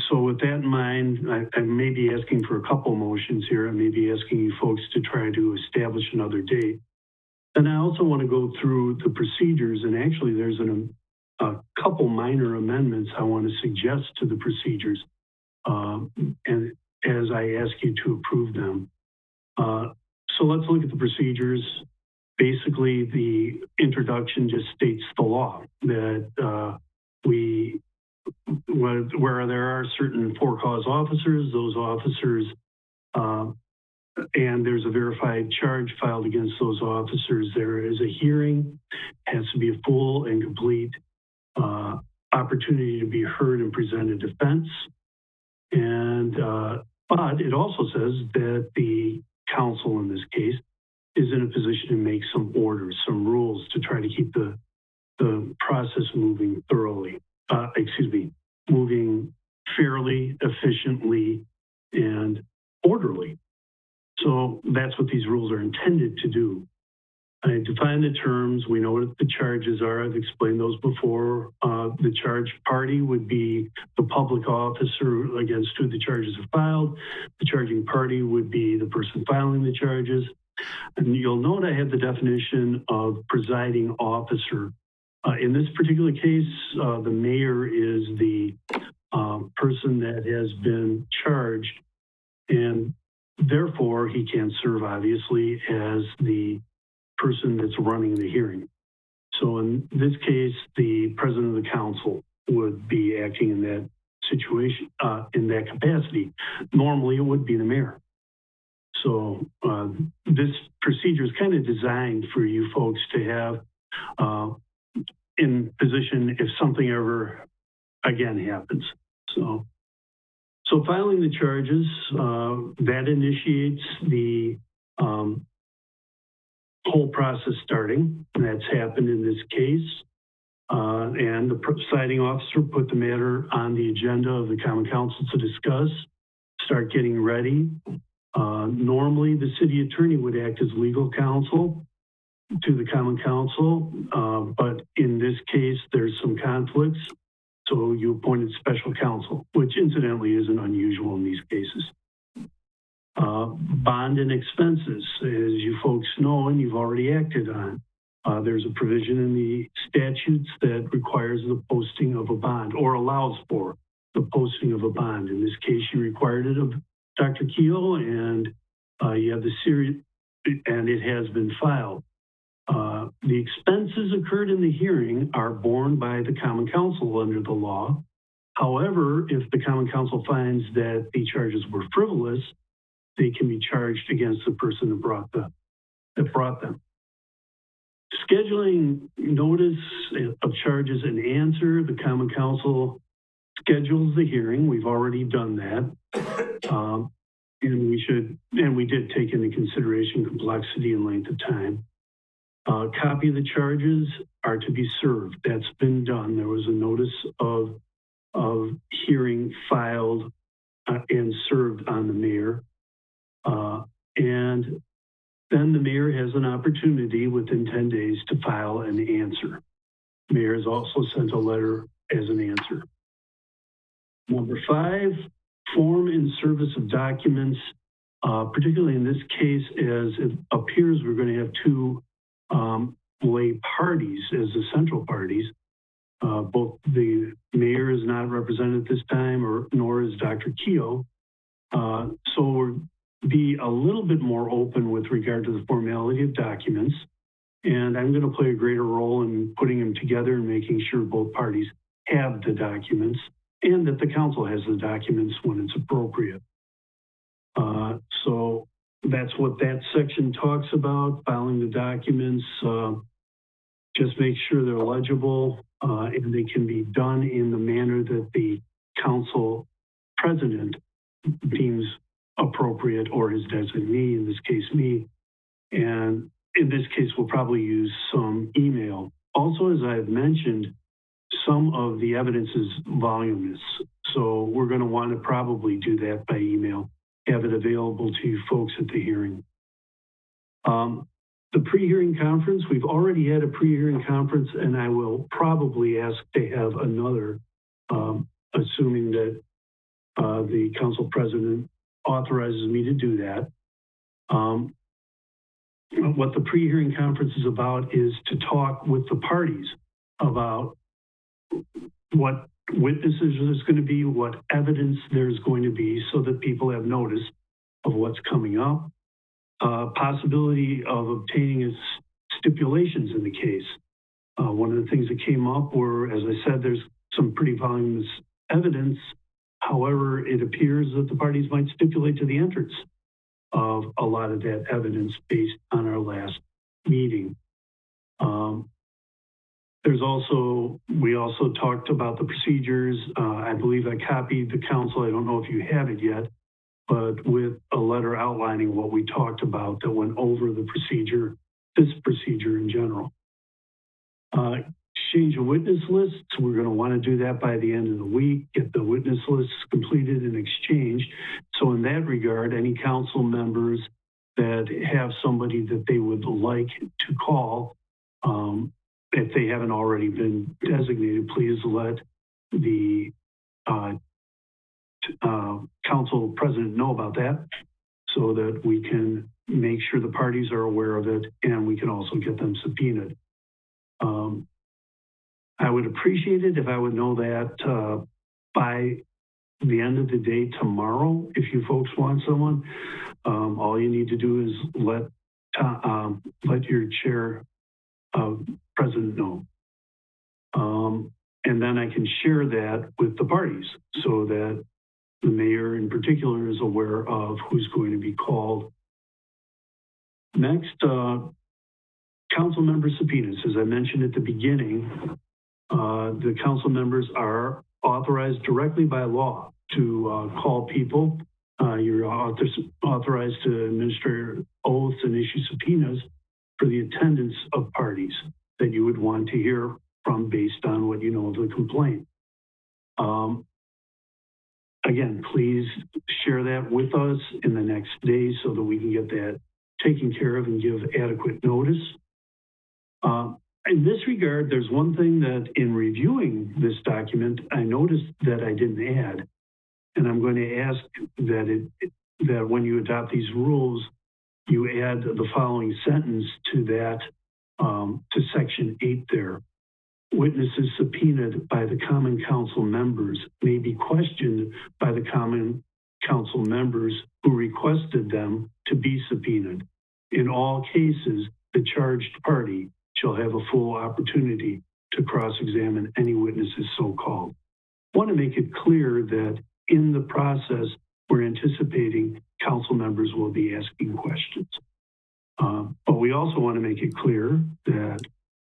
So with that in mind, I may be asking for a couple motions here. I may be asking you folks to try to establish another date. And I also want to go through the procedures, and actually there's a couple minor amendments I want to suggest to the procedures, and as I ask you to approve them. So let's look at the procedures. Basically, the introduction just states the law that where there are certain for-cause officers, those officers, and there's a verified charge filed against those officers, there is a hearing, has to be a full and complete opportunity to be heard and present a defense. And, but it also says that the council in this case is in a position to make some orders, some rules to try to keep the process moving thoroughly, moving fairly, efficiently, and orderly. So that's what these rules are intended to do. I define the terms. We know what the charges are. I've explained those before. The charge party would be the public officer against who the charges are filed. The charging party would be the person filing the charges. And you'll note I have the definition of presiding officer. In this particular case, the mayor is the person that has been charged, and therefore he can serve, obviously, as the person that's running the hearing. So in this case, the president of the council would be acting in that situation, in that capacity. Normally, it would be the mayor. So this procedure is kind of designed for you folks to have in position if something ever again happens. So filing the charges, that initiates the whole process starting. That's happened in this case. And the presiding officer put the matter on the agenda of the Common Council to discuss, start getting ready. Normally, the city attorney would act as legal counsel to the Common Council, but in this case, there's some conflicts. So you appointed special counsel, which incidentally isn't unusual in these cases. Bond and expenses, as you folks know, and you've already acted on. There's a provision in the statutes that requires the posting of a bond or allows for the posting of a bond. In this case, you required it of Dr. Keogh, and you have the series, and it has been filed. The expenses occurred in the hearing are borne by the Common Council under the law. However, if the Common Council finds that the charges were frivolous, they can be charged against the person that brought them. Scheduling notice of charges and answer, the Common Council schedules the hearing. We've already done that. And we did take into consideration complexity and length of time. Copy of the charges are to be served. That's been done. There was a notice of hearing filed and served on the mayor. And then the mayor has an opportunity within 10 days to file an answer. The mayor has also sent a letter as an answer. Number 5, form in service of documents, particularly in this case, as it appears we're going to have 2 lay parties as the central parties. Both the mayor is not represented this time, nor is Dr. Keogh. So we'll be a little bit more open with regard to the formality of documents. And I'm going to play a greater role in putting them together and making sure both parties have the documents and that the council has the documents when it's appropriate. So that's what that section talks about, filing the documents. Just make sure they're legible and they can be done in the manner that the council president deems appropriate, or his designee, in this case me. And in this case, we'll probably use some email. Also, as I've mentioned, some of the evidence is voluminous. So we're going to want to probably do that by email, have it available to you folks at the hearing. The pre-hearing conference, we've already had a pre-hearing conference, and I will probably ask to have another, assuming that the council president authorizes me to do that. What the pre-hearing conference is about is to talk with the parties about what witnesses there's going to be, what evidence there's going to be, so that people have notice of what's coming up. Possibility of obtaining stipulations in the case. One of the things that came up were, as I said, there's some pretty voluminous evidence. However, it appears that the parties might stipulate to the entrance of a lot of that evidence based on our last meeting. We also talked about the procedures. I believe I copied the council. I don't know if you have it yet, but with a letter outlining what we talked about that went over the procedure, this procedure in general. Exchange of witness lists. We're going to want to do that by the end of the week, get the witness lists completed and exchanged. So in that regard, any council members that have somebody that they would like to call, if they haven't already been designated, please let the council president know about that so that we can make sure the parties are aware of it and we can also get them subpoenaed. I would appreciate it if I would know that by the end of the day tomorrow. If you folks want someone, all you need to do is let your chair president know. And then I can share that with the parties so that the mayor in particular is aware of who's going to be called. Next, council member subpoenas. As I mentioned at the beginning, the council members are authorized directly by law to call people. You're authorized to administer oaths and issue subpoenas for the attendance of parties that you would want to hear from based on what you know of the complaint. Again, please share that with us in the next day so that we can get that taken care of and give adequate notice. In this regard, there's one thing that in reviewing this document, I noticed that I didn't add, and I'm going to ask that when you adopt these rules, you add the following sentence to that, to section 8 there. Witnesses subpoenaed by the common council members may be questioned by the common council members who requested them to be subpoenaed. In all cases, the charged party shall have a full opportunity to cross-examine any witnesses so called. I want to make it clear that in the process, we're anticipating council members will be asking questions. But we also want to make it clear that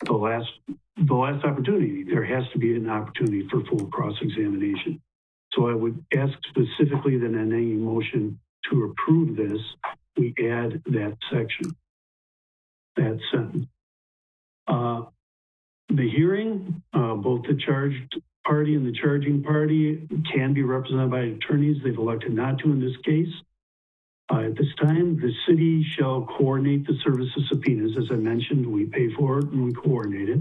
the last opportunity, there has to be an opportunity for full cross-examination. So I would ask specifically that in any motion to approve this, we add that section, that sentence. The hearing, both the charged party and the charging party can be represented by attorneys. They've elected not to in this case. At this time, the city shall coordinate the service of subpoenas. As I mentioned, we pay for it and we coordinate it.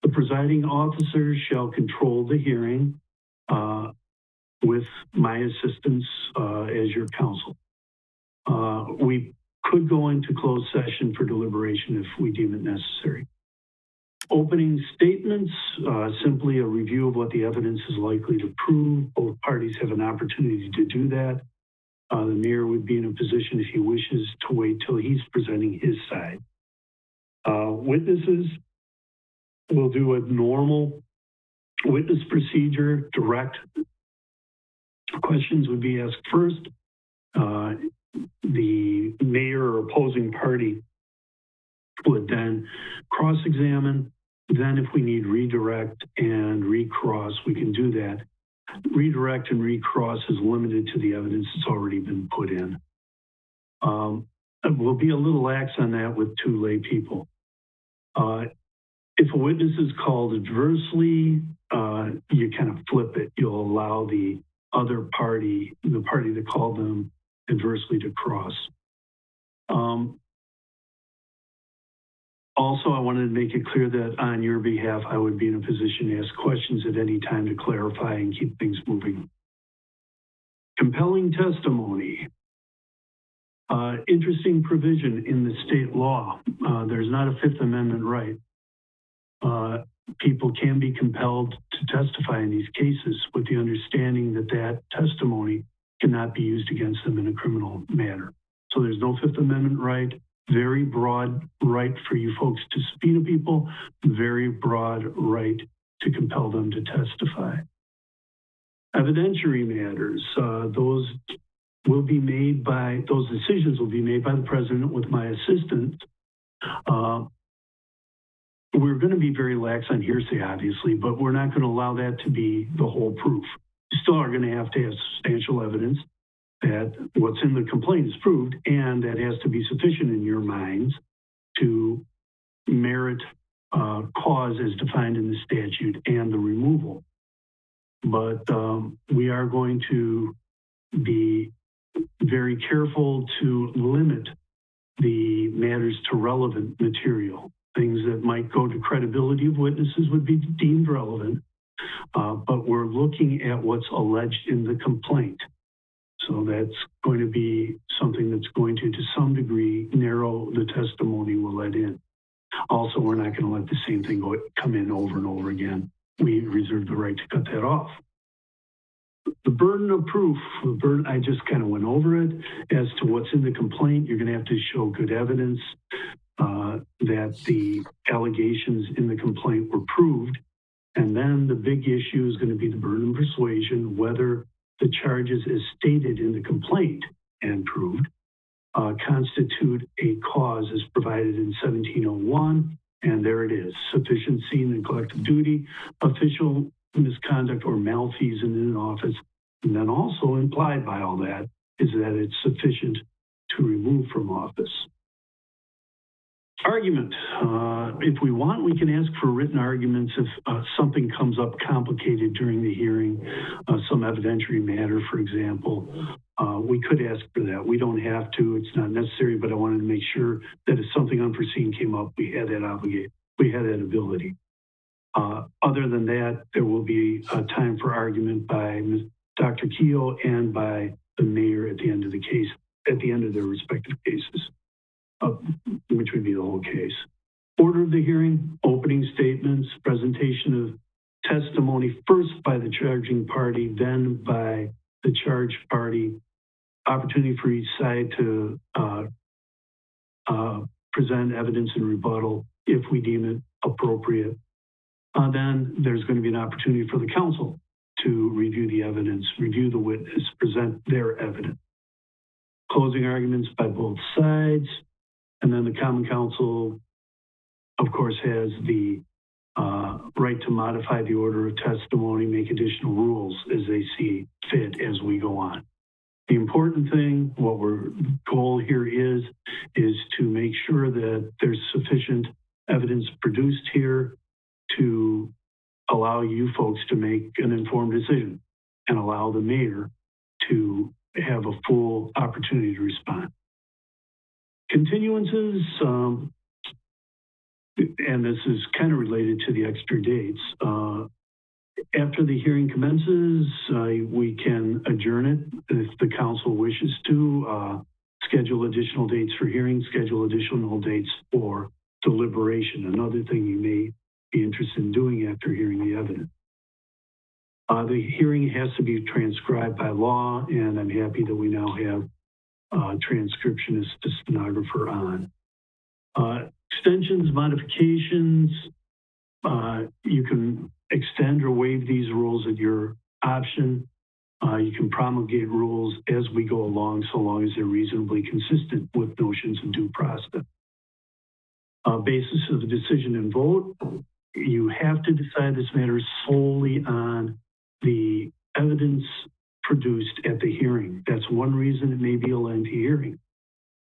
The presiding officer shall control the hearing with my assistance as your counsel. We could go into closed session for deliberation if we deem it necessary. Opening statements, simply a review of what the evidence is likely to prove. Both parties have an opportunity to do that. The mayor would be in a position, if he wishes, to wait till he's presenting his side. Witnesses will do a normal witness procedure. Direct questions would be asked first. The mayor or opposing party would then cross-examine. Then if we need redirect and recross, we can do that. Redirect and recross is limited to the evidence that's already been put in. We'll be a little lax on that with two lay people. If a witness is called adversely, you kind of flip it. You'll allow the other party, the party that called them adversely, to cross. Also, I wanted to make it clear that on your behalf, I would be in a position to ask questions at any time to clarify and keep things moving. Compelling testimony. Interesting provision in the state law. There's not a Fifth Amendment right. People can be compelled to testify in these cases with the understanding that that testimony cannot be used against them in a criminal matter. So there's no Fifth Amendment right. Very broad right for you folks to subpoena people, very broad right to compel them to testify. Evidentiary matters, those decisions will be made by the president with my assistant. We're going to be very lax on hearsay, obviously, but we're not going to allow that to be the whole proof. You still are going to have substantial evidence that what's in the complaint is proved, and that has to be sufficient in your minds to merit cause as defined in the statute and the removal. But we are going to be very careful to limit the matters to relevant material. Things that might go to credibility of witnesses would be deemed relevant, but we're looking at what's alleged in the complaint. So that's going to be something that's going to some degree, narrow the testimony we'll let in. Also, we're not going to let the same thing come in over and over again. We reserve the right to cut that off. The burden of proof, I just kind of went over it. As to what's in the complaint, you're going to have to show good evidence that the allegations in the complaint were proved. And then the big issue is going to be the burden of persuasion, whether the charges as stated in the complaint and proved constitute a cause as provided in 1701. And there it is: sufficiency, neglect of duty, official misconduct, or malfeasance in an office. And then also implied by all that is that it's sufficient to remove from office. Argument. If we want, we can ask for written arguments if something comes up complicated during the hearing, some evidentiary matter, for example. We could ask for that. We don't have to. It's not necessary, but I wanted to make sure that if something unforeseen came up, we had that ability. Other than that, there will be a time for argument by Dr. Keogh and by the mayor at the end of the case, at the end of their respective cases, which would be the whole case. Order of the hearing: opening statements, presentation of testimony, first by the charging party, then by the charged party, opportunity for each side to present evidence and rebuttal if we deem it appropriate. Then there's going to be an opportunity for the counsel to review the evidence, review the witness, present their evidence. Closing arguments by both sides. And then the common counsel, of course, has the right to modify the order of testimony, make additional rules as they see fit as we go on. The important thing, the goal here is to make sure that there's sufficient evidence produced here to allow you folks to make an informed decision and allow the mayor to have a full opportunity to respond. Continuances, and this is kind of related to the extra dates. After the hearing commences, we can adjourn it if the council wishes to, schedule additional dates for hearings, schedule additional dates for deliberation, another thing you may be interested in doing after hearing the evidence. The hearing has to be transcribed by law, and I'm happy that we now have transcriptionist, the stenographer on. Extensions, modifications, you can extend or waive these rules at your option. You can promulgate rules as we go along, so long as they're reasonably consistent with notions of due process. Basis of the decision and vote, you have to decide this matter solely on the evidence produced at the hearing. That's one reason it may be a lengthy hearing.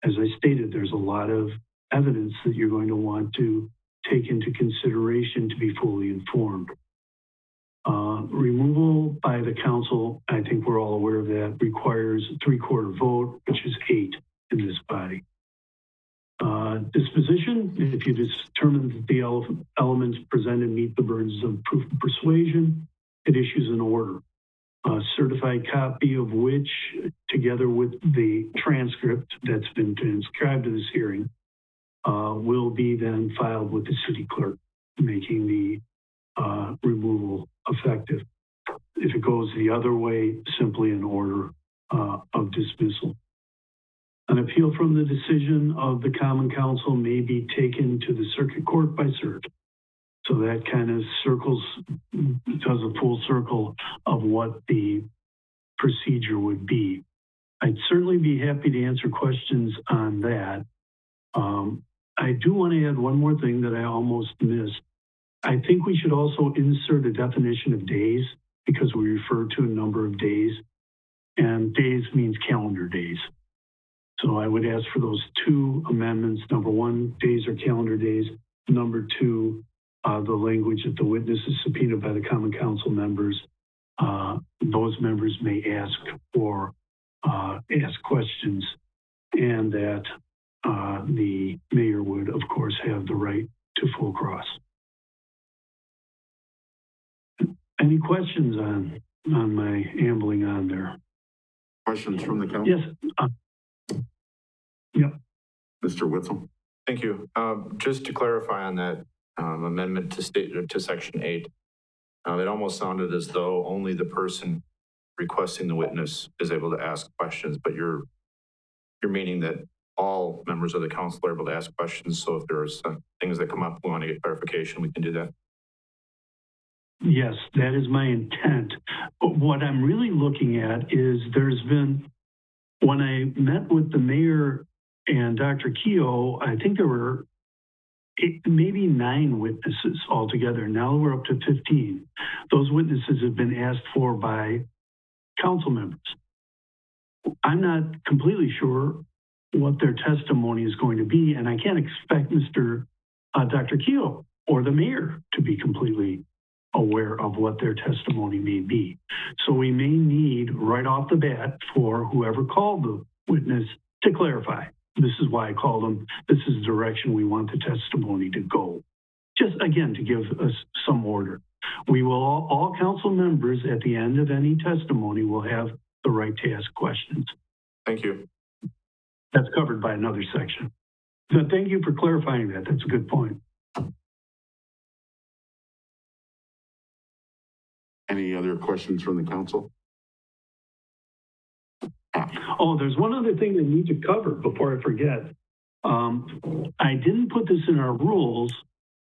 As I stated, there's a lot of evidence that you're going to want to take into consideration to be fully informed. Removal by the council, I think we're all aware of that, requires a 3/4 vote, which is 8 in this body. Disposition, if you determine that the elements presented meet the burdens of proof of persuasion, it issues an order. A certified copy of which, together with the transcript that's been transcribed to this hearing, will be then filed with the city clerk, making the removal effective. If it goes the other way, simply an order of dismissal. An appeal from the decision of the Common Council may be taken to the circuit court by cert. So that kind of does a full circle of what the procedure would be. I'd certainly be happy to answer questions on that. I do want to add one more thing that I almost missed. I think we should also insert a definition of days because we refer to a number of days, and days means calendar days. So I would ask for those two amendments. Number one, days are calendar days. Number two, the language that the witness is subpoenaed by the Common Council members, those members may ask questions, and that the mayor would, of course, have the right to full cross. Any questions on my ambling on there? Questions from the council? Yes. Yep. Mr. Witzel. Thank you. Just to clarify on that amendment to section 8, it almost sounded as though only the person requesting the witness is able to ask questions, but you're meaning that all members of the council are able to ask questions. So if there's things that come up, we want to get clarification, we can do that. Yes, that is my intent. But what I'm really looking at is there's been, when I met with the mayor and Dr. Keogh, I think there were maybe 9 witnesses altogether. Now we're up to 15. Those witnesses have been asked for by council members. I'm not completely sure what their testimony is going to be, and I can't expect Dr. Keogh or the mayor to be completely aware of what their testimony may be. So we may need right off the bat for whoever called the witness to clarify. This is why I called them. This is the direction we want the testimony to go. Just again, to give us some order. We will, all council members at the end of any testimony will have the right to ask questions. Thank you. That's covered by another section. So thank you for clarifying that. That's a good point. Any other questions from the council? Oh, there's one other thing I need to cover before I forget. I didn't put this in our rules,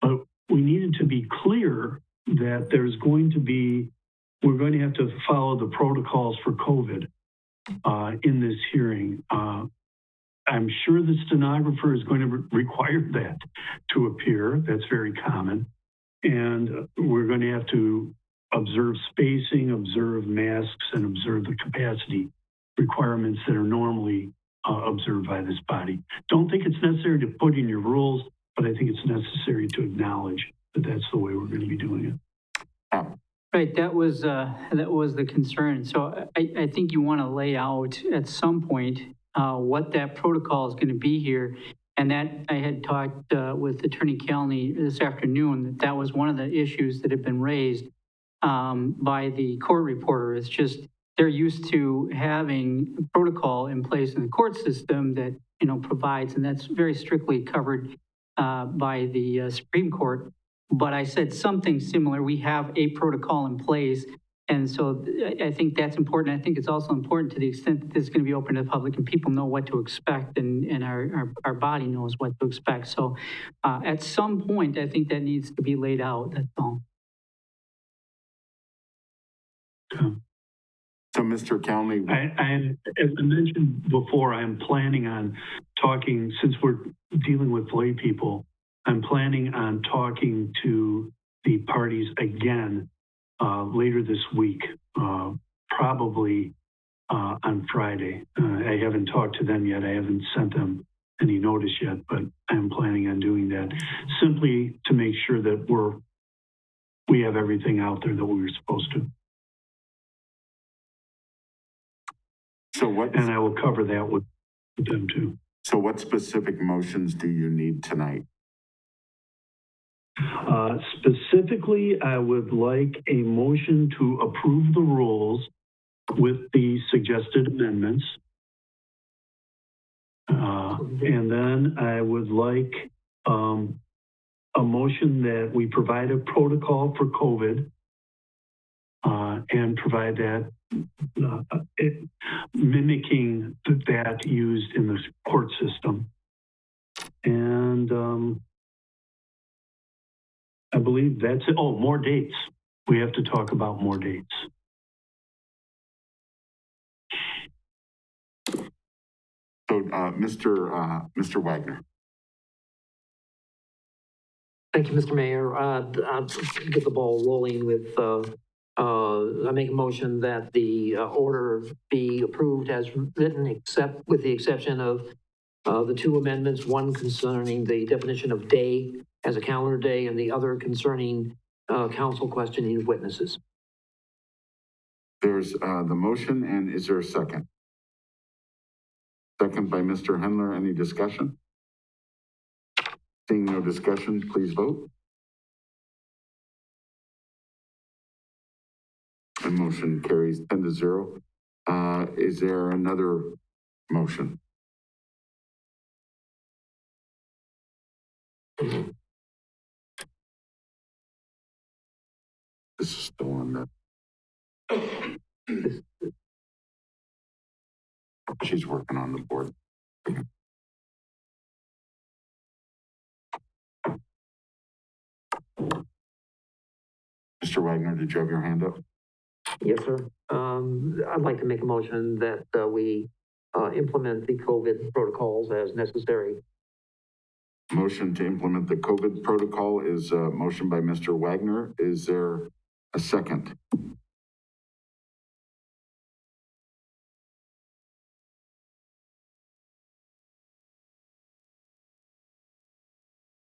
but we needed to be clear that we're going to have to follow the protocols for COVID in this hearing. I'm sure the stenographer is going to require that to appear. That's very common. And we're going to have to observe spacing, observe masks, and observe the capacity requirements that are normally observed by this body. Don't think it's necessary to put in your rules, but I think it's necessary to acknowledge that that's the way we're going to be doing it. Right, that was the concern. So I think you want to lay out at some point what that protocol is going to be here. And that I had talked with Attorney Kalny this afternoon, that was one of the issues that had been raised by the court reporter. It's just they're used to having a protocol in place in the court system that, provides, and that's very strictly covered by the Supreme Court. But I said something similar. We have a protocol in place. And so I think that's important. I think it's also important to the extent that this is going to be open to the public and people know what to expect and our body knows what to expect. So at some point, I think that needs to be laid out. That's all. So, Mr. Kalny. As I mentioned before, I'm planning on talking, since we're dealing with lay people, I'm planning on talking to the parties again later this week, probably on Friday. I haven't talked to them yet. I haven't sent them any notice yet, but I'm planning on doing that simply to make sure that we have everything out there that we were supposed to. So what? And I will cover that with them too. So what specific motions do you need tonight? Specifically, I would like a motion to approve the rules with the suggested amendments. And then I would like a motion that we provide a protocol for COVID and provide that mimicking that used in the court system. And I believe that's it. Oh, more dates. We have to talk about more dates. So, Mr. Wagner. Thank you, Mr. Mayor. I'll get the ball rolling with, I make a motion that the order be approved as written, except with the exception of the two amendments, one concerning the definition of day as a calendar day and the other concerning council questioning of witnesses. There's the motion, and is there a second? Second by Mr. Hendler. Any discussion? Seeing no discussion, please vote. The motion carries 10-0. Is there another motion? This is still on that. She's working on the board. Mr. Wagner, did you have your hand up? Yes, sir. I'd like to make a motion that we implement the COVID protocols as necessary. Motion to implement the COVID protocol is a motion by Mr. Wagner. Is there a second?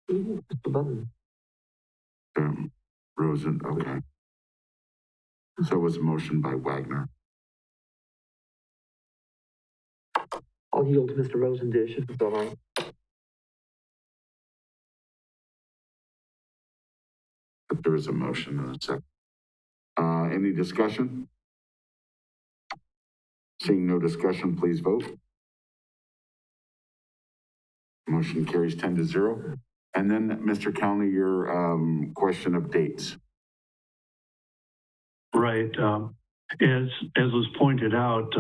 Mr. Button. Rosen, okay. So it was a motion by Wagner. I'll yield to Mr. Rosendish if it's all right. But there is a motion and a second. Any discussion? Seeing no discussion, please vote. Motion carries 10-0. And then, Mr. County, your question of dates. Right. As was pointed out,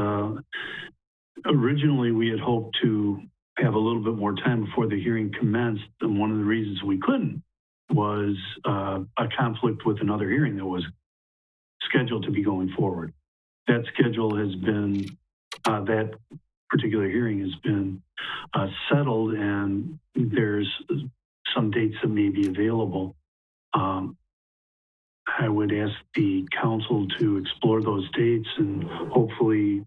originally we had hoped to have a little bit more time before the hearing commenced, and one of the reasons we couldn't was a conflict with another hearing that was scheduled to be going forward. That schedule has been, that particular hearing has been settled, and there's some dates that may be available. I would ask the council to explore those dates and hopefully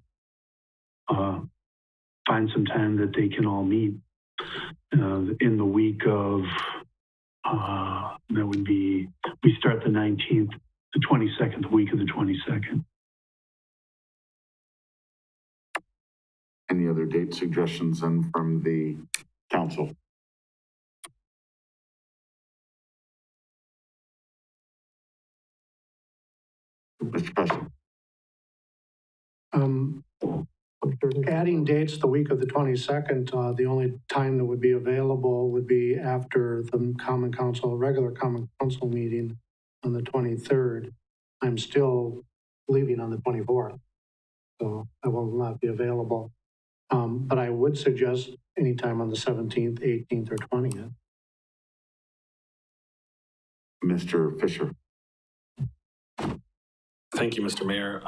find some time that they can all meet in the week of, that would be, we start the 19th, the 22nd, the week of the 22nd. Any other date suggestions then from the council? Mr. Pesci. Adding dates the week of the 22nd, the only time that would be available would be after the Common Council, regular Common Council meeting on the 23rd. I'm still leaving on the 24th, so I will not be available. But I would suggest anytime on the 17th, 18th, or 20th. Mr. Fisher. Thank you, Mr. Mayor.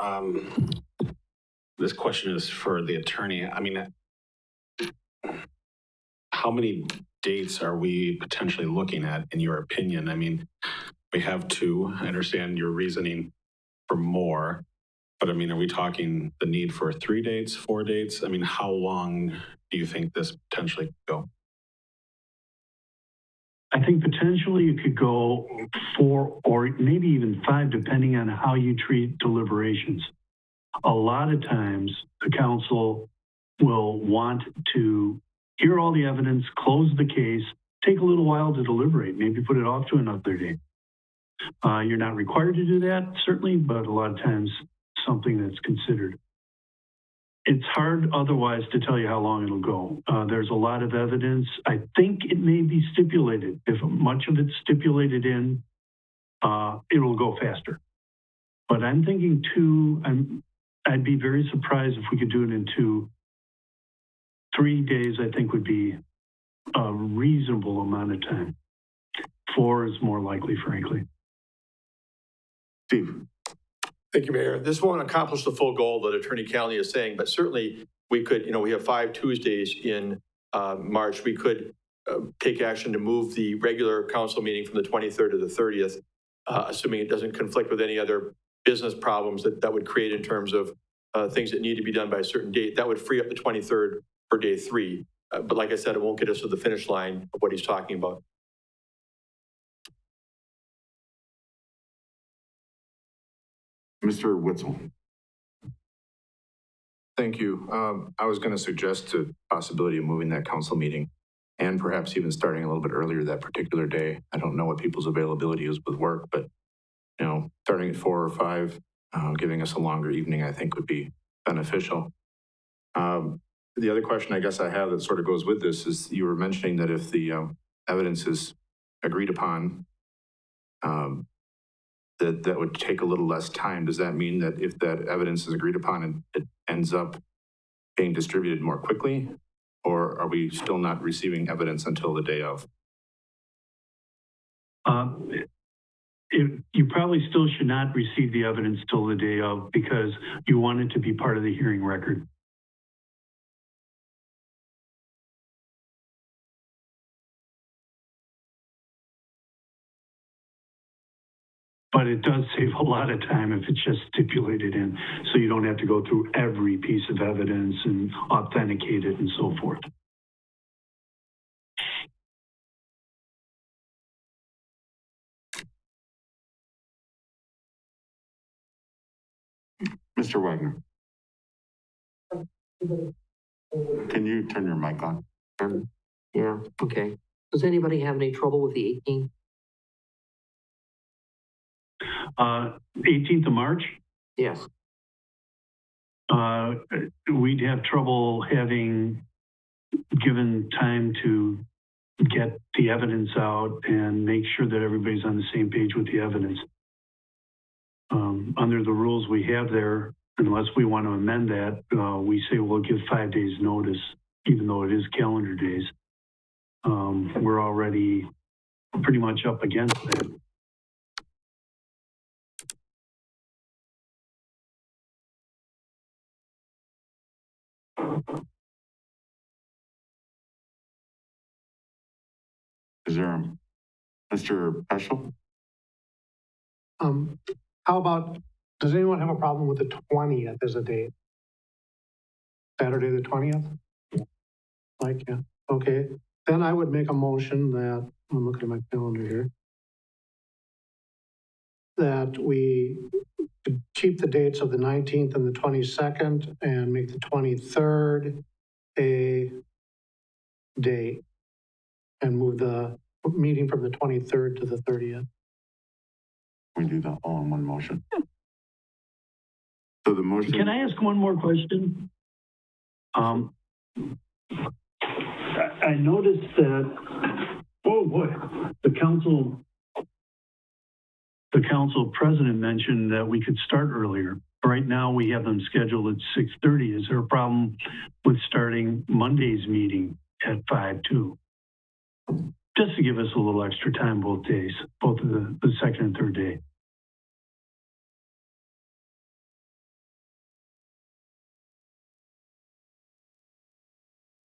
This question is for the attorney. I mean, how many dates are we potentially looking at, in your opinion? I mean, we have two. I understand your reasoning for more, but I mean, are we talking the need for 3 dates, 4 dates? I mean, how long do you think this potentially could go? I think potentially it could go 4 or maybe even 5, depending on how you treat deliberations. A lot of times the council will want to hear all the evidence, close the case, take a little while to deliberate, maybe put it off to another day. You're not required to do that, certainly, but a lot of times something that's considered. It's hard otherwise to tell you how long it'll go. There's a lot of evidence. I think it may be stipulated. If much of it's stipulated in, it'll go faster. But I'm thinking I'd be very surprised if we could do it in 3 days, I think would be a reasonable amount of time. 4 is more likely, frankly. Steve. Thank you, Mayor. This won't accomplish the full goal that Attorney Calney is saying, but certainly we could, we have 5 Tuesdays in March. We could take action to move the regular council meeting from the 23rd to the 30th, assuming it doesn't conflict with any other business problems that would create in terms of things that need to be done by a certain date. That would free up the 23rd for day 3. But like I said, it won't get us to the finish line of what he's talking about. Mr. Witzel. Thank you. I was going to suggest the possibility of moving that council meeting and perhaps even starting a little bit earlier that particular day. I don't know what people's availability is with work, but starting at 4 or 5, giving us a longer evening, I think would be beneficial. The other question I guess I have that sort of goes with this is you were mentioning that if the evidence is agreed upon, that would take a little less time. Does that mean that if that evidence is agreed upon and it ends up being distributed more quickly, or are we still not receiving evidence until the day of? You probably still should not receive the evidence till the day of because you want it to be part of the hearing record. But it does save a lot of time if it's just stipulated in, so you don't have to go through every piece of evidence and authenticate it and so forth. Mr. Wagner. Can you turn your mic on? Yeah, okay. Does anybody have any trouble with the 18th? 18th of March? Yes. We'd have trouble having given time to get the evidence out and make sure that everybody's on the same page with the evidence. Under the rules we have there, unless we want to amend that, we say we'll give 5 days notice, even though it is calendar days. We're already pretty much up against that. Is there Mr. Peschel? How about, does anyone have a problem with the 20th as a date? Saturday, the 20th? Like, yeah, okay. Then I would make a motion that, I'm looking at my calendar here, that we keep the dates of the 19th and the 22nd and make the 23rd a date and move the meeting from the 23rd to the 30th. We do that all in one motion. So the motion. Can I ask one more question? I noticed that, oh boy, the council president mentioned that we could start earlier. Right now we have them scheduled at 6:30. Is there a problem with starting Monday's meeting at 5 too? Just to give us a little extra time both days, both of the second and third day.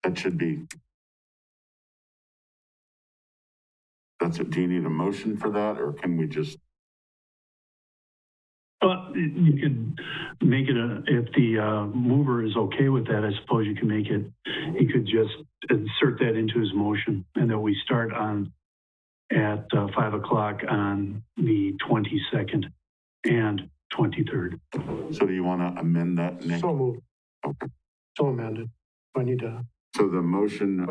That should be. That's it. Do you need a motion for that, or can we just? You could make it if the mover is okay with that, I suppose you can make it, he could just insert that into his motion and that we start at 5 o'clock on the 22nd and 23rd. So do you want to amend that, Nick? So moved. Okay. So amended. Do I need to So the motion,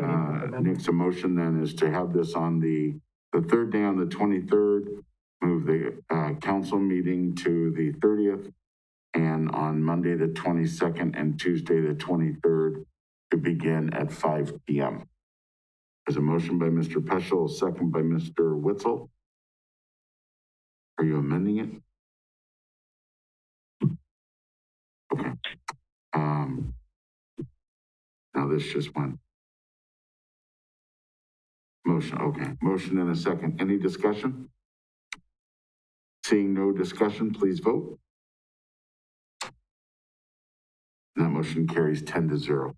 Nick's motion then is to have this on the third day on the 23rd, move the council meeting to the 30th, and on Monday, the 22nd, and Tuesday, the 23rd, to begin at 5 p.m. There's a motion by Mr. Peschel, a second by Mr. Witzel. Are you amending it? Okay. Now this just went. Motion, okay. Motion and a second. Any discussion? Seeing no discussion, please vote. That motion carries 10-0.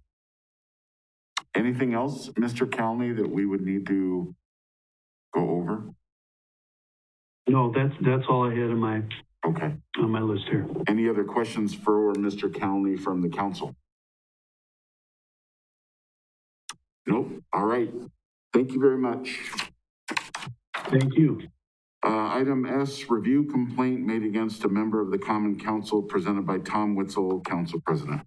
Anything else, Mr. Calney, that we would need to go over? No, that's all I had on my list here. Any other questions for Mr. Calney from the council? Nope. All right. Thank you very much. Thank you. Item S, review complaint made against a member of the Common Council presented by Tom Witzel, Council President.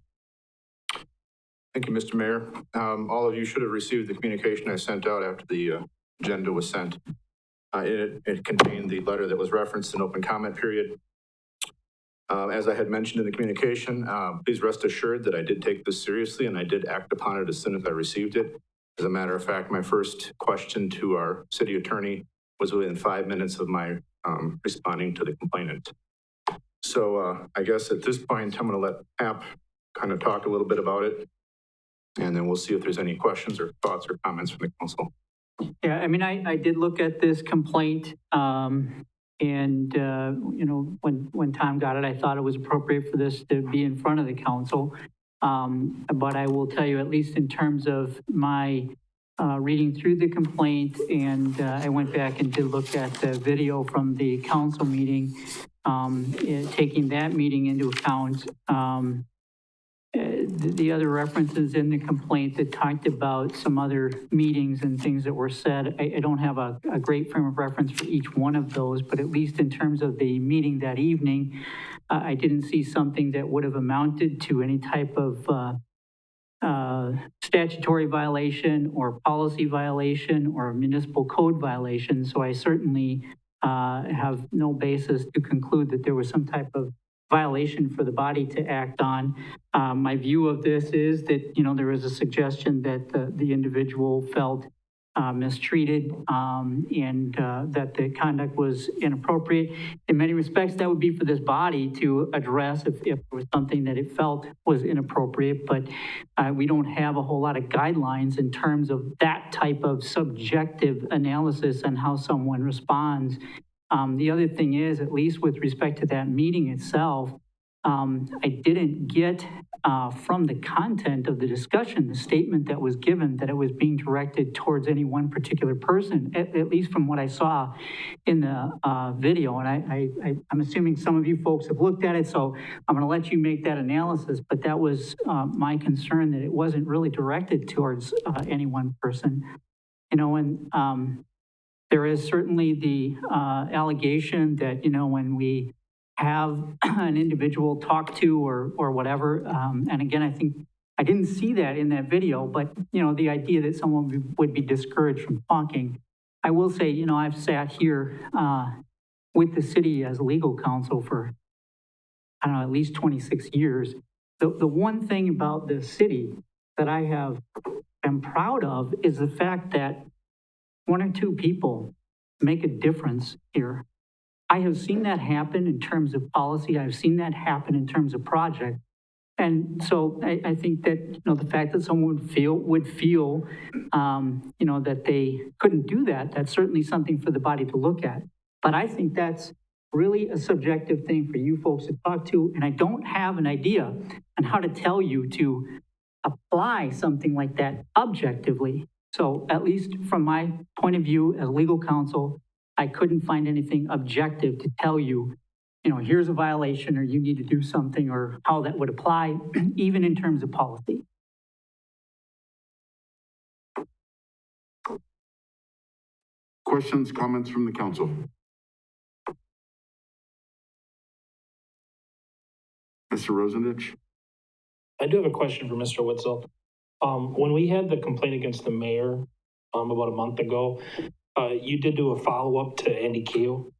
Thank you, Mr. Mayor. All of you should have received the communication I sent out after the agenda was sent. It contained the letter that was referenced in open comment period. As I had mentioned in the communication, please rest assured that I did take this seriously and I did act upon it as soon as I received it. As a matter of fact, my first question to our city attorney was within 5 minutes of my responding to the complainant. So I guess at this point, I'm going to let App kind of talk a little bit about it, and then we'll see if there's any questions or thoughts or comments from the council. Yeah, I mean, I did look at this complaint, and, you know, when Tom got it, I thought it was appropriate for this to be in front of the council. But I will tell you, at least in terms of my reading through the complaint, and I went back and did look at the video from the council meeting, taking that meeting into account, the other references in the complaint that talked about some other meetings and things that were said, I don't have a great frame of reference for each one of those, but at least in terms of the meeting that evening, I didn't see something that would have amounted to any type of statutory violation or policy violation or municipal code violation. So I certainly have no basis to conclude that there was some type of violation for the body to act on. My view of this is that, you know, there was a suggestion that the individual felt mistreated and that the conduct was inappropriate. In many respects, that would be for this body to address if there was something that it felt was inappropriate, but we don't have a whole lot of guidelines in terms of that type of subjective analysis and how someone responds. The other thing is, at least with respect to that meeting itself, I didn't get from the content of the discussion, the statement that was given, that it was being directed towards any one particular person, at least from what I saw in the video. And I'm assuming some of you folks have looked at it, so I'm going to let you make that analysis. But that was my concern, that it wasn't really directed towards any one person. You know, and there is certainly the allegation that, you know, when we have an individual talk to or whatever, and again, I think I didn't see that in that video, but, you know, the idea that someone would be discouraged from talking. I will say, you know, I've sat here with the city as legal counsel for, I don't know, at least 26 years. The one thing about the city that I am proud of is the fact that one or two people make a difference here. I have seen that happen in terms of policy. I've seen that happen in terms of project. And so I think that, you know, the fact that someone would feel, you know, that they couldn't do that, that's certainly something for the body to look at. But I think that's really a subjective thing for you folks to talk to. And I don't have an idea on how to tell you to apply something like that objectively. So at least from my point of view as legal counsel, I couldn't find anything objective to tell you, you know, here's a violation or you need to do something or how that would apply, even in terms of policy. Questions, comments from the council? Mr. Rosendich? I do have a question for Mr. Witzel. When we had the complaint against the mayor, about a month ago, you did do a follow-up to Andy Keo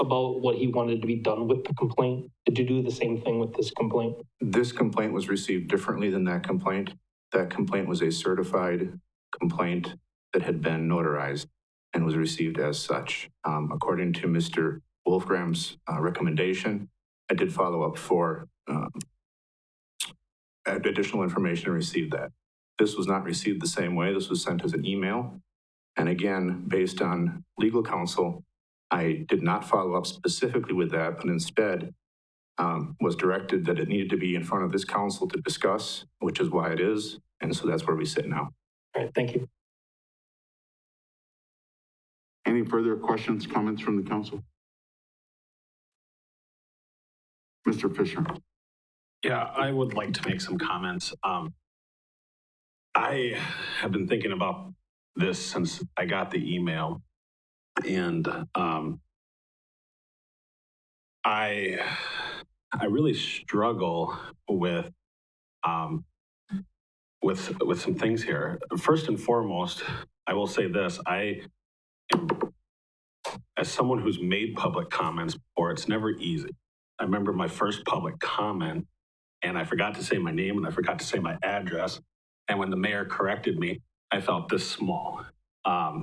about what he wanted to be done with the complaint. Did you do the same thing with this complaint? This complaint was received differently than that complaint. That complaint was a certified complaint that had been notarized and was received as such. According to Mr. Wolfgram's recommendation, I did follow up for additional information and received that. This was not received the same way. This was sent as an email. And again, based on legal counsel, I did not follow up specifically with that, but instead was directed that it needed to be in front of this council to discuss, which is why it is. And so that's where we sit now. All right, thank you. Any further questions, comments from the council? Mr. Fisher. Yeah, I would like to make some comments. I have been thinking about this since I got the email, and I really struggle with some things here. First and foremost, I will say this: I am, as someone who's made public comments before, it's never easy. I remember my first public comment, and I forgot to say my name and I forgot to say my address. And when the mayor corrected me, I felt this small.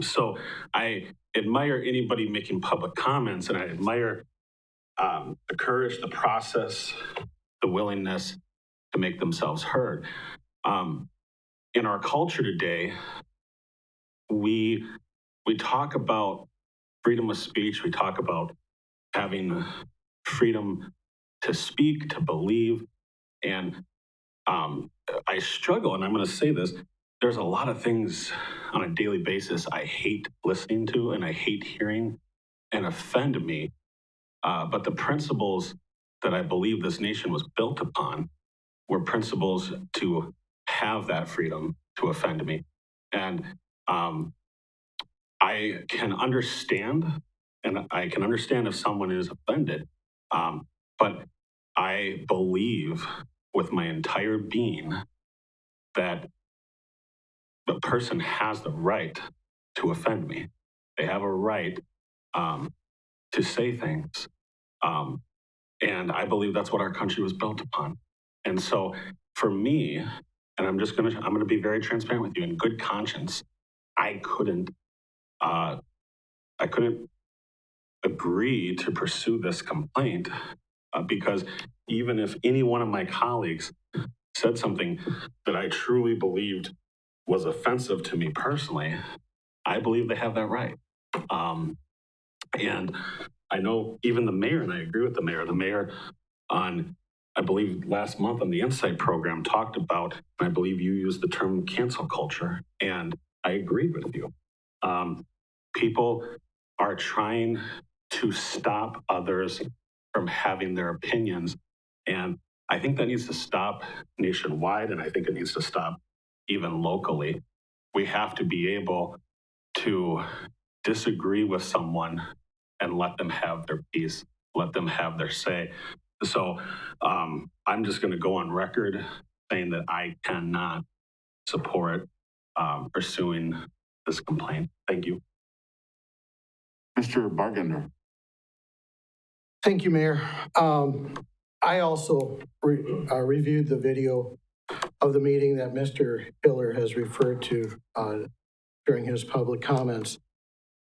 So I admire anybody making public comments, and I admire the courage, the process, the willingness to make themselves heard. In our culture today, we talk about freedom of speech. We talk about having freedom to speak, to believe. And I struggle, and I'm going to say this, there's a lot of things on a daily basis I hate listening to and I hate hearing and offend me. But the principles that I believe this nation was built upon were principles to have that freedom to offend me. And I can understand, if someone is offended, but I believe with my entire being that the person has the right to offend me. They have a right to say things. And I believe that's what our country was built upon. And so for me, and I'm going to be very transparent with you, in good conscience, I couldn't agree to pursue this complaint because even if any one of my colleagues said something that I truly believed was offensive to me personally, I believe they have that right. And I know even the mayor, and I agree with the mayor on, I believe last month on the Insight program talked about, and I believe you used the term cancel culture, and I agreed with you. People are trying to stop others from having their opinions, and I think that needs to stop nationwide, and I think it needs to stop even locally. We have to be able to disagree with someone and let them have their piece, let them have their say. So I'm just going to go on record saying that I cannot support pursuing this complaint. Thank you. Mr. Bargender. Thank you, Mayor. I also reviewed the video of the meeting that Mr. Hiller has referred to during his public comments.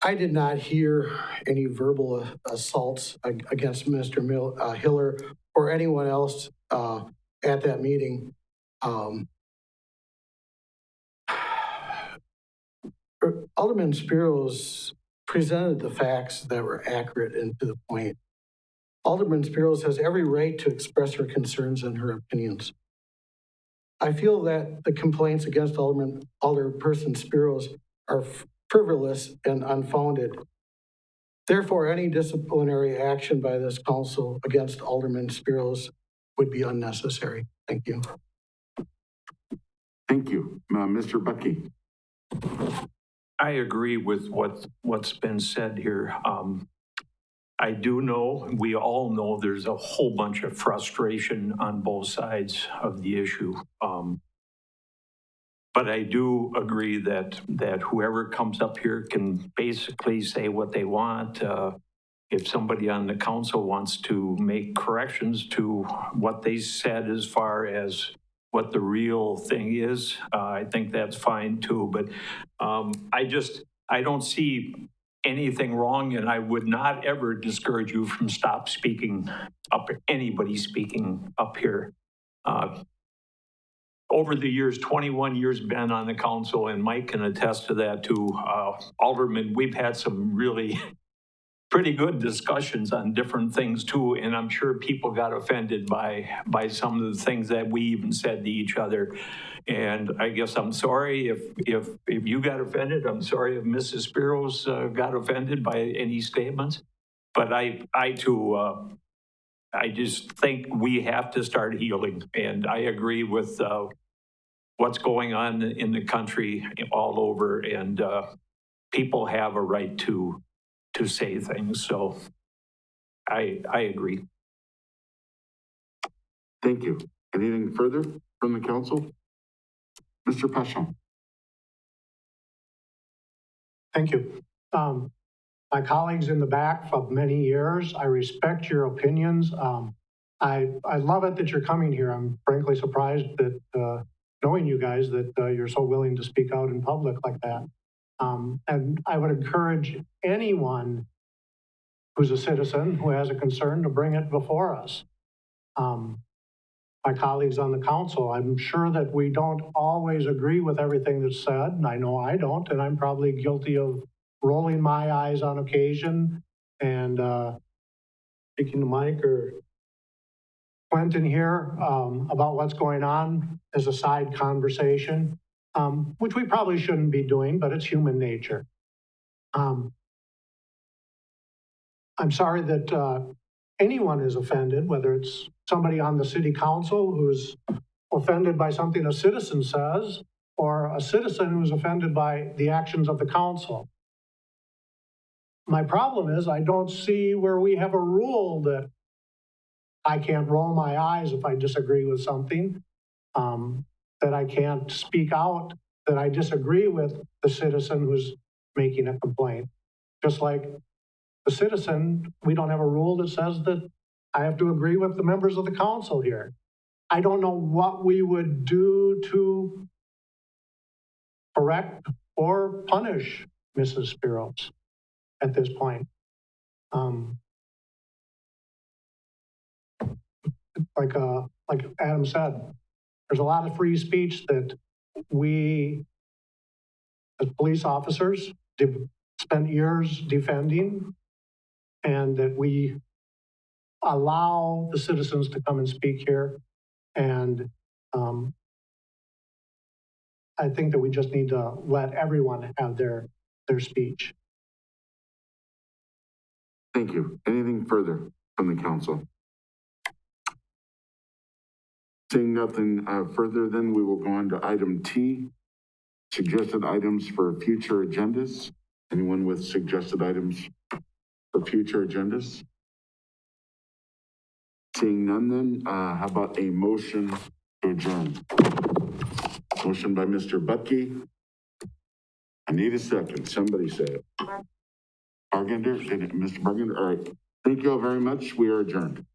I did not hear any verbal assaults against Mr. Hiller or anyone else at that meeting. Alderman Spiros presented the facts that were accurate and to the point. Alderman Spiros has every right to express her concerns and her opinions. I feel that the complaints against Alderperson Spiros are frivolous and unfounded. Therefore, any disciplinary action by this council against Alderman Spiros would be unnecessary. Thank you. Thank you. Mr. Bucky. I agree with what's been said here. I do know, we all know, there's a whole bunch of frustration on both sides of the issue. But But I do agree that whoever comes up here can basically say what they want. If somebody on the council wants to make corrections to what they said as far as what the real thing is, I think that's fine too. But I don't see anything wrong, and I would not ever discourage you from anybody speaking up here. Over the years, 21 years been on the council, and Mike can attest to that too. Alderman, we've had some really pretty good discussions on different things too, and I'm sure people got offended by some of the things that we even said to each other. And I guess I'm sorry if you got offended. I'm sorry if Mrs. Spiros got offended by any statements. But I too, I just think we have to start healing, and I agree with what's going on in the country all over, and people have a right to say things. So I agree. Thank you. Anything further from the council? Mr. Pashon. Thank you. My colleagues in the back for many years, I respect your opinions. I love it that you're coming here. I'm frankly surprised that, knowing you guys, that you're so willing to speak out in public like that. And I would encourage anyone who's a citizen who has a concern to bring it before us. My colleagues on the council, I'm sure that we don't always agree with everything that's said, and I know I don't, and I'm probably guilty of rolling my eyes on occasion and speaking to Mike or Quentin here about what's going on as a side conversation, which we probably shouldn't be doing, but it's human nature. I'm sorry that anyone is offended, whether it's somebody on the city council who's offended by something a citizen says, or a citizen who's offended by the actions of the council. My problem is I don't see where we have a rule that I can't roll my eyes if I disagree with something, that I can't speak out, that I disagree with the citizen who's making a complaint. Just like the citizen, we don't have a rule that says that I have to agree with the members of the council here. I don't know what we would do to correct or punish Mrs. Spiros at this point. Like Adam said, there's a lot of free speech that we, as police officers, spent years defending, and that we allow the citizens to come and speak here. And I think that we just need to let everyone have their speech. Thank you. Anything further from the council? Seeing nothing further, then we will go on to item T, suggested items for future agendas. Anyone with suggested items for future agendas? Seeing none, then how about a motion to adjourn? Motion by Mr. Butke. I need a second. Somebody say it. Bargender, Mr. Bargender. All right. Thank you all very much. We are adjourned.